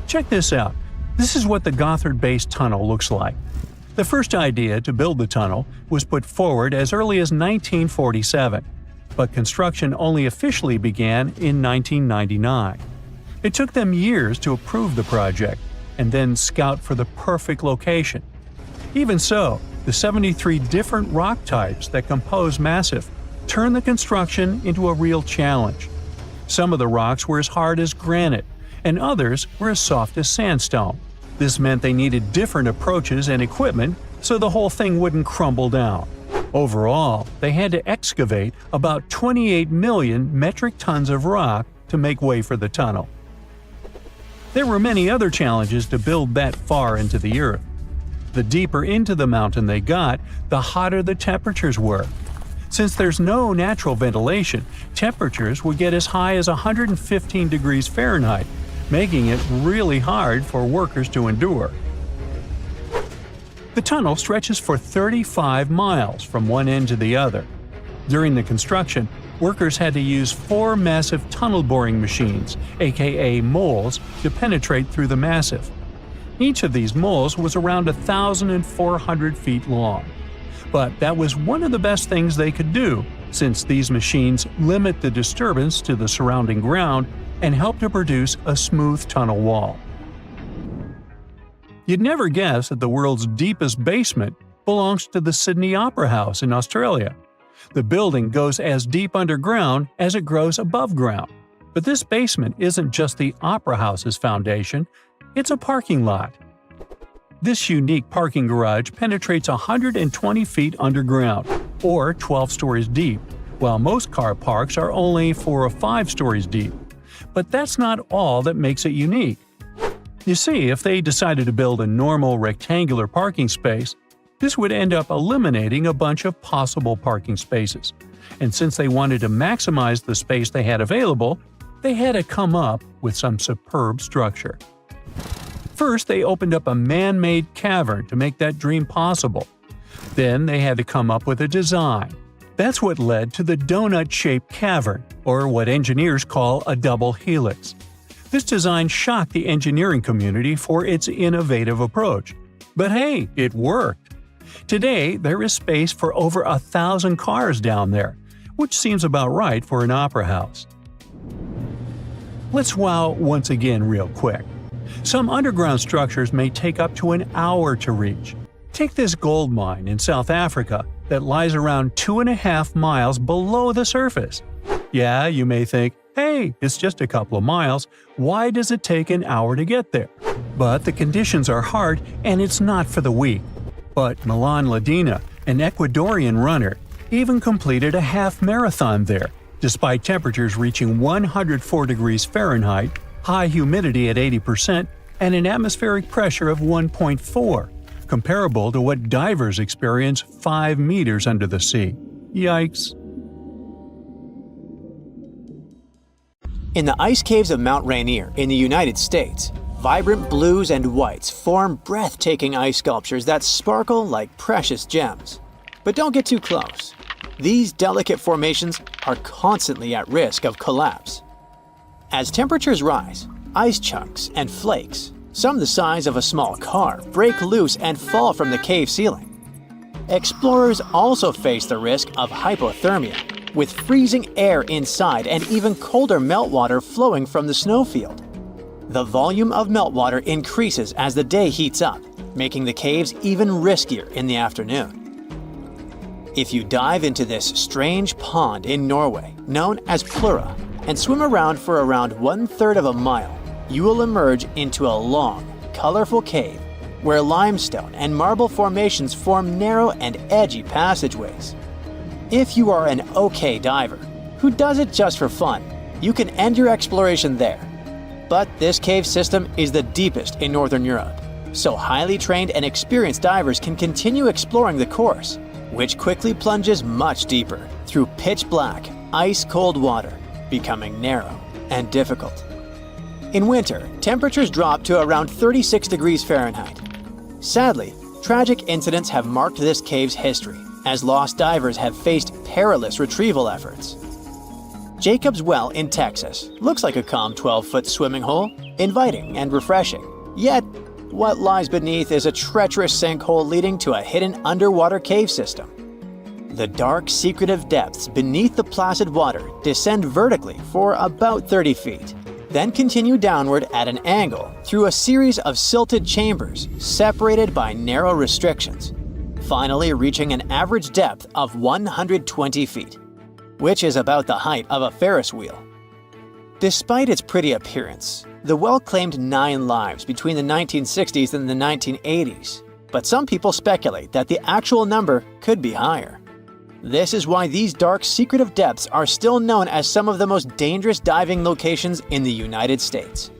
Check this out. This is what the Gotthard-based tunnel looks like. The first idea to build the tunnel was put forward as early as 1947, but construction only officially began in 1999. It took them years to approve the project and then scout for the perfect location. Even so, the 73 different rock types that compose Massif turned the construction into a real challenge. Some of the rocks were as hard as granite, and others were as soft as sandstone. This meant they needed different approaches and equipment so the whole thing wouldn't crumble down. Overall, they had to excavate about 28 million metric tons of rock to make way for the tunnel. There were many other challenges to build that far into the earth. The deeper into the mountain they got, the hotter the temperatures were. Since there's no natural ventilation, temperatures would get as high as 115 degrees Fahrenheit, making it really hard for workers to endure. The tunnel stretches for 35 miles from one end to the other. During the construction, workers had to use 4 massive tunnel boring machines, aka moles, to penetrate through the massif. Each of these moles was around 1,400 feet long. But that was one of the best things they could do, since these machines limit the disturbance to the surrounding ground and help to produce a smooth tunnel wall. You'd never guess that the world's deepest basement belongs to the Sydney Opera House in Australia. The building goes as deep underground as it grows above ground. But this basement isn't just the Opera House's foundation, it's a parking lot. This unique parking garage penetrates 120 feet underground, or 12 stories deep, while most car parks are only 4 or 5 stories deep. But that's not all that makes it unique. You see, if they decided to build a normal rectangular parking space, this would end up eliminating a bunch of possible parking spaces. And since they wanted to maximize the space they had available, they had to come up with some superb structure. First, they opened up a man-made cavern to make that dream possible. Then they had to come up with a design. That's what led to the donut-shaped cavern, or what engineers call a double helix. This design shocked the engineering community for its innovative approach. But hey, it worked! Today, there is space for over 1,000 cars down there, which seems about right for an opera house. Let's wow once again real quick. Some underground structures may take up to an hour to reach. Take this gold mine in South Africa that lies around 2.5 miles below the surface. Yeah, you may think, hey, it's just a couple of miles, why does it take an hour to get there? But the conditions are hard and it's not for the weak. But Milan Ladina, an Ecuadorian runner, even completed a half marathon there, despite temperatures reaching 104 degrees Fahrenheit, high humidity at 80%, and an atmospheric pressure of 1.4, comparable to what divers experience 5 meters under the sea. Yikes. In the ice caves of Mount Rainier in the United States, vibrant blues and whites form breathtaking ice sculptures that sparkle like precious gems. But don't get too close. These delicate formations are constantly at risk of collapse. As temperatures rise, ice chunks and flakes, some the size of a small car, break loose and fall from the cave ceiling. Explorers also face the risk of hypothermia, with freezing air inside and even colder meltwater flowing from the snowfield. The volume of meltwater increases as the day heats up, making the caves even riskier in the afternoon. If you dive into this strange pond in Norway, known as Plura, and swim around for around 1/3 of a mile, you will emerge into a long, colorful cave where limestone and marble formations form narrow and edgy passageways. If you are an okay diver, who does it just for fun, you can end your exploration there. But this cave system is the deepest in Northern Europe, so highly trained and experienced divers can continue exploring the course, which quickly plunges much deeper through pitch-black, ice-cold water, becoming narrow and difficult. In winter, temperatures drop to around 36 degrees Fahrenheit. Sadly, Tragic incidents have marked this cave's history, as lost divers have faced perilous retrieval efforts. Jacob's Well in Texas looks like a calm 12-foot swimming hole, inviting and refreshing. Yet, what lies beneath is a treacherous sinkhole leading to a hidden underwater cave system. The dark, secretive depths beneath the placid water descend vertically for about 30 feet, then continue downward at an angle through a series of silted chambers separated by narrow restrictions, finally reaching an average depth of 120 feet, which is about the height of a Ferris wheel. Despite its pretty appearance, the well claimed 9 lives between the 1960s and the 1980s, but some people speculate that the actual number could be higher. This is why these dark, secretive depths are still known as some of the most dangerous diving locations in the United States.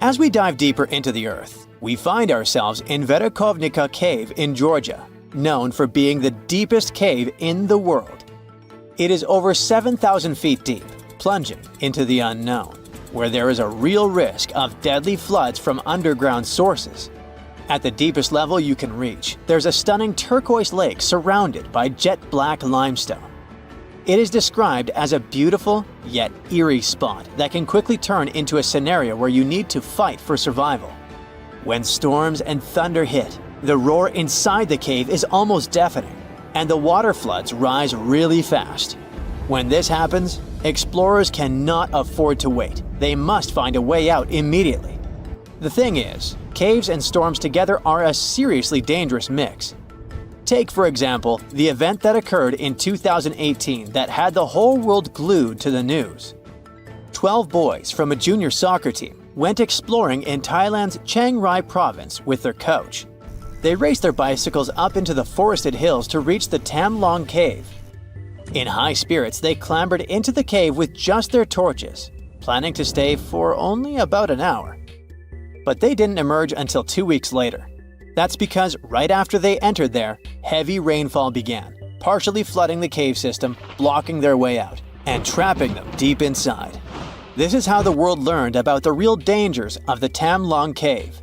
As we dive deeper into the Earth, we find ourselves in Verkhovnica Cave in Georgia, known for being the deepest cave in the world. It is over 7,000 feet deep, plunging into the unknown, where there is a real risk of deadly floods from underground sources. At the deepest level you can reach, there's a stunning turquoise lake surrounded by jet black limestone. It is described as a beautiful yet eerie spot that can quickly turn into a scenario where you need to fight for survival. When storms and thunder hit, the roar inside the cave is almost deafening, and the water floods rise really fast. When this happens, explorers cannot afford to wait. They must find a way out immediately. The thing is, caves and storms together are a seriously dangerous mix. Take, for example, the event that occurred in 2018 that had the whole world glued to the news. 12 boys from a junior soccer team went exploring in Thailand's Chiang Rai province with their coach. They raced their bicycles up into the forested hills to reach the Tam Long Cave. In high spirits, they clambered into the cave with just their torches, planning to stay for only about an hour. But they didn't emerge until 2 weeks later. That's because right after they entered there, heavy rainfall began, partially flooding the cave system, blocking their way out, and trapping them deep inside. This is how the world learned about the real dangers of the Tam Long Cave.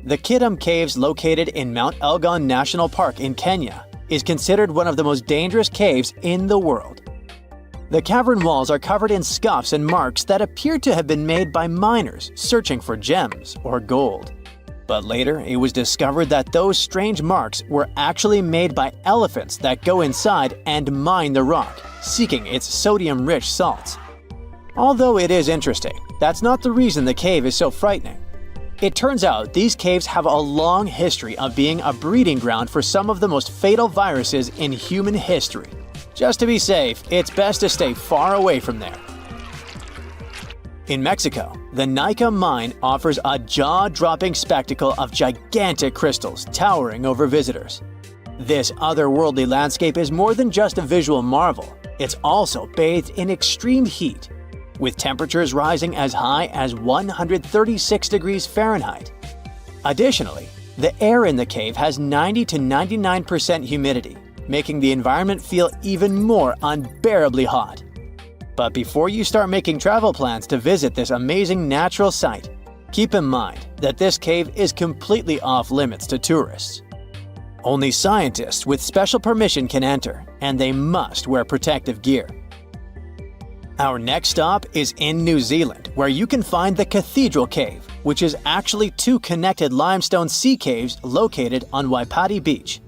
The Kidam Caves, located in Mount Elgon National Park in Kenya, is considered one of the most dangerous caves in the world. The cavern walls are covered in scuffs and marks that appear to have been made by miners searching for gems or gold. But later, it was discovered that those strange marks were actually made by elephants that go inside and mine the rock, seeking its sodium-rich salts. Although it is interesting, that's not the reason the cave is so frightening. It turns out these caves have a long history of being a breeding ground for some of the most fatal viruses in human history. Just to be safe, it's best to stay far away from there. In Mexico, the Nika mine offers a jaw-dropping spectacle of gigantic crystals towering over visitors. This otherworldly landscape is more than just a visual marvel. It's also bathed in extreme heat, with temperatures rising as high as 136 degrees Fahrenheit. Additionally, the air in the cave has 90 to 99% humidity, making the environment feel even more unbearably hot. But before you start making travel plans to visit this amazing natural site, keep in mind that this cave is completely off limits to tourists. Only scientists with special permission can enter, and they must wear protective gear. Our next stop is in New Zealand, where you can find the Cathedral Cave, which is actually 2 connected limestone sea caves located on Waipati Beach.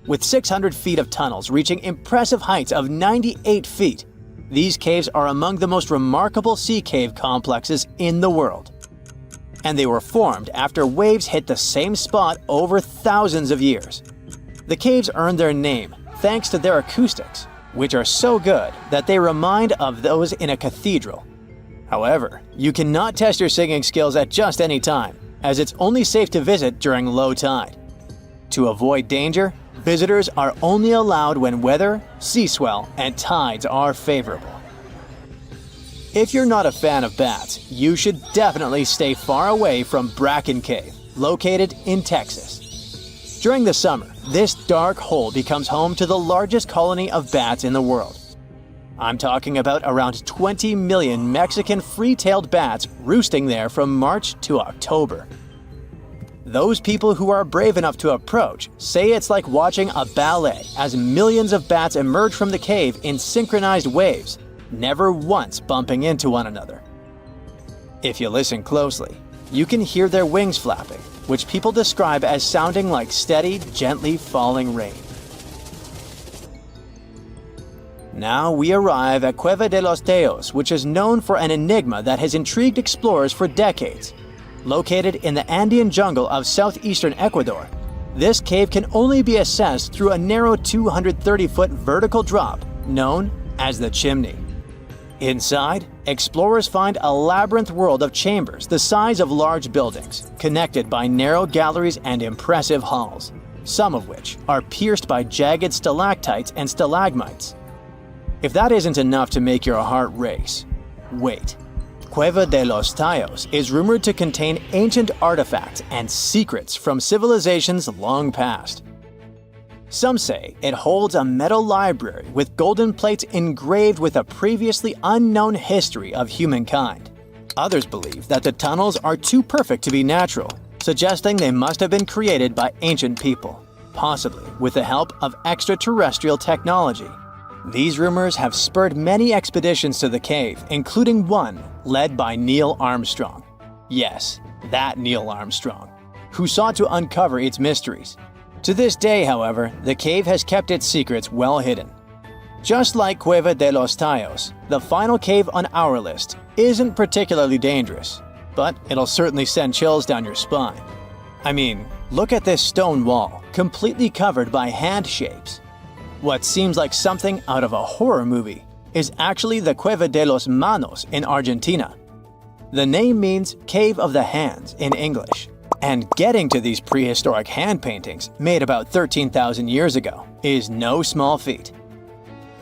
With 600 feet of tunnels reaching impressive heights of 98 feet, these caves are among the most remarkable sea cave complexes in the world. And they were formed after waves hit the same spot over thousands of years. The caves earned their name thanks to their acoustics, which are so good that they remind of those in a cathedral. However, you cannot test your singing skills at just any time, as it's only safe to visit during low tide. To avoid danger, visitors are only allowed when weather, sea swell, and tides are favorable. If you're not a fan of bats, you should definitely stay far away from Bracken Cave, located in Texas. During the summer, this dark hole becomes home to the largest colony of bats in the world. I'm talking about around 20 million Mexican free-tailed bats roosting there from March to October. Those people who are brave enough to approach say it's like watching a ballet as millions of bats emerge from the cave in synchronized waves, never once bumping into one another. If you listen closely, you can hear their wings flapping, which people describe as sounding like steady, gently falling rain. Now we arrive at Cueva de los Teos, which is known for an enigma that has intrigued explorers for decades. Located in the Andean jungle of southeastern Ecuador, this cave can only be accessed through a narrow 230-foot vertical drop known as the chimney. Inside, explorers find a labyrinth world of chambers the size of large buildings, connected by narrow galleries and impressive halls, some of which are pierced by jagged stalactites and stalagmites. If that isn't enough to make your heart race, wait. Cueva de los Teos is rumored to contain ancient artifacts and secrets from civilizations long past. Some say it holds a metal library with golden plates engraved with a previously unknown history of humankind. Others believe that the tunnels are too perfect to be natural, suggesting they must have been created by ancient people, possibly with the help of extraterrestrial technology. These rumors have spurred many expeditions to the cave, including one led by Neil Armstrong. Yes, that Neil Armstrong, who sought to uncover its mysteries. To this day, however, the cave has kept its secrets well hidden. Just like Cueva de los Teos, the final cave on our list isn't particularly dangerous, but it'll certainly send chills down your spine. I mean, look at this stone wall, completely covered by hand shapes. What seems like something out of a horror movie is actually the Cueva de los Manos in Argentina. The name means Cave of the Hands in English, and getting to these prehistoric hand paintings made about 13,000 years ago is no small feat.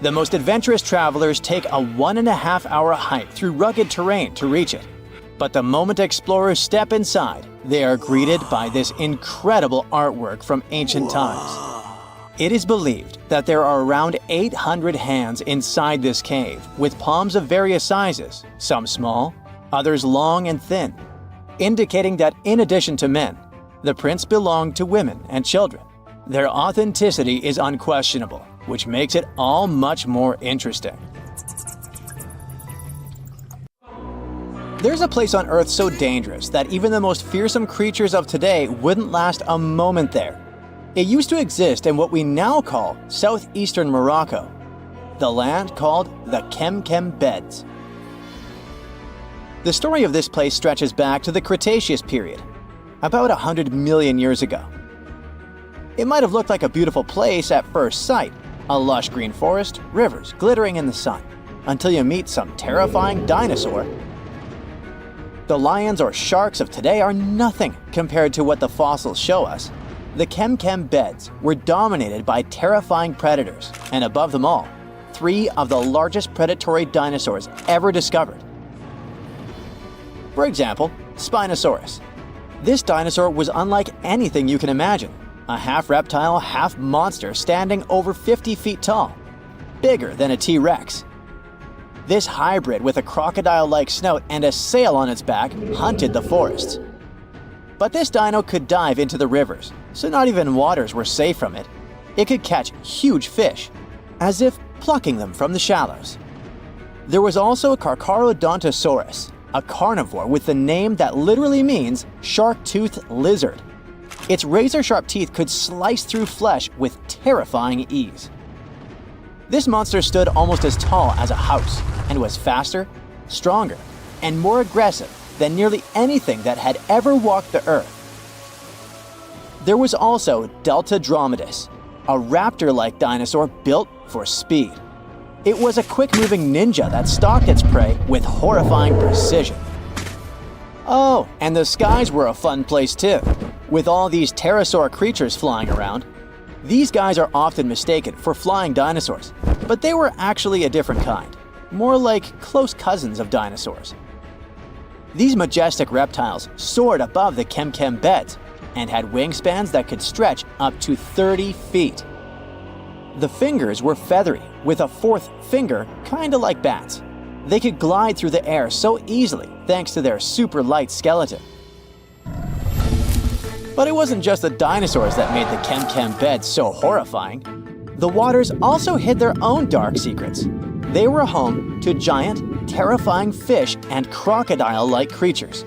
The most adventurous travelers take a 1.5-hour hike through rugged terrain to reach it. But the moment explorers step inside, they are greeted by this incredible artwork from ancient times. It is believed that there are around 800 hands inside this cave, with palms of various sizes, some small, others long and thin, indicating that in addition to men, the prints belong to women and children. Their authenticity is unquestionable, which makes it all much more interesting. There's a place on Earth so dangerous that even the most fearsome creatures of today wouldn't last a moment there. It used to exist in what we now call southeastern Morocco, the land called the Chem Beds. The story of this place stretches back to the Cretaceous period, about 100 million years ago. It might have looked like a beautiful place at first sight, a lush green forest, rivers glittering in the sun, until you meet some terrifying dinosaur. The lions or sharks of today are nothing compared to what the fossils show us. The Chem Beds were dominated by terrifying predators, and above them all, 3 of the largest predatory dinosaurs ever discovered. For example, Spinosaurus. This dinosaur was unlike anything you can imagine, a half reptile, half monster standing over 50 feet tall, bigger than a T-Rex. This hybrid with a crocodile-like snout and a sail on its back hunted the forests. But this dino could dive into the rivers, so not even waters were safe from it. It could catch huge fish, as if plucking them from the shallows. There was also Carcharodontosaurus, a carnivore with the name that literally means shark-toothed lizard. Its razor-sharp teeth could slice through flesh with terrifying ease. This monster stood almost as tall as a house and was faster, stronger, and more aggressive than nearly anything that had ever walked the earth. There was also Deltadromedus, a raptor-like dinosaur built for speed. It was a quick-moving ninja that stalked its prey with horrifying precision. Oh, and the skies were a fun place too, with all these pterosaur creatures flying around. These guys are often mistaken for flying dinosaurs, but they were actually a different kind, more like close cousins of dinosaurs. These majestic reptiles soared above the Chem Beds and had wingspans that could stretch up to 30 feet. The fingers were feathery, with a 4th finger kinda like bats. They could glide through the air so easily thanks to their super light skeleton. But it wasn't just the dinosaurs that made the Chem Beds so horrifying. The waters also hid their own dark secrets. They were home to giant, terrifying fish and crocodile-like creatures.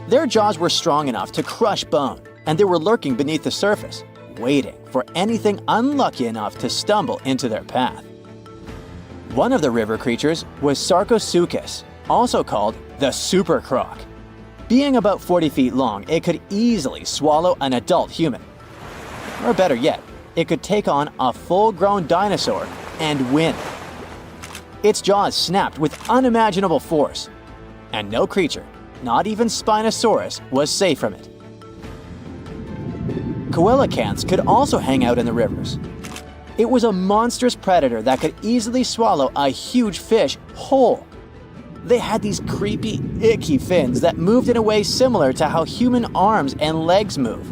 Their jaws were strong enough to crush bone, and they were lurking beneath the surface, waiting for anything unlucky enough to stumble into their path. One of the river creatures was Sarcosuchus, also called the super croc. Being about 40 feet long, it could easily swallow an adult human. Or better yet, it could take on a full-grown dinosaur and win. Its jaws snapped with unimaginable force, and no creature, not even Spinosaurus, was safe from it. Coelacanths could also hang out in the rivers. It was a monstrous predator that could easily swallow a huge fish whole. They had these creepy, icky fins that moved in a way similar to how human arms and legs move.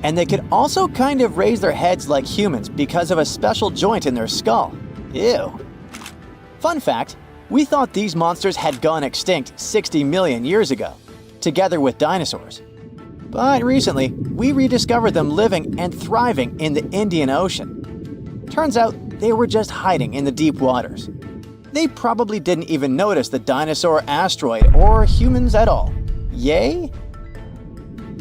And they could also kind of raise their heads like humans because of a special joint in their skull. Ew. Fun fact, we thought these monsters had gone extinct 60 million years ago, together with dinosaurs. But recently, we rediscovered them living and thriving in the Indian Ocean. Turns out they were just hiding in the deep waters. They probably didn't even notice the dinosaur asteroid or humans at all. Yay?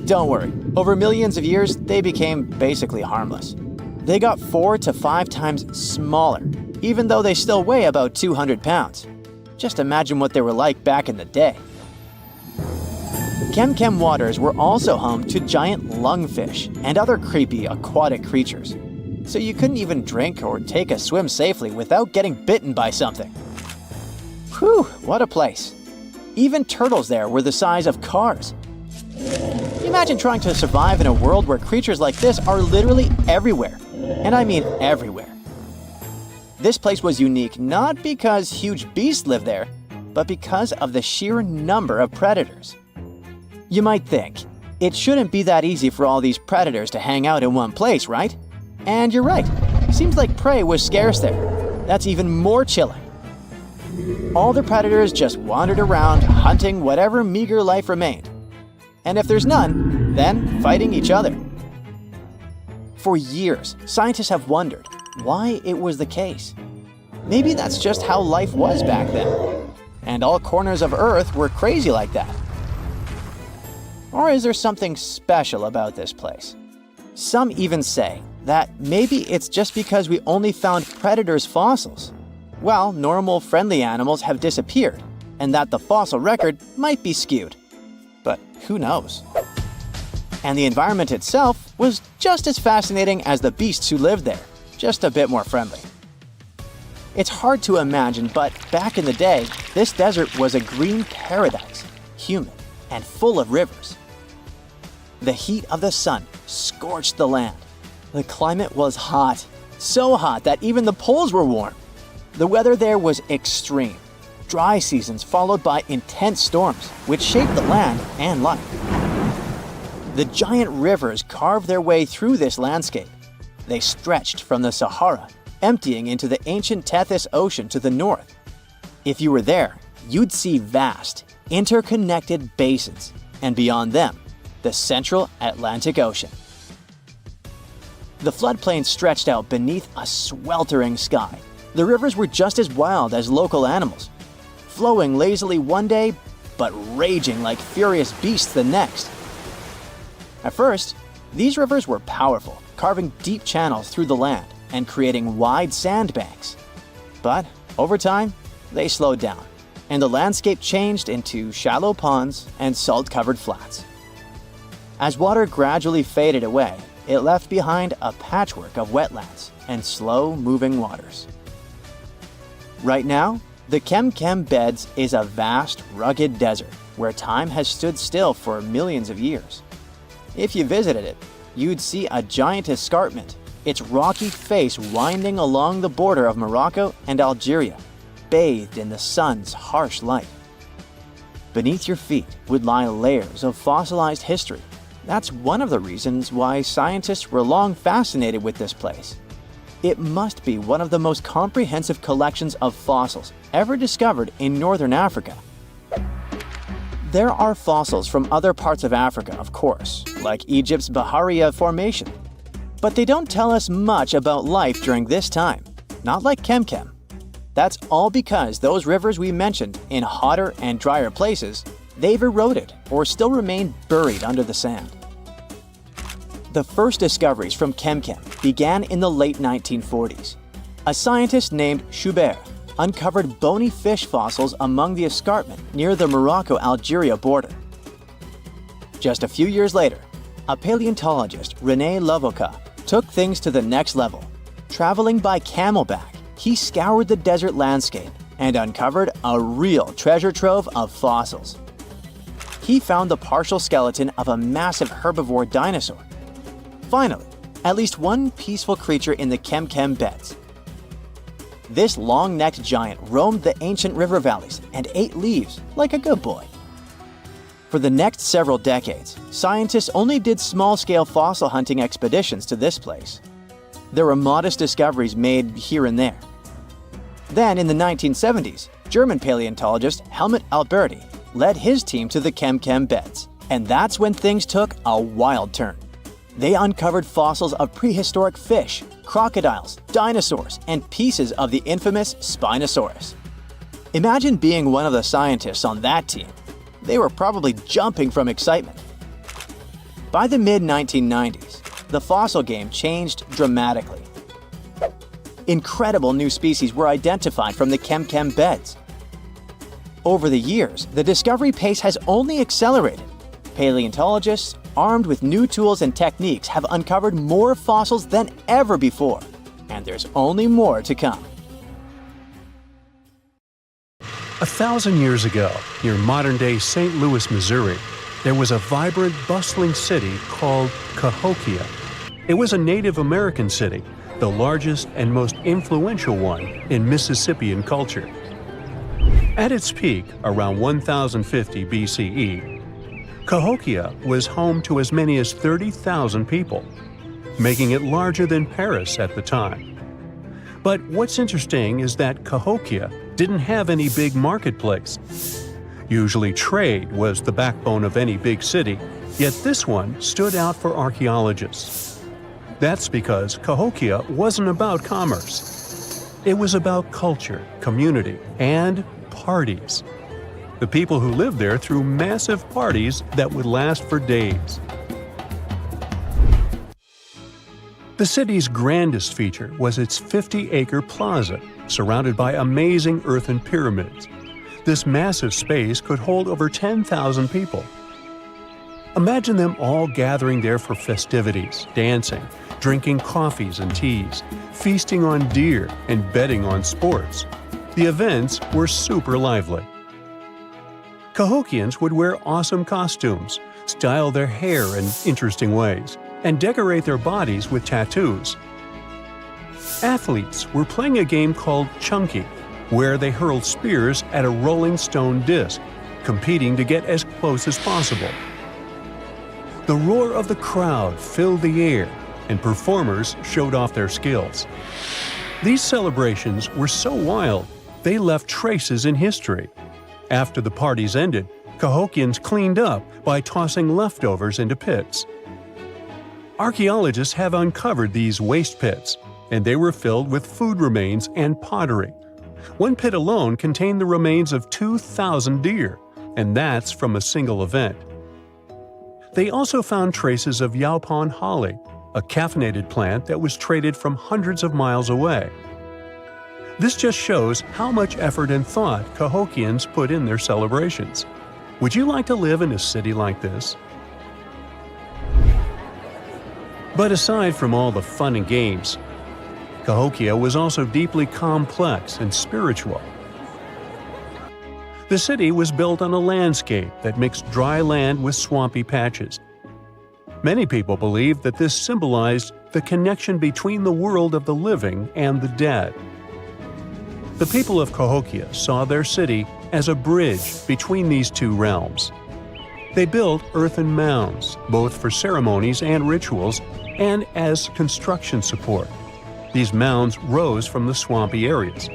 Don't worry, over millions of years, they became basically harmless. They got 4 to 5 times smaller, even though they still weigh about 200 pounds. Just imagine what they were like back in the day. Chem waters were also home to giant lungfish and other creepy aquatic creatures. So you couldn't even drink or take a swim safely without getting bitten by something. Whew, what a place. Even turtles there were the size of cars. Imagine trying to survive in a world where creatures like this are literally everywhere. And I mean everywhere. This place was unique not because huge beasts lived there, but because of the sheer number of predators. You might think, it shouldn't be that easy for all these predators to hang out in one place, right? And you're right. Seems like prey was scarce there. That's even more chilling. All the predators just wandered around, hunting whatever meager life remained. And if there's none, then fighting each other. For years, scientists have wondered why it was the case. Maybe that's just how life was back then. And all corners of Earth were crazy like that. Or is there something special about this place? Some even say that maybe it's just because we only found predators' fossils, while normal friendly animals have disappeared, and that the fossil record might be skewed. But who knows? And the environment itself was just as fascinating as the beasts who lived there, just a bit more friendly. It's hard to imagine, but back in the day, this desert was a green paradise, humid and full of rivers. The heat of the sun scorched the land. The climate was hot, so hot that even the poles were warm. The weather there was extreme. Dry seasons followed by intense storms, which shaped the land and life. The giant rivers carved their way through this landscape. They stretched from the Sahara, emptying into the ancient Tethys Ocean to the north. If you were there, you'd see vast, interconnected basins, and beyond them, the central Atlantic Ocean. The floodplain stretched out beneath a sweltering sky. The rivers were just as wild as local animals, flowing lazily one day, but raging like furious beasts the next. At first, these rivers were powerful, carving deep channels through the land and creating wide sandbanks. But over time, they slowed down, and the landscape changed into shallow ponds and salt-covered flats. As water gradually faded away, it left behind a patchwork of wetlands and slow-moving waters. Right now, the Chem Beds is a vast, rugged desert where time has stood still for millions of years. If you visited it, you'd see a giant escarpment, its rocky face winding along the border of Morocco and Algeria, bathed in the sun's harsh light. Beneath your feet would lie layers of fossilized history. That's one of the reasons why scientists were long fascinated with this place. It must be one of the most comprehensive collections of fossils ever discovered in northern Africa. There are fossils from other parts of Africa, of course, like Egypt's Bahariya Formation. But they don't tell us much about life during this time, not like Chem. That's all because those rivers we mentioned in hotter and drier places, they've eroded or still remain buried under the sand. The first discoveries from Chem began in the late 1940s. A scientist named Schubert uncovered bony fish fossils among the escarpment near the Morocco-Algeria border. Just a few years later, a paleontologist, René Lavocat, took things to the next level. Traveling by camelback, he scoured the desert landscape and uncovered a real treasure trove of fossils. He found the partial skeleton of a massive herbivore dinosaur. Finally, at least one peaceful creature in the Chem Beds. This long-necked giant roamed the ancient river valleys and ate leaves like a good boy. For the next several decades, scientists only did small-scale fossil hunting expeditions to this place. There were modest discoveries made here and there. Then, in the 1970s, German paleontologist Helmut Alberti led his team to the Chem Beds, and that's when things took a wild turn. They uncovered fossils of prehistoric fish, crocodiles, dinosaurs, and pieces of the infamous Spinosaurus. Imagine being one of the scientists on that team. They were probably jumping from excitement. By the mid-1990s, the fossil game changed dramatically. Incredible new species were identified from the Chem Beds. Over the years, the discovery pace has only accelerated. Paleontologists, armed with new tools and techniques, have uncovered more fossils than ever before, and there's only more to come. 1,000 years ago, near modern-day St. Louis, Missouri, there was a vibrant, bustling city called Cahokia. It was a Native American city, the largest and most influential one in Mississippian culture. At its peak, around 1050 BCE, Cahokia was home to as many as 30,000 people, making it larger than Paris at the time. But what's interesting is that Cahokia didn't have any big marketplace. Usually trade was the backbone of any big city, yet this one stood out for archaeologists. That's because Cahokia wasn't about commerce. It was about culture, community, and parties. The people who lived there threw massive parties that would last for days. The city's grandest feature was its 50-acre plaza, surrounded by amazing earthen pyramids. This massive space could hold over 10,000 people. Imagine them all gathering there for festivities, dancing, drinking coffees and teas, feasting on deer, and betting on sports. The events were super lively. Cahokians would wear awesome costumes, style their hair in interesting ways, and decorate their bodies with tattoos. Athletes were playing a game called Chunky, where they hurled spears at a rolling stone disc, competing to get as close as possible. The roar of the crowd filled the air, and performers showed off their skills. These celebrations were so wild, they left traces in history. After the parties ended, Cahokians cleaned up by tossing leftovers into pits. Archaeologists have uncovered these waste pits, and they were filled with food remains and pottery. One pit alone contained the remains of 2,000 deer, and that's from a single event. They also found traces of yaupon holly, a caffeinated plant that was traded from hundreds of miles away. This just shows how much effort and thought Cahokians put in their celebrations. Would you like to live in a city like this? But aside from all the fun and games, Cahokia was also deeply complex and spiritual. The city was built on a landscape that mixed dry land with swampy patches. Many people believed that this symbolized the connection between the world of the living and the dead. The people of Cahokia saw their city as a bridge between these two realms. They built earthen mounds, both for ceremonies and rituals, and as construction support. These mounds rose from the swampy areas.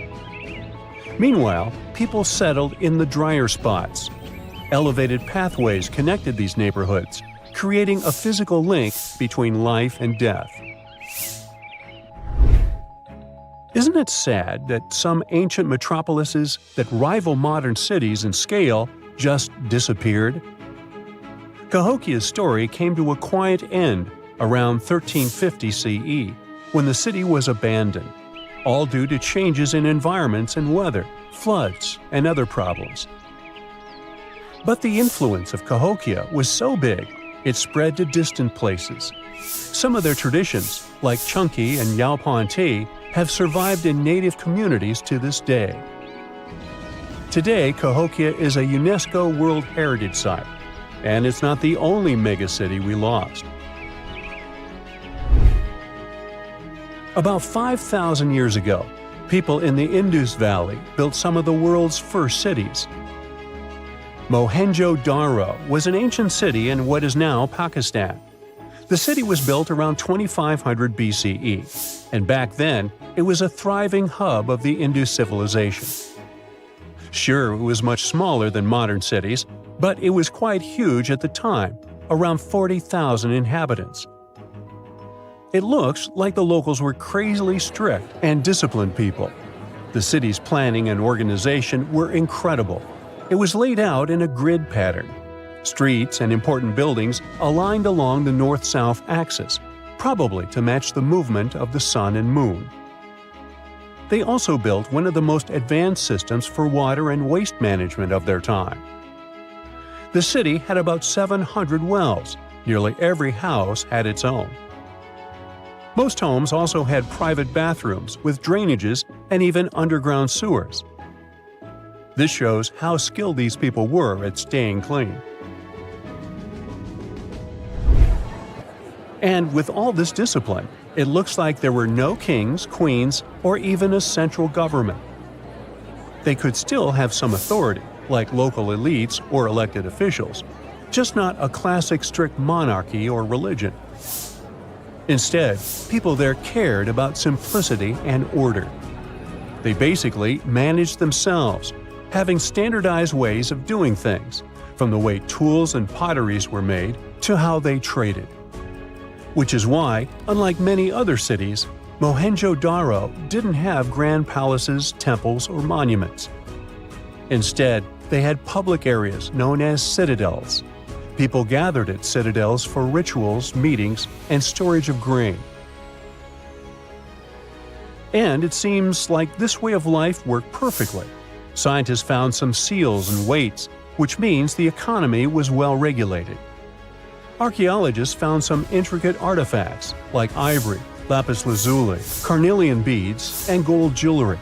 Meanwhile, people settled in the drier spots. Elevated pathways connected these neighborhoods, creating a physical link between life and death. Isn't it sad that some ancient metropolises that rival modern cities in scale just disappeared? Cahokia's story came to a quiet end around 1350 CE, when the city was abandoned, all due to changes in environments and weather, floods, and other problems. But the influence of Cahokia was so big, it spread to distant places. Some of their traditions, like Chunky and Yaupon tea, have survived in native communities to this day. Today, Cahokia is a UNESCO World Heritage Site, and it's not the only megacity we lost. About 5,000 years ago, people in the Indus Valley built some of the world's first cities. Mohenjo Daro was an ancient city in what is now Pakistan. The city was built around 2500 BCE, and back then, it was a thriving hub of the Indus civilization. Sure, it was much smaller than modern cities, but it was quite huge at the time, around 40,000 inhabitants. It looks like the locals were crazily strict and disciplined people. The city's planning and organization were incredible. It was laid out in a grid pattern. Streets and important buildings aligned along the north-south axis, probably to match the movement of the sun and moon. They also built one of the most advanced systems for water and waste management of their time. The city had about 700 wells. Nearly every house had its own. Most homes also had private bathrooms with drainages and even underground sewers. This shows how skilled these people were at staying clean. And with all this discipline, it looks like there were no kings, queens, or even a central government. They could still have some authority, like local elites or elected officials, just not a classic strict monarchy or religion. Instead, people there cared about simplicity and order. They basically managed themselves, having standardized ways of doing things, from the way tools and potteries were made to how they traded. Which is why, unlike many other cities, Mohenjo Daro didn't have grand palaces, temples, or monuments. Instead, they had public areas known as citadels. People gathered at citadels for rituals, meetings, and storage of grain. And it seems like this way of life worked perfectly. Scientists found some seals and weights, which means the economy was well regulated. Archaeologists found some intricate artifacts like ivory, lapis lazuli, carnelian beads, and gold jewelry.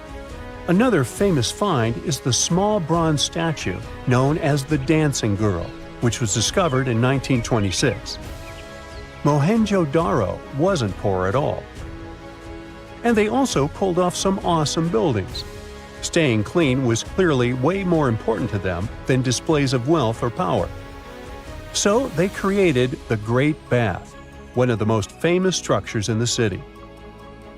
Another famous find is the small bronze statue known as the Dancing Girl, which was discovered in 1926. Mohenjo Daro wasn't poor at all. And they also pulled off some awesome buildings. Staying clean was clearly way more important to them than displays of wealth or power. So they created the Great Bath, one of the most famous structures in the city.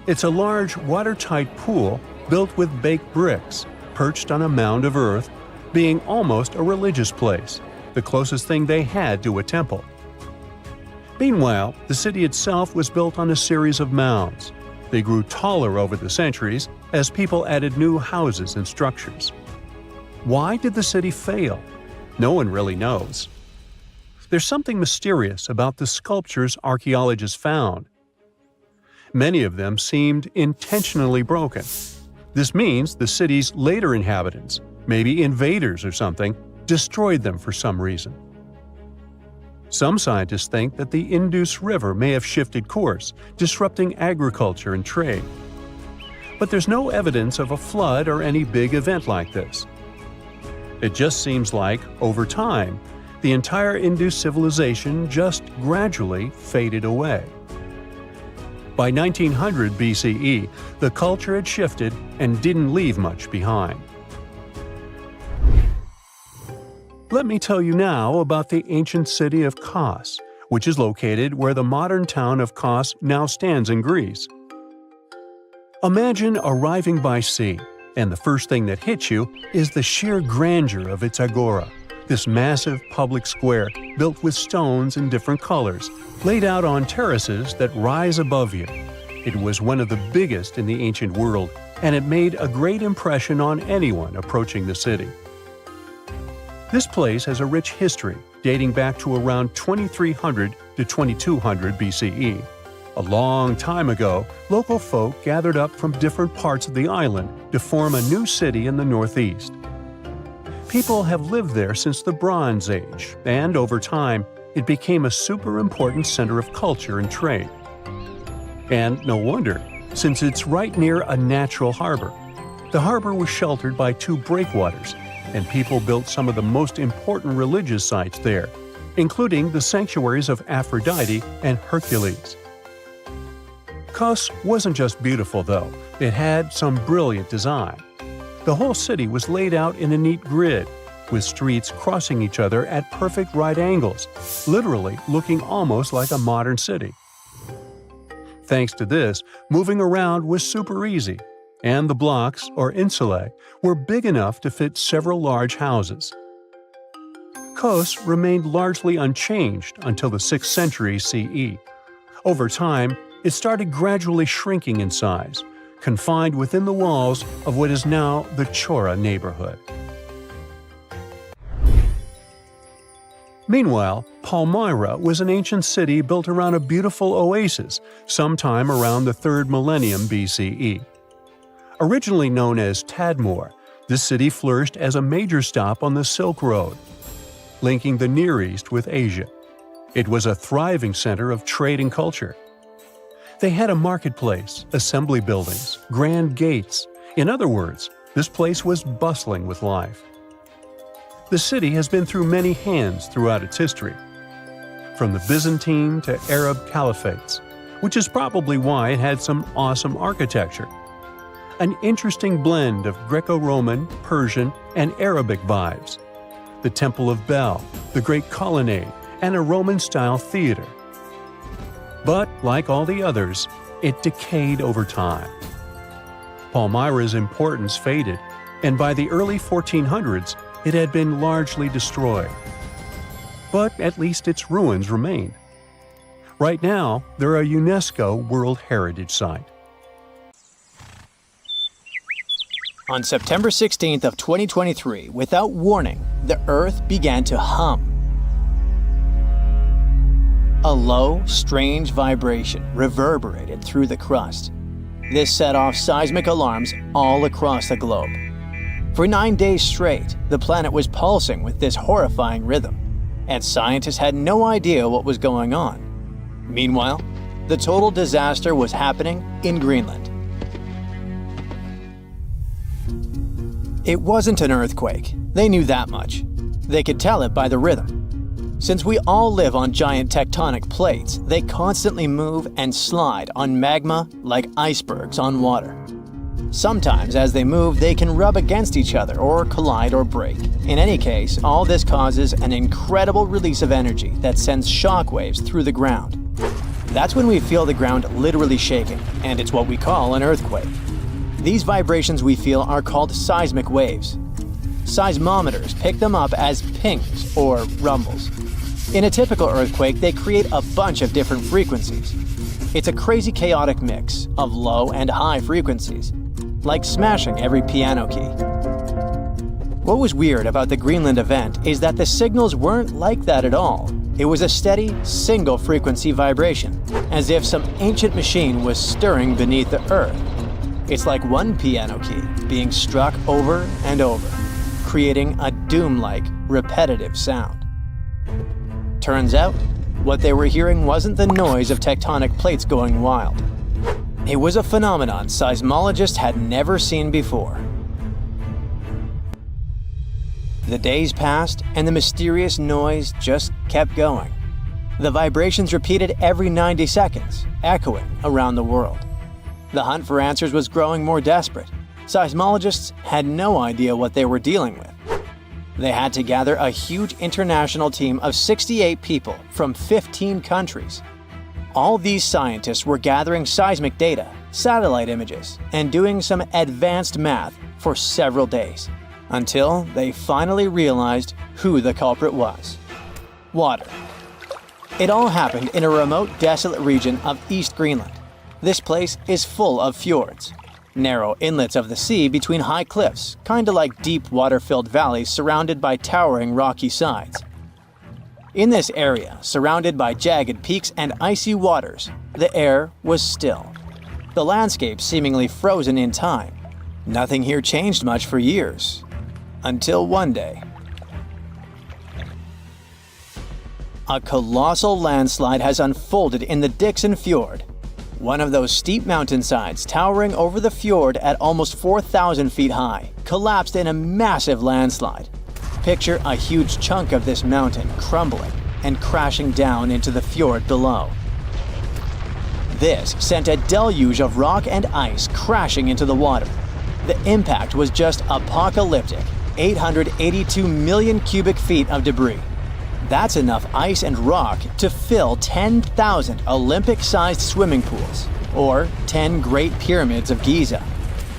It's a large, watertight pool built with baked bricks, perched on a mound of earth, being almost a religious place, the closest thing they had to a temple. Meanwhile, the city itself was built on a series of mounds. They grew taller over the centuries as people added new houses and structures. Why did the city fail? No one really knows. There's something mysterious about the sculptures archaeologists found. Many of them seemed intentionally broken. This means the city's later inhabitants, maybe invaders or something, destroyed them for some reason. Some scientists think that the Indus River may have shifted course, disrupting agriculture and trade. But there's no evidence of a flood or any big event like this. It just seems like, over time, the entire Indus civilization just gradually faded away. By 1900 BCE, the culture had shifted and didn't leave much behind. Let me tell you now about the ancient city of Kos, which is located where the modern town of Kos now stands in Greece. Imagine arriving by sea, and the first thing that hits you is the sheer grandeur of its agora, this massive public square built with stones in different colors, laid out on terraces that rise above you. It was one of the biggest in the ancient world, and it made a great impression on anyone approaching the city. This place has a rich history, dating back to around 2300 to 2200 BCE. A long time ago, local folk gathered up from different parts of the island to form a new city in the northeast. People have lived there since the Bronze Age, and over time, it became a super important center of culture and trade. And no wonder, since it's right near a natural harbor. The harbor was sheltered by two breakwaters, and people built some of the most important religious sites there, including the sanctuaries of Aphrodite and Hercules. Kos wasn't just beautiful, though. It had some brilliant design. The whole city was laid out in a neat grid, with streets crossing each other at perfect right angles, literally looking almost like a modern city. Thanks to this, moving around was super easy, and the blocks, or insulae, were big enough to fit several large houses. Kos remained largely unchanged until the 6th century CE. Over time, it started gradually shrinking in size, confined within the walls of what is now the Chora neighborhood. Meanwhile, Palmyra was an ancient city built around a beautiful oasis sometime around the 3rd millennium BCE. Originally known as Tadmor, this city flourished as a major stop on the Silk Road, linking the Near East with Asia. It was a thriving center of trade and culture. They had a marketplace, assembly buildings, grand gates. In other words, this place was bustling with life. The city has been through many hands throughout its history, from the Byzantine to Arab caliphates, which is probably why it had some awesome architecture. An interesting blend of Greco-Roman, Persian, and Arabic vibes. The Temple of Bel, the Great Colonnade, and a Roman-style theater. But, like all the others, it decayed over time. Palmyra's importance faded, and by the early 1400s, it had been largely destroyed. But at least its ruins remained. Right now, they're a UNESCO World Heritage Site. On September 16th of 2023, without warning, the Earth began to hum. A low, strange vibration reverberated through the crust. This set off seismic alarms all across the globe. For 9 days straight, the planet was pulsing with this horrifying rhythm, and scientists had no idea what was going on. Meanwhile, the total disaster was happening in Greenland. It wasn't an earthquake. They knew that much. They could tell it by the rhythm. Since we all live on giant tectonic plates, they constantly move and slide on magma like icebergs on water. Sometimes as they move, they can rub against each other or collide or break. In any case, all this causes an incredible release of energy that sends shockwaves through the ground. That's when we feel the ground literally shaking, and it's what we call an earthquake. These vibrations we feel are called seismic waves. Seismometers pick them up as pings or rumbles. In a typical earthquake, they create a bunch of different frequencies. It's a crazy chaotic mix of low and high frequencies, like smashing every piano key. What was weird about the Greenland event is that the signals weren't like that at all. It was a steady, single-frequency vibration, as if some ancient machine was stirring beneath the earth. It's like one piano key being struck over and over, creating a doom-like, repetitive sound. Turns out, what they were hearing wasn't the noise of tectonic plates going wild. It was a phenomenon seismologists had never seen before. The days passed, and the mysterious noise just kept going. The vibrations repeated every 90 seconds, echoing around the world. The hunt for answers was growing more desperate. Seismologists had no idea what they were dealing with. They had to gather a huge international team of 68 people from 15 countries. All these scientists were gathering seismic data, satellite images, and doing some advanced math for several days. until they finally realized who the culprit was. Water. It all happened in a remote, desolate region of East Greenland. This place is full of fjords, narrow inlets of the sea between high cliffs, kinda like deep water-filled valleys surrounded by towering rocky sides. In this area, surrounded by jagged peaks and icy waters, the air was still. The landscape seemingly frozen in time. Nothing here changed much for years. Until one day. A colossal landslide has unfolded in the Dixon Fjord. One of those steep mountainsides towering over the fjord at almost 4,000 feet high collapsed in a massive landslide. Picture a huge chunk of this mountain crumbling and crashing down into the fjord below. This sent a deluge of rock and ice crashing into the water. The impact was just apocalyptic, 882 million cubic feet of debris. That's enough ice and rock to fill 10,000 Olympic-sized swimming pools, or 10 Great Pyramids of Giza.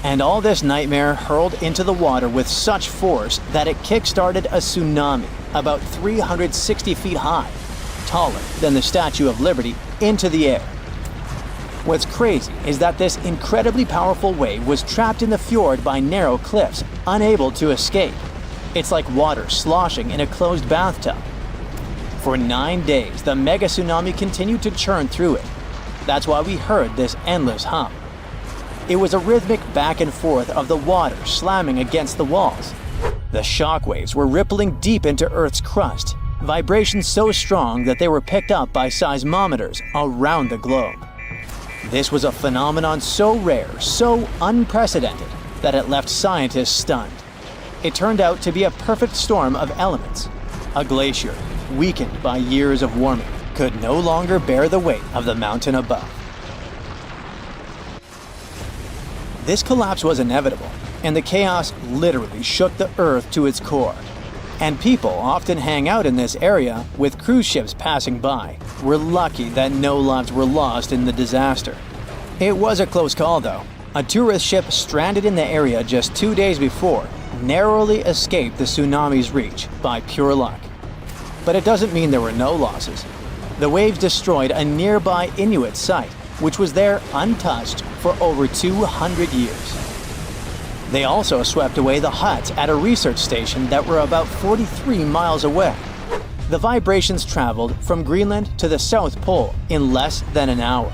And all this nightmare hurled into the water with such force that it kick-started a tsunami about 360 feet high, taller than the Statue of Liberty, into the air. What's crazy is that this incredibly powerful wave was trapped in the fjord by narrow cliffs, unable to escape. It's like water sloshing in a closed bathtub. For 9 days, the mega tsunami continued to churn through it. That's why we heard this endless hum. It was a rhythmic back and forth of the water slamming against the walls. The shock waves were rippling deep into Earth's crust, vibrations so strong that they were picked up by seismometers around the globe. This was a phenomenon so rare, so unprecedented, that it left scientists stunned. It turned out to be a perfect storm of elements. A glacier, weakened by years of warming, could no longer bear the weight of the mountain above. This collapse was inevitable, and the chaos literally shook the Earth to its core. And people often hang out in this area with cruise ships passing by. We're lucky that no lives were lost in the disaster. It was a close call though. A tourist ship stranded in the area just 2 days before narrowly escaped the tsunami's reach by pure luck. But it doesn't mean there were no losses. The waves destroyed a nearby Inuit site, which was there untouched for over 200 years. They also swept away the huts at a research station that were about 43 miles away. The vibrations traveled from Greenland to the South Pole in less than an hour.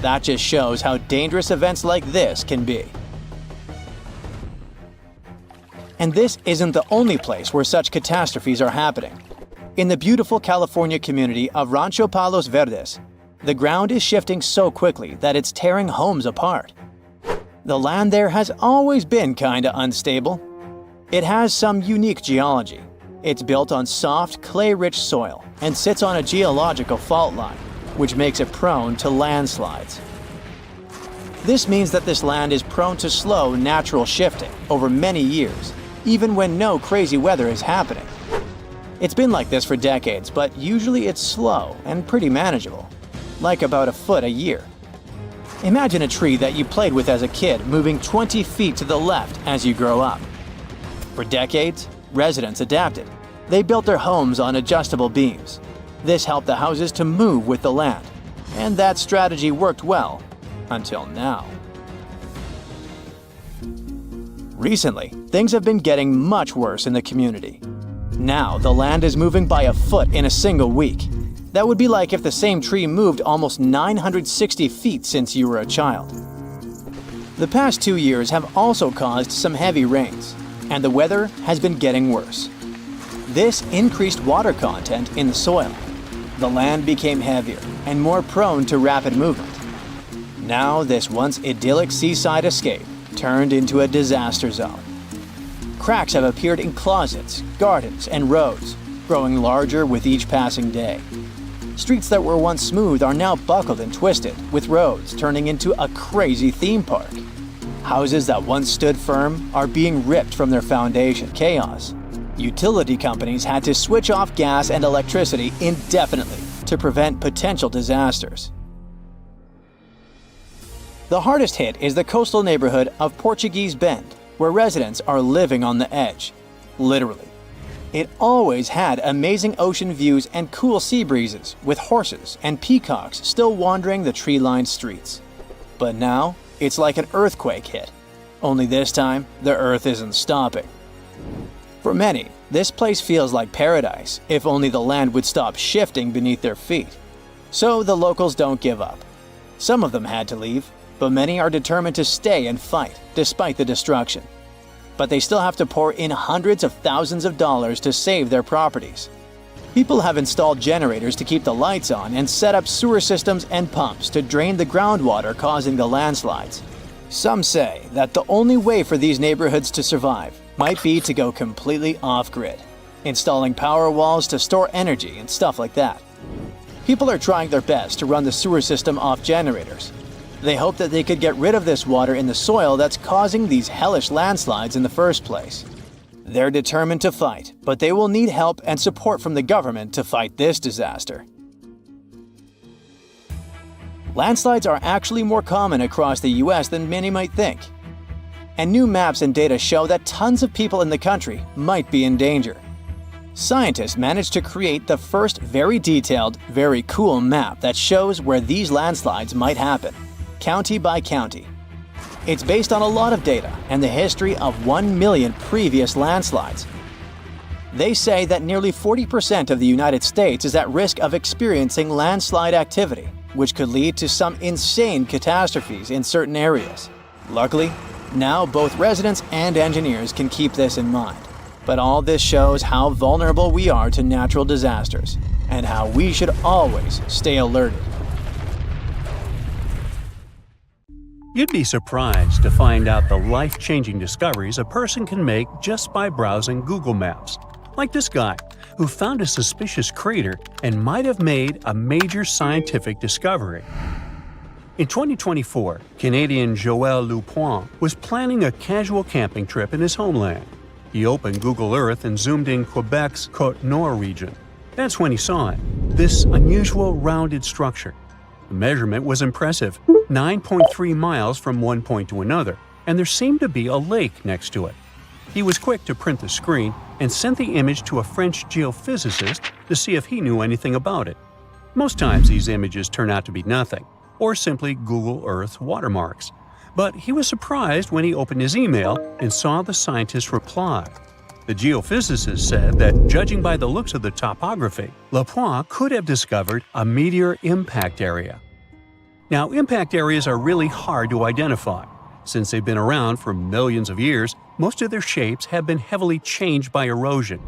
That just shows how dangerous events like this can be. And this isn't the only place where such catastrophes are happening. In the beautiful California community of Rancho Palos Verdes, the ground is shifting so quickly that it's tearing homes apart. The land there has always been kinda unstable. It has some unique geology. It's built on soft, clay-rich soil and sits on a geological fault line, which makes it prone to landslides. This means that this land is prone to slow, natural shifting over many years, even when no crazy weather is happening. It's been like this for decades, but usually it's slow and pretty manageable, like about a foot a year. Imagine a tree that you played with as a kid moving 20 feet to the left as you grow up. For decades, residents adapted. They built their homes on adjustable beams. This helped the houses to move with the land, and that strategy worked well until now. Recently, things have been getting much worse in the community. Now, the land is moving by a foot in a single week. That would be like if the same tree moved almost 960 feet since you were a child. The past 2 years have also caused some heavy rains, and the weather has been getting worse. This increased water content in the soil. The land became heavier and more prone to rapid movement. Now, this once idyllic seaside escape turned into a disaster zone. Cracks have appeared in closets, gardens, and roads, growing larger with each passing day. Streets that were once smooth are now buckled and twisted, with roads turning into a crazy theme park. Houses that once stood firm are being ripped from their foundation. Chaos. Utility companies had to switch off gas and electricity indefinitely to prevent potential disasters. The hardest hit is the coastal neighborhood of Portuguese Bend, where residents are living on the edge, literally. It always had amazing ocean views and cool sea breezes, with horses and peacocks still wandering the tree-lined streets. But now, it's like an earthquake hit. Only this time, the earth isn't stopping. For many, this place feels like paradise, if only the land would stop shifting beneath their feet. So the locals don't give up. Some of them had to leave, but many are determined to stay and fight, despite the destruction. But they still have to pour in hundreds of thousands of dollars to save their properties. People have installed generators to keep the lights on and set up sewer systems and pumps to drain the groundwater causing the landslides. Some say that the only way for these neighborhoods to survive might be to go completely off-grid, installing power walls to store energy and stuff like that. People are trying their best to run the sewer system off generators. They hope that they could get rid of this water in the soil that's causing these hellish landslides in the first place. They're determined to fight, but they will need help and support from the government to fight this disaster. Landslides are actually more common across the US than many might think. And new maps and data show that tons of people in the country might be in danger. Scientists managed to create the first very detailed, very cool map that shows where these landslides might happen, county by county. It's based on a lot of data and the history of 1 million previous landslides. They say that nearly 40% of the United States is at risk of experiencing landslide activity, which could lead to some insane catastrophes in certain areas. Luckily, now both residents and engineers can keep this in mind. But all this shows how vulnerable we are to natural disasters, and how we should always stay alerted. You'd be surprised to find out the life-changing discoveries a person can make just by browsing Google Maps. Like this guy, who found a suspicious crater and might have made a major scientific discovery. In 2024, Canadian Joël Lupoint was planning a casual camping trip in his homeland. He opened Google Earth and zoomed in Quebec's Côte-Nord region. That's when he saw it, this unusual rounded structure. The measurement was impressive, 9.3 miles from one point to another, and there seemed to be a lake next to it. He was quick to print the screen and sent the image to a French geophysicist to see if he knew anything about it. Most times these images turn out to be nothing, or simply Google Earth watermarks. But he was surprised when he opened his email and saw the scientist's reply. The geophysicist said that, judging by the looks of the topography, Lupoint could have discovered a meteor impact area. Now, impact areas are really hard to identify. Since they've been around for millions of years, most of their shapes have been heavily changed by erosion.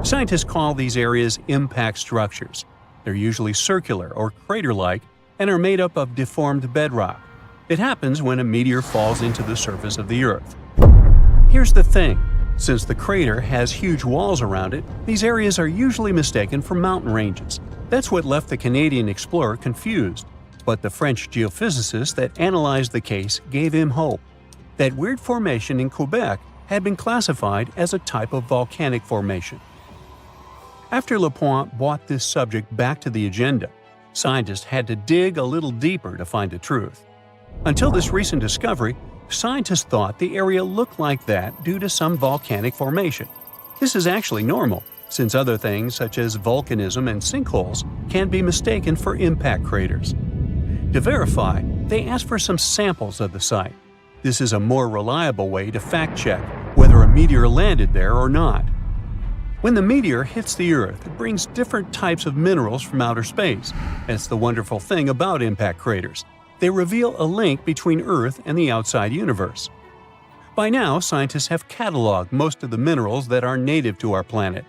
Scientists call these areas impact structures. They're usually circular or crater-like and are made up of deformed bedrock. It happens when a meteor falls into the surface of the Earth. Here's the thing. Since the crater has huge walls around it, these areas are usually mistaken for mountain ranges. That's what left the Canadian explorer confused. But the French geophysicist that analyzed the case gave him hope. That weird formation in Quebec had been classified as a type of volcanic formation. After Lupoint brought this subject back to the agenda, scientists had to dig a little deeper to find the truth. Until this recent discovery, scientists thought the area looked like that due to some volcanic formation. This is actually normal, since other things such as volcanism and sinkholes can be mistaken for impact craters. To verify, they asked for some samples of the site. This is a more reliable way to fact-check whether a meteor landed there or not. When the meteor hits the Earth, it brings different types of minerals from outer space. That's the wonderful thing about impact craters. They reveal a link between Earth and the outside universe. By now, scientists have cataloged most of the minerals that are native to our planet.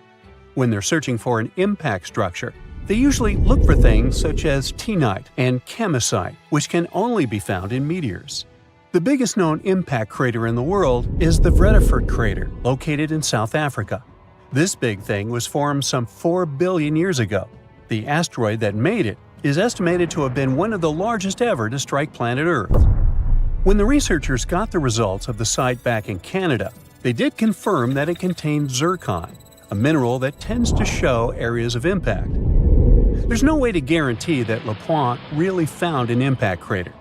When they're searching for an impact structure, they usually look for things such as teenite and chemisite, which can only be found in meteors. The biggest known impact crater in the world is the Vredefort crater, located in South Africa. This big thing was formed some 4 billion years ago. The asteroid that made it is estimated to have been one of the largest ever to strike planet Earth. When the researchers got the results of the site back in Canada, they did confirm that it contained zircon, a mineral that tends to show areas of impact. There's no way to guarantee that Lupoint really found an impact crater,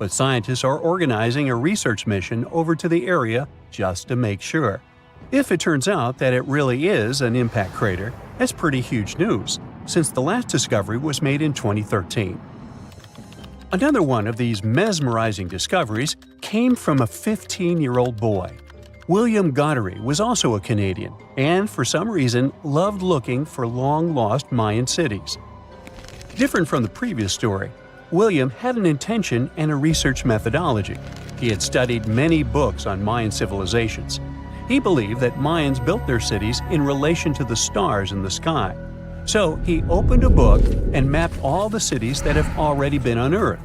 but scientists are organizing a research mission over to the area just to make sure. If it turns out that it really is an impact crater, that's pretty huge news, since the last discovery was made in 2013. Another one of these mesmerizing discoveries came from a 15-year-old boy. William Goddery was also a Canadian, and for some reason loved looking for long-lost Mayan cities. Different from the previous story, William had an intention and a research methodology. He had studied many books on Mayan civilizations. He believed that Mayans built their cities in relation to the stars in the sky. So he opened a book and mapped all the cities that have already been unearthed.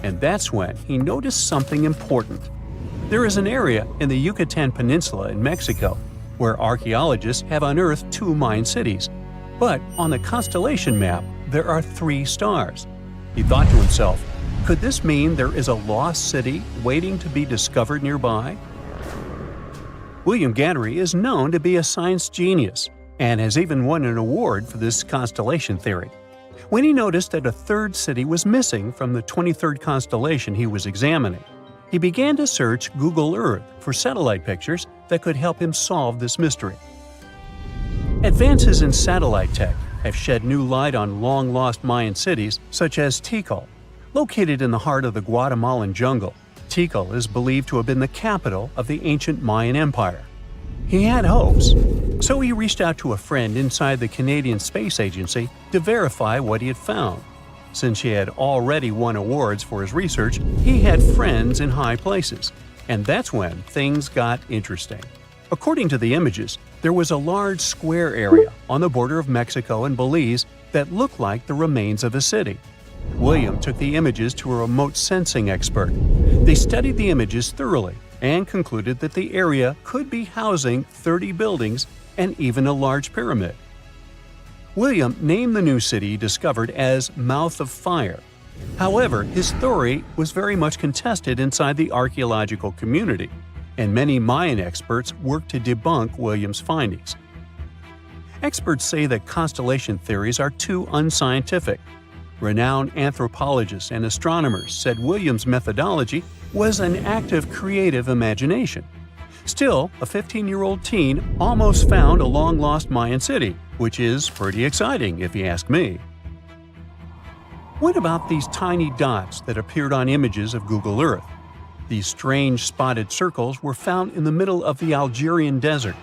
And that's when he noticed something important. There is an area in the Yucatan Peninsula in Mexico where archaeologists have unearthed 2 Mayan cities. But on the constellation map, there are 3 stars. He thought to himself, could this mean there is a lost city waiting to be discovered nearby? William Goddery is known to be a science genius and has even won an award for this constellation theory. When he noticed that a 3rd city was missing from the 23rd constellation he was examining, he began to search Google Earth for satellite pictures that could help him solve this mystery. Advances in satellite tech have shed new light on long-lost Mayan cities such as Tikal. Located in the heart of the Guatemalan jungle, Tikal is believed to have been the capital of the ancient Mayan Empire. He had hopes, so he reached out to a friend inside the Canadian Space Agency to verify what he had found. Since he had already won awards for his research, he had friends in high places, and that's when things got interesting. According to the images, there was a large square area on the border of Mexico and Belize that looked like the remains of a city. William took the images to a remote sensing expert. They studied the images thoroughly and concluded that the area could be housing 30 buildings and even a large pyramid. William named the new city discovered as Mouth of Fire. However, his theory was very much contested inside the archaeological community, and many Mayan experts worked to debunk William's findings. Experts say that constellation theories are too unscientific. Renowned anthropologists and astronomers said William's methodology was an act of creative imagination. Still, a 15-year-old teen almost found a long-lost Mayan city, which is pretty exciting if you ask me. What about these tiny dots that appeared on images of Google Earth? These strange spotted circles were found in the middle of the Algerian desert.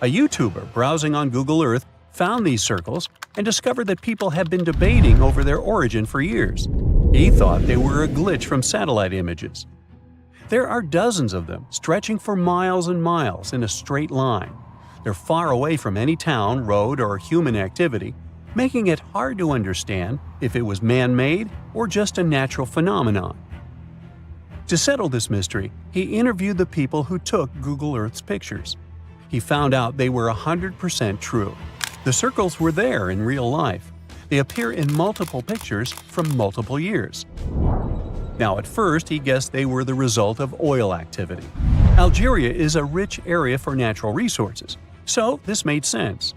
A YouTuber browsing on Google Earth found these circles and discovered that people had been debating over their origin for years. He thought they were a glitch from satellite images. There are dozens of them, stretching for miles and miles in a straight line. They're far away from any town, road, or human activity, making it hard to understand if it was man-made or just a natural phenomenon. To settle this mystery, he interviewed the people who took Google Earth's pictures. He found out they were 100% true. The circles were there in real life. They appear in multiple pictures from multiple years. Now, at first, he guessed they were the result of oil activity. Algeria is a rich area for natural resources, so this made sense.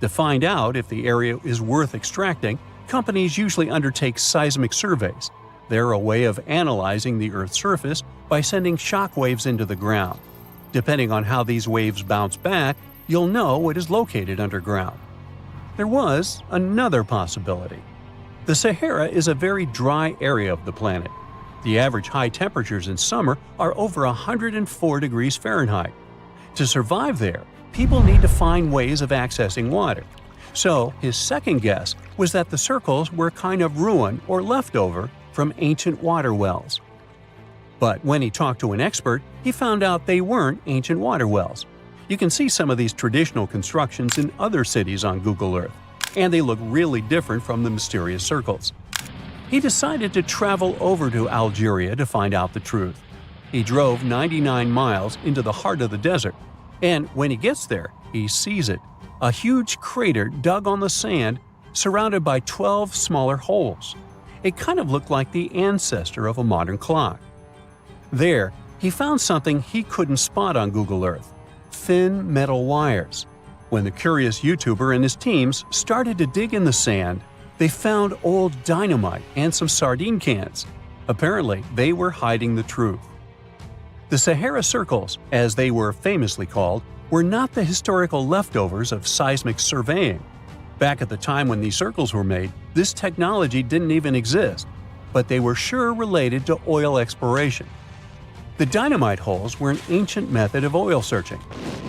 To find out if the area is worth extracting, companies usually undertake seismic surveys. They're a way of analyzing the Earth's surface by sending shock waves into the ground. Depending on how these waves bounce back, you'll know what is located underground. There was another possibility. The Sahara is a very dry area of the planet. The average high temperatures in summer are over 104 degrees Fahrenheit. To survive there, people need to find ways of accessing water. So his second guess was that the circles were kind of ruin or leftover from ancient water wells. But when he talked to an expert, he found out they weren't ancient water wells. You can see some of these traditional constructions in other cities on Google Earth, and they look really different from the mysterious circles. He decided to travel over to Algeria to find out the truth. He drove 99 miles into the heart of the desert, and when he gets there, he sees it, a huge crater dug on the sand surrounded by 12 smaller holes. It kind of looked like the ancestor of a modern clock. There, he found something he couldn't spot on Google Earth: thin metal wires. When the curious YouTuber and his teams started to dig in the sand, they found old dynamite and some sardine cans. Apparently, they were hiding the truth. The Sahara Circles, as they were famously called, were not the historical leftovers of seismic surveying. Back at the time when these circles were made, this technology didn't even exist, but they were sure related to oil exploration. The dynamite holes were an ancient method of oil searching,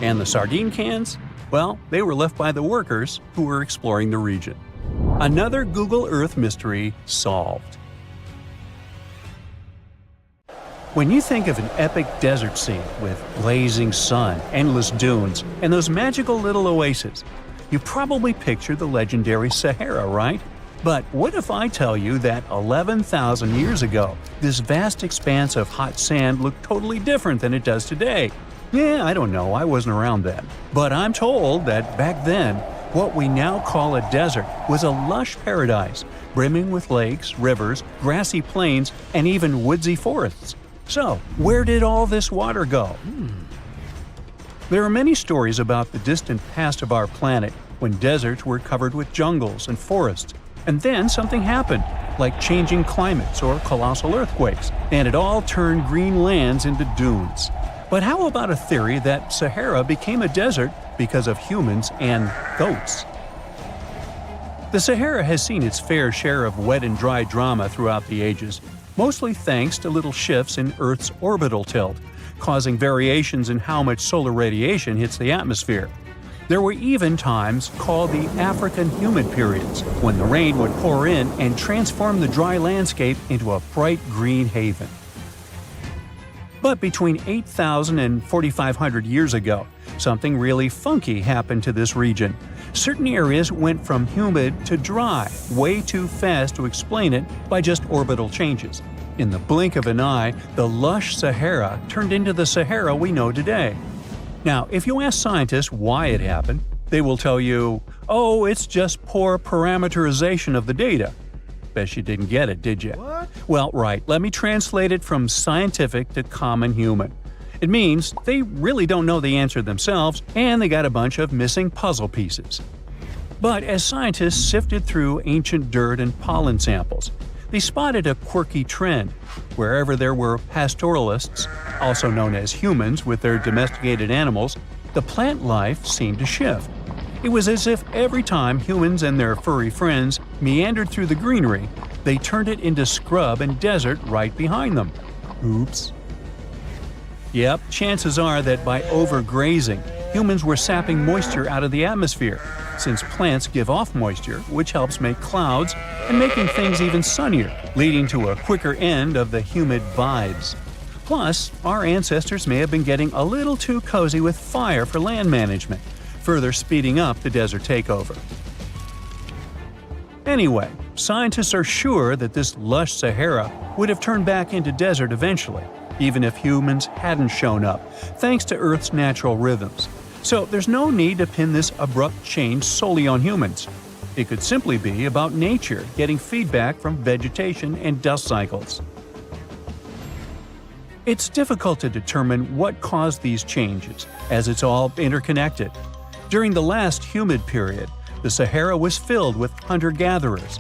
and the sardine cans? Well, they were left by the workers who were exploring the region. Another Google Earth mystery solved. When you think of an epic desert scene with blazing sun, endless dunes, and those magical little oases, you probably picture the legendary Sahara, right? But what if I tell you that 11,000 years ago, this vast expanse of hot sand looked totally different than it does today? Yeah, I don't know, I wasn't around then. But I'm told that back then, what we now call a desert was a lush paradise, brimming with lakes, rivers, grassy plains, and even woodsy forests. So, where did all this water go? There are many stories about the distant past of our planet when deserts were covered with jungles and forests, and then something happened, like changing climates or colossal earthquakes, and it all turned green lands into dunes. But how about a theory that Sahara became a desert because of humans and goats? The Sahara has seen its fair share of wet and dry drama throughout the ages, mostly thanks to little shifts in Earth's orbital tilt, causing variations in how much solar radiation hits the atmosphere. There were even times called the African humid periods, when the rain would pour in and transform the dry landscape into a bright green haven. But between 8,000 and 4,500 years ago, something really funky happened to this region. Certain areas went from humid to dry, way too fast to explain it by just orbital changes. In the blink of an eye, the lush Sahara turned into the Sahara we know today. Now, if you ask scientists why it happened, they will tell you, oh, it's just poor parameterization of the data. Bet you didn't get it, did you? What? Well, right, let me translate it from scientific to common human. It means they really don't know the answer themselves, and they got a bunch of missing puzzle pieces. But as scientists sifted through ancient dirt and pollen samples, they spotted a quirky trend. Wherever there were pastoralists, also known as humans with their domesticated animals, the plant life seemed to shift. It was as if every time humans and their furry friends meandered through the greenery, they turned it into scrub and desert right behind them. Oops. Yep, chances are that by overgrazing, humans were sapping moisture out of the atmosphere, since plants give off moisture, which helps make clouds and making things even sunnier, leading to a quicker end of the humid vibes. Plus, our ancestors may have been getting a little too cozy with fire for land management, further speeding up the desert takeover. Anyway, scientists are sure that this lush Sahara would have turned back into desert eventually, even if humans hadn't shown up, thanks to Earth's natural rhythms. So there's no need to pin this abrupt change solely on humans. It could simply be about nature getting feedback from vegetation and dust cycles. It's difficult to determine what caused these changes, as it's all interconnected. During the last humid period, the Sahara was filled with hunter-gatherers.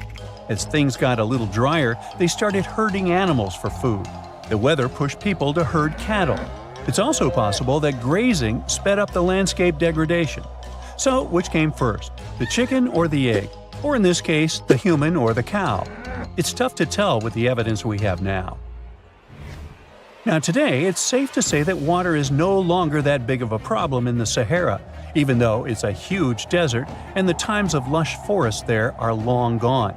As things got a little drier, they started herding animals for food. The weather pushed people to herd cattle. It's also possible that grazing sped up the landscape degradation. So, which came first, the chicken or the egg? Or in this case, the human or the cow? It's tough to tell with the evidence we have now. Now today, it's safe to say that water is no longer that big of a problem in the Sahara, even though it's a huge desert and the times of lush forests there are long gone.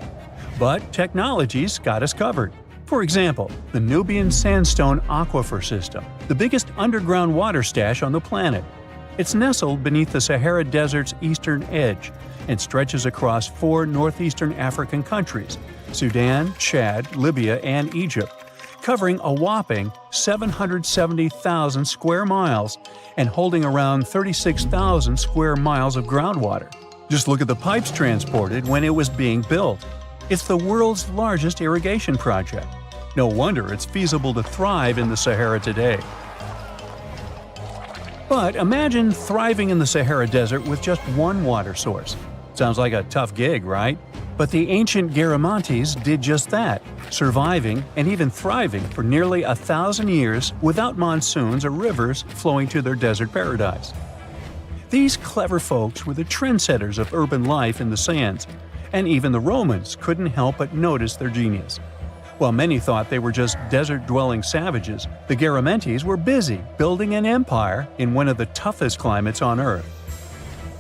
But technology's got us covered. For example, the Nubian Sandstone Aquifer System, the biggest underground water stash on the planet. It's nestled beneath the Sahara Desert's eastern edge and stretches across 4 northeastern African countries – Sudan, Chad, Libya, and Egypt, covering a whopping 770,000 square miles and holding around 36,000 square miles of groundwater. Just look at the pipes transported when it was being built. It's the world's largest irrigation project. No wonder it's feasible to thrive in the Sahara today. But imagine thriving in the Sahara Desert with just one water source. Sounds like a tough gig, right? But the ancient Garamantes did just that, surviving and even thriving for nearly 1,000 years without monsoons or rivers flowing to their desert paradise. These clever folks were the trendsetters of urban life in the sands, and even the Romans couldn't help but notice their genius. While many thought they were just desert-dwelling savages, the Garamantes were busy building an empire in one of the toughest climates on Earth.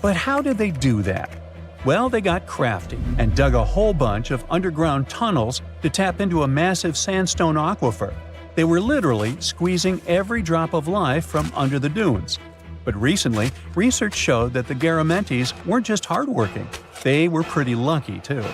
But how did they do that? Well, they got crafty and dug a whole bunch of underground tunnels to tap into a massive sandstone aquifer. They were literally squeezing every drop of life from under the dunes. But recently, research showed that the Garamantes weren't just hardworking, they were pretty lucky too.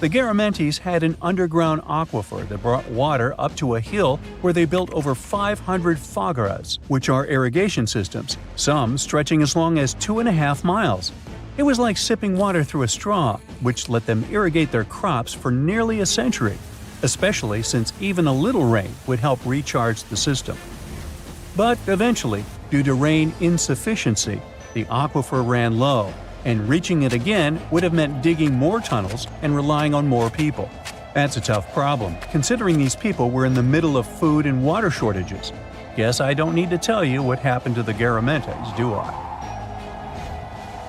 The Garamantes had an underground aquifer that brought water up to a hill where they built over 500 Saqqaras, which are irrigation systems, some stretching as long as 2.5 miles. It was like sipping water through a straw, which let them irrigate their crops for nearly a century, especially since even a little rain would help recharge the system. But eventually, due to rain insufficiency, the aquifer ran low, and reaching it again would have meant digging more tunnels and relying on more people. That's a tough problem, considering these people were in the middle of food and water shortages. Guess I don't need to tell you what happened to the Garamantes, do I?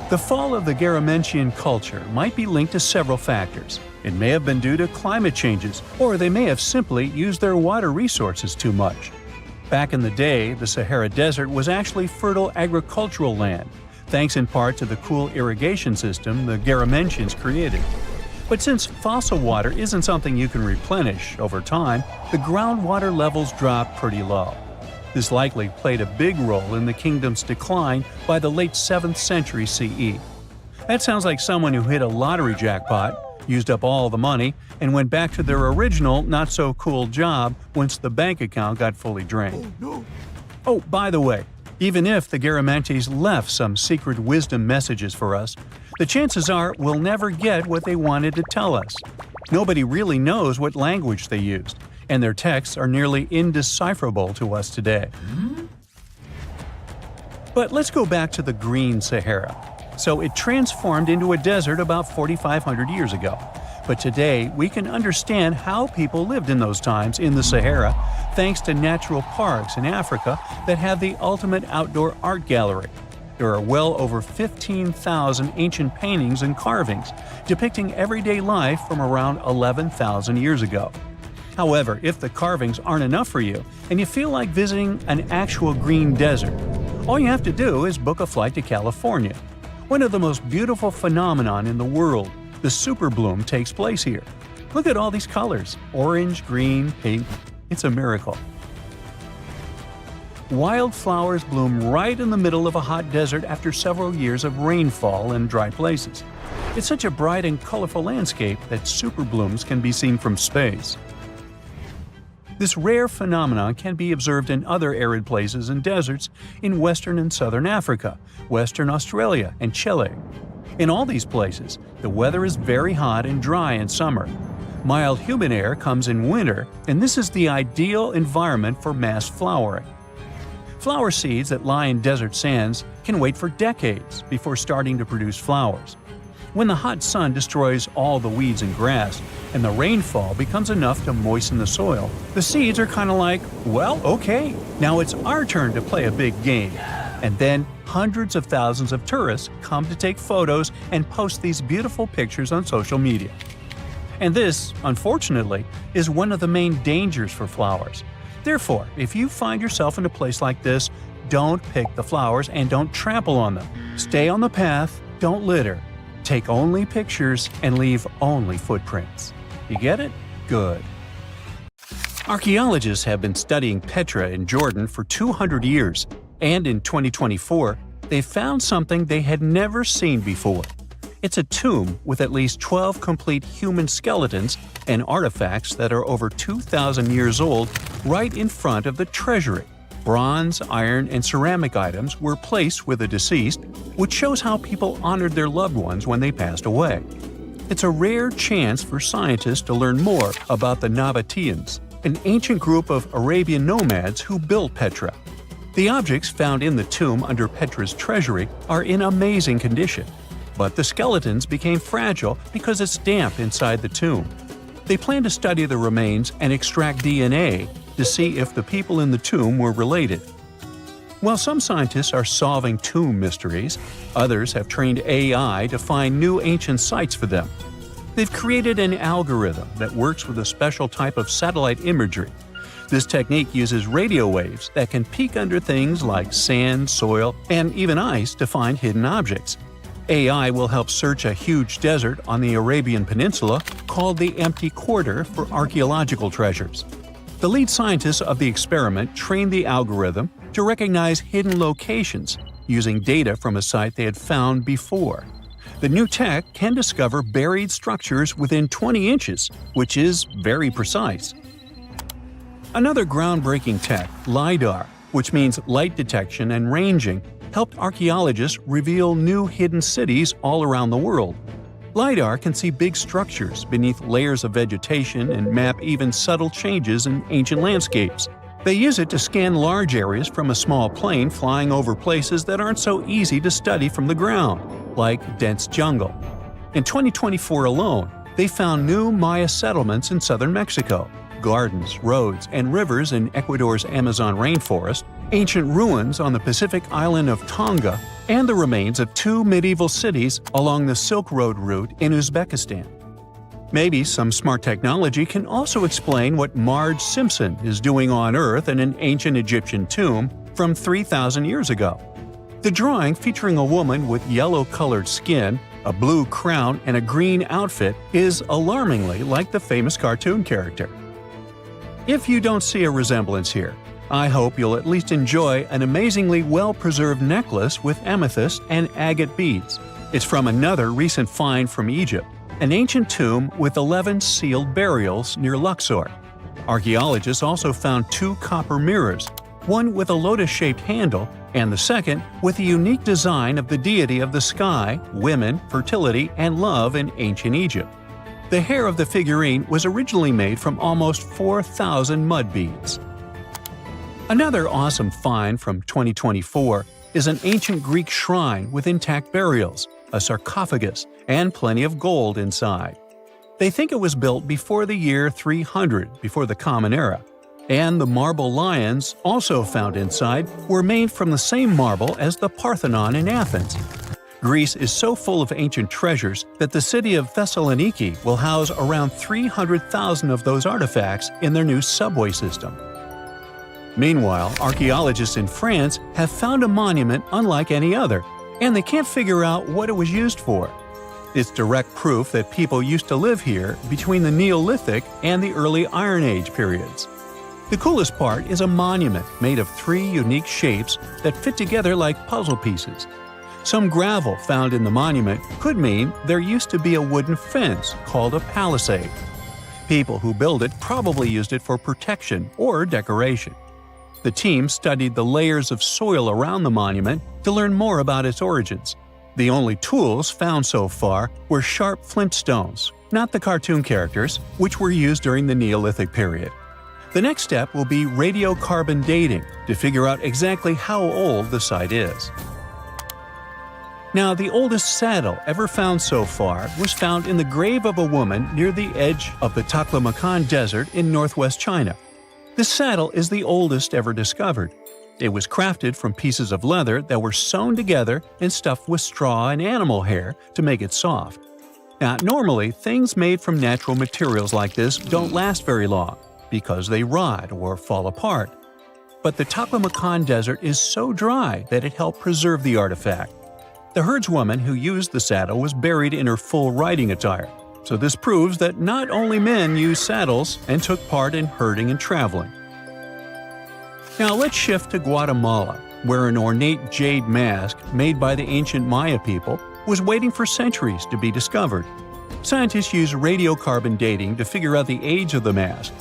The fall of the Garamantian culture might be linked to several factors. It may have been due to climate changes, or they may have simply used their water resources too much. Back in the day, the Sahara Desert was actually fertile agricultural land, thanks in part to the cool irrigation system the Garamantians created. But since fossil water isn't something you can replenish over time, the groundwater levels dropped pretty low. This likely played a big role in the kingdom's decline by the late 7th century CE. That sounds like someone who hit a lottery jackpot, used up all the money, and went back to their original not-so-cool job once the bank account got fully drained. Oh, by the way, even if the Garamantes left some secret wisdom messages for us, the chances are we'll never get what they wanted to tell us. Nobody really knows what language they used, and their texts are nearly indecipherable to us today. But let's go back to the Green Sahara. So it transformed into a desert about 4,500 years ago. But today, we can understand how people lived in those times in the Sahara thanks to natural parks in Africa that have the ultimate outdoor art gallery. There are well over 15,000 ancient paintings and carvings depicting everyday life from around 11,000 years ago. However, if the carvings aren't enough for you and you feel like visiting an actual green desert, all you have to do is book a flight to California. One of the most beautiful phenomenon in the world, the superbloom, takes place here. Look at all these colors: orange, green, pink. It's a miracle. Wildflowers bloom right in the middle of a hot desert after several years of rainfall in dry places. It's such a bright and colorful landscape that superblooms can be seen from space. This rare phenomenon can be observed in other arid places and deserts in western and southern Africa, Western Australia, and Chile. In all these places, the weather is very hot and dry in summer. Mild humid air comes in winter, and this is the ideal environment for mass flowering. Flower seeds that lie in desert sands can wait for decades before starting to produce flowers. When the hot sun destroys all the weeds and grass, and the rainfall becomes enough to moisten the soil, the seeds are kind of like, well, okay, now it's our turn to play a big game. And then hundreds of thousands of tourists come to take photos and post these beautiful pictures on social media. And this, unfortunately, is one of the main dangers for flowers. Therefore, if you find yourself in a place like this, don't pick the flowers and don't trample on them. Stay on the path, don't litter. Take only pictures and leave only footprints. You get it? Good. Archaeologists have been studying Petra in Jordan for 200 years, and in 2024, they found something they had never seen before. It's a tomb with at least 12 complete human skeletons and artifacts that are over 2,000 years old right in front of the treasury. Bronze, iron, and ceramic items were placed with the deceased, which shows how people honored their loved ones when they passed away. It's a rare chance for scientists to learn more about the Nabateans, an ancient group of Arabian nomads who built Petra. The objects found in the tomb under Petra's treasury are in amazing condition. but the skeletons became fragile because it's damp inside the tomb. They plan to study the remains and extract DNA to see if the people in the tomb were related. While some scientists are solving tomb mysteries, others have trained AI to find new ancient sites for them. They've created an algorithm that works with a special type of satellite imagery. This technique uses radio waves that can peek under things like sand, soil, and even ice to find hidden objects. AI will help search a huge desert on the Arabian Peninsula called the Empty Quarter for archaeological treasures. The lead scientists of the experiment trained the algorithm to recognize hidden locations using data from a site they had found before. The new tech can discover buried structures within 20 inches, which is very precise. Another groundbreaking tech, LiDAR, which means light detection and ranging, helped archaeologists reveal new hidden cities all around the world. LiDAR can see big structures beneath layers of vegetation and map even subtle changes in ancient landscapes. They use it to scan large areas from a small plane flying over places that aren't so easy to study from the ground, like dense jungle. In 2024 alone, they found new Maya settlements in southern Mexico, gardens, roads, and rivers in Ecuador's Amazon rainforest, ancient ruins on the Pacific island of Tonga, and the remains of 2 medieval cities along the Silk Road route in Uzbekistan. Maybe some smart technology can also explain what Marge Simpson is doing on Earth in an ancient Egyptian tomb from 3,000 years ago. The drawing featuring a woman with yellow-colored skin, a blue crown, and a green outfit is alarmingly like the famous cartoon character. If you don't see a resemblance here, I hope you'll at least enjoy an amazingly well-preserved necklace with amethyst and agate beads. It's from another recent find from Egypt, an ancient tomb with 11 sealed burials near Luxor. Archaeologists also found 2 copper mirrors, one with a lotus-shaped handle and the second with a unique design of the deity of the sky, women, fertility, and love in ancient Egypt. The hair of the figurine was originally made from almost 4,000 mud beads. Another awesome find from 2024 is an ancient Greek shrine with intact burials, a sarcophagus, and plenty of gold inside. They think it was built before the year 300 before the Common Era, and the marble lions, also found inside, were made from the same marble as the Parthenon in Athens. Greece is so full of ancient treasures that the city of Thessaloniki will house around 300,000 of those artifacts in their new subway system. Meanwhile, archaeologists in France have found a monument unlike any other, and they can't figure out what it was used for. It's direct proof that people used to live here between the Neolithic and the early Iron Age periods. The coolest part is a monument made of 3 unique shapes that fit together like puzzle pieces. Some gravel found in the monument could mean there used to be a wooden fence called a palisade. People who built it probably used it for protection or decoration. The team studied the layers of soil around the monument to learn more about its origins. The only tools found so far were sharp flint stones, not the cartoon characters, which were used during the Neolithic period. The next step will be radiocarbon dating to figure out exactly how old the site is. Now, the oldest saddle ever found so far was found in the grave of a woman near the edge of the Taklamakan Desert in northwest China. This saddle is the oldest ever discovered. It was crafted from pieces of leather that were sewn together and stuffed with straw and animal hair to make it soft. Now, normally, things made from natural materials like this don't last very long because they rot or fall apart. But the Taklamakan Desert is so dry that it helped preserve the artifact. The herdswoman who used the saddle was buried in her full riding attire, so this proves that not only men used saddles and took part in herding and traveling. Now let's shift to Guatemala, where an ornate jade mask made by the ancient Maya people was waiting for centuries to be discovered. Scientists use radiocarbon dating to figure out the age of the mask.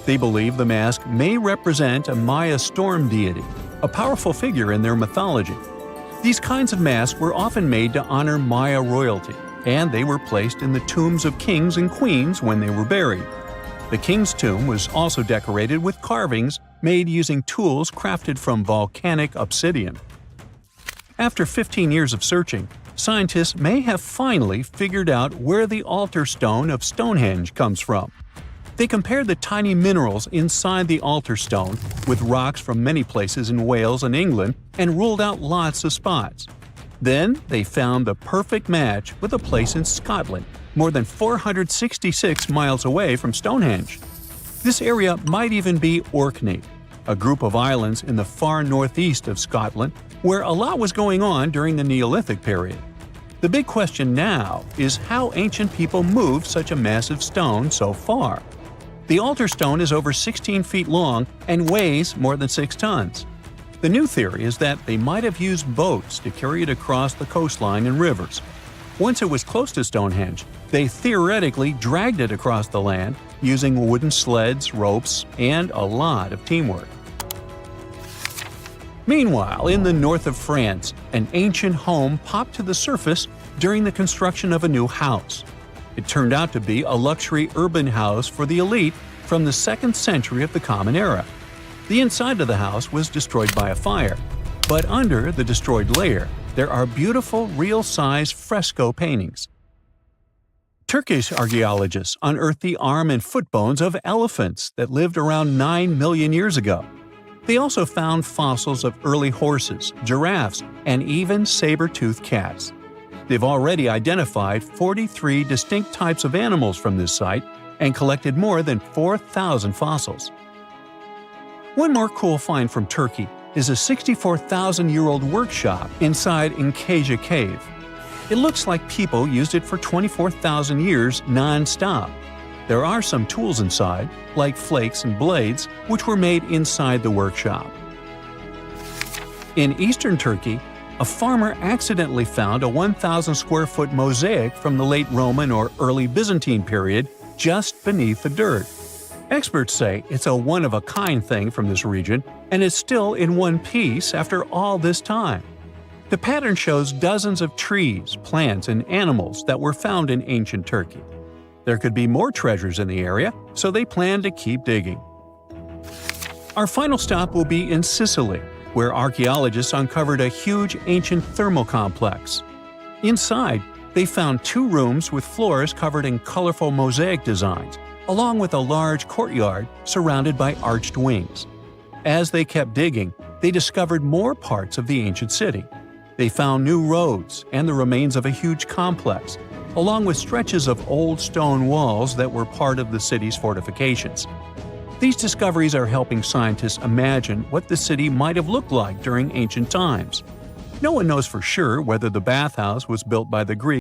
They believe the mask may represent a Maya storm deity, a powerful figure in their mythology. These kinds of masks were often made to honor Maya royalty, and they were placed in the tombs of kings and queens when they were buried. The king's tomb was also decorated with carvings made using tools crafted from volcanic obsidian. After 15 years of searching, scientists may have finally figured out where the altar stone of Stonehenge comes from. They compared the tiny minerals inside the altar stone with rocks from many places in Wales and England and ruled out lots of spots. Then they found the perfect match with a place in Scotland, more than 466 miles away from Stonehenge. This area might even be Orkney, a group of islands in the far northeast of Scotland where a lot was going on during the Neolithic period. The big question now is how ancient people moved such a massive stone so far. The altar stone is over 16 feet long and weighs more than 6 tons. The new theory is that they might have used boats to carry it across the coastline and rivers. Once it was close to Stonehenge, they theoretically dragged it across the land using wooden sleds, ropes, and a lot of teamwork. Meanwhile, in the north of France, an ancient home popped to the surface during the construction of a new house. It turned out to be a luxury urban house for the elite from the 2nd century of the Common Era. The inside of the house was destroyed by a fire, but under the destroyed layer, there are beautiful, real-size fresco paintings. Turkish archaeologists unearthed the arm and foot bones of elephants that lived around 9 million years ago. They also found fossils of early horses, giraffes, and even saber-toothed cats. They've already identified 43 distinct types of animals from this site and collected more than 4,000 fossils. One more cool find from Turkey is a 64,000-year-old workshop inside Unsolved Cave. It looks like people used it for 24,000 years non-stop. There are some tools inside, like flakes and blades, which were made inside the workshop. In eastern Turkey, a farmer accidentally found a 1,000-square-foot mosaic from the late Roman or early Byzantine period just beneath the dirt. Experts say it's a one-of-a-kind thing from this region, and it's still in one piece after all this time. The pattern shows dozens of trees, plants, and animals that were found in ancient Turkey. There could be more treasures in the area, so they plan to keep digging. Our final stop will be in Sicily, where archaeologists uncovered a huge ancient thermal complex. Inside, they found 2 rooms with floors covered in colorful mosaic designs, along with a large courtyard surrounded by arched wings. As they kept digging, they discovered more parts of the ancient city. They found new roads and the remains of a huge complex, along with stretches of old stone walls that were part of the city's fortifications. These discoveries are helping scientists imagine what the city might have looked like during ancient times. No one knows for sure whether the bathhouse was built by the Greeks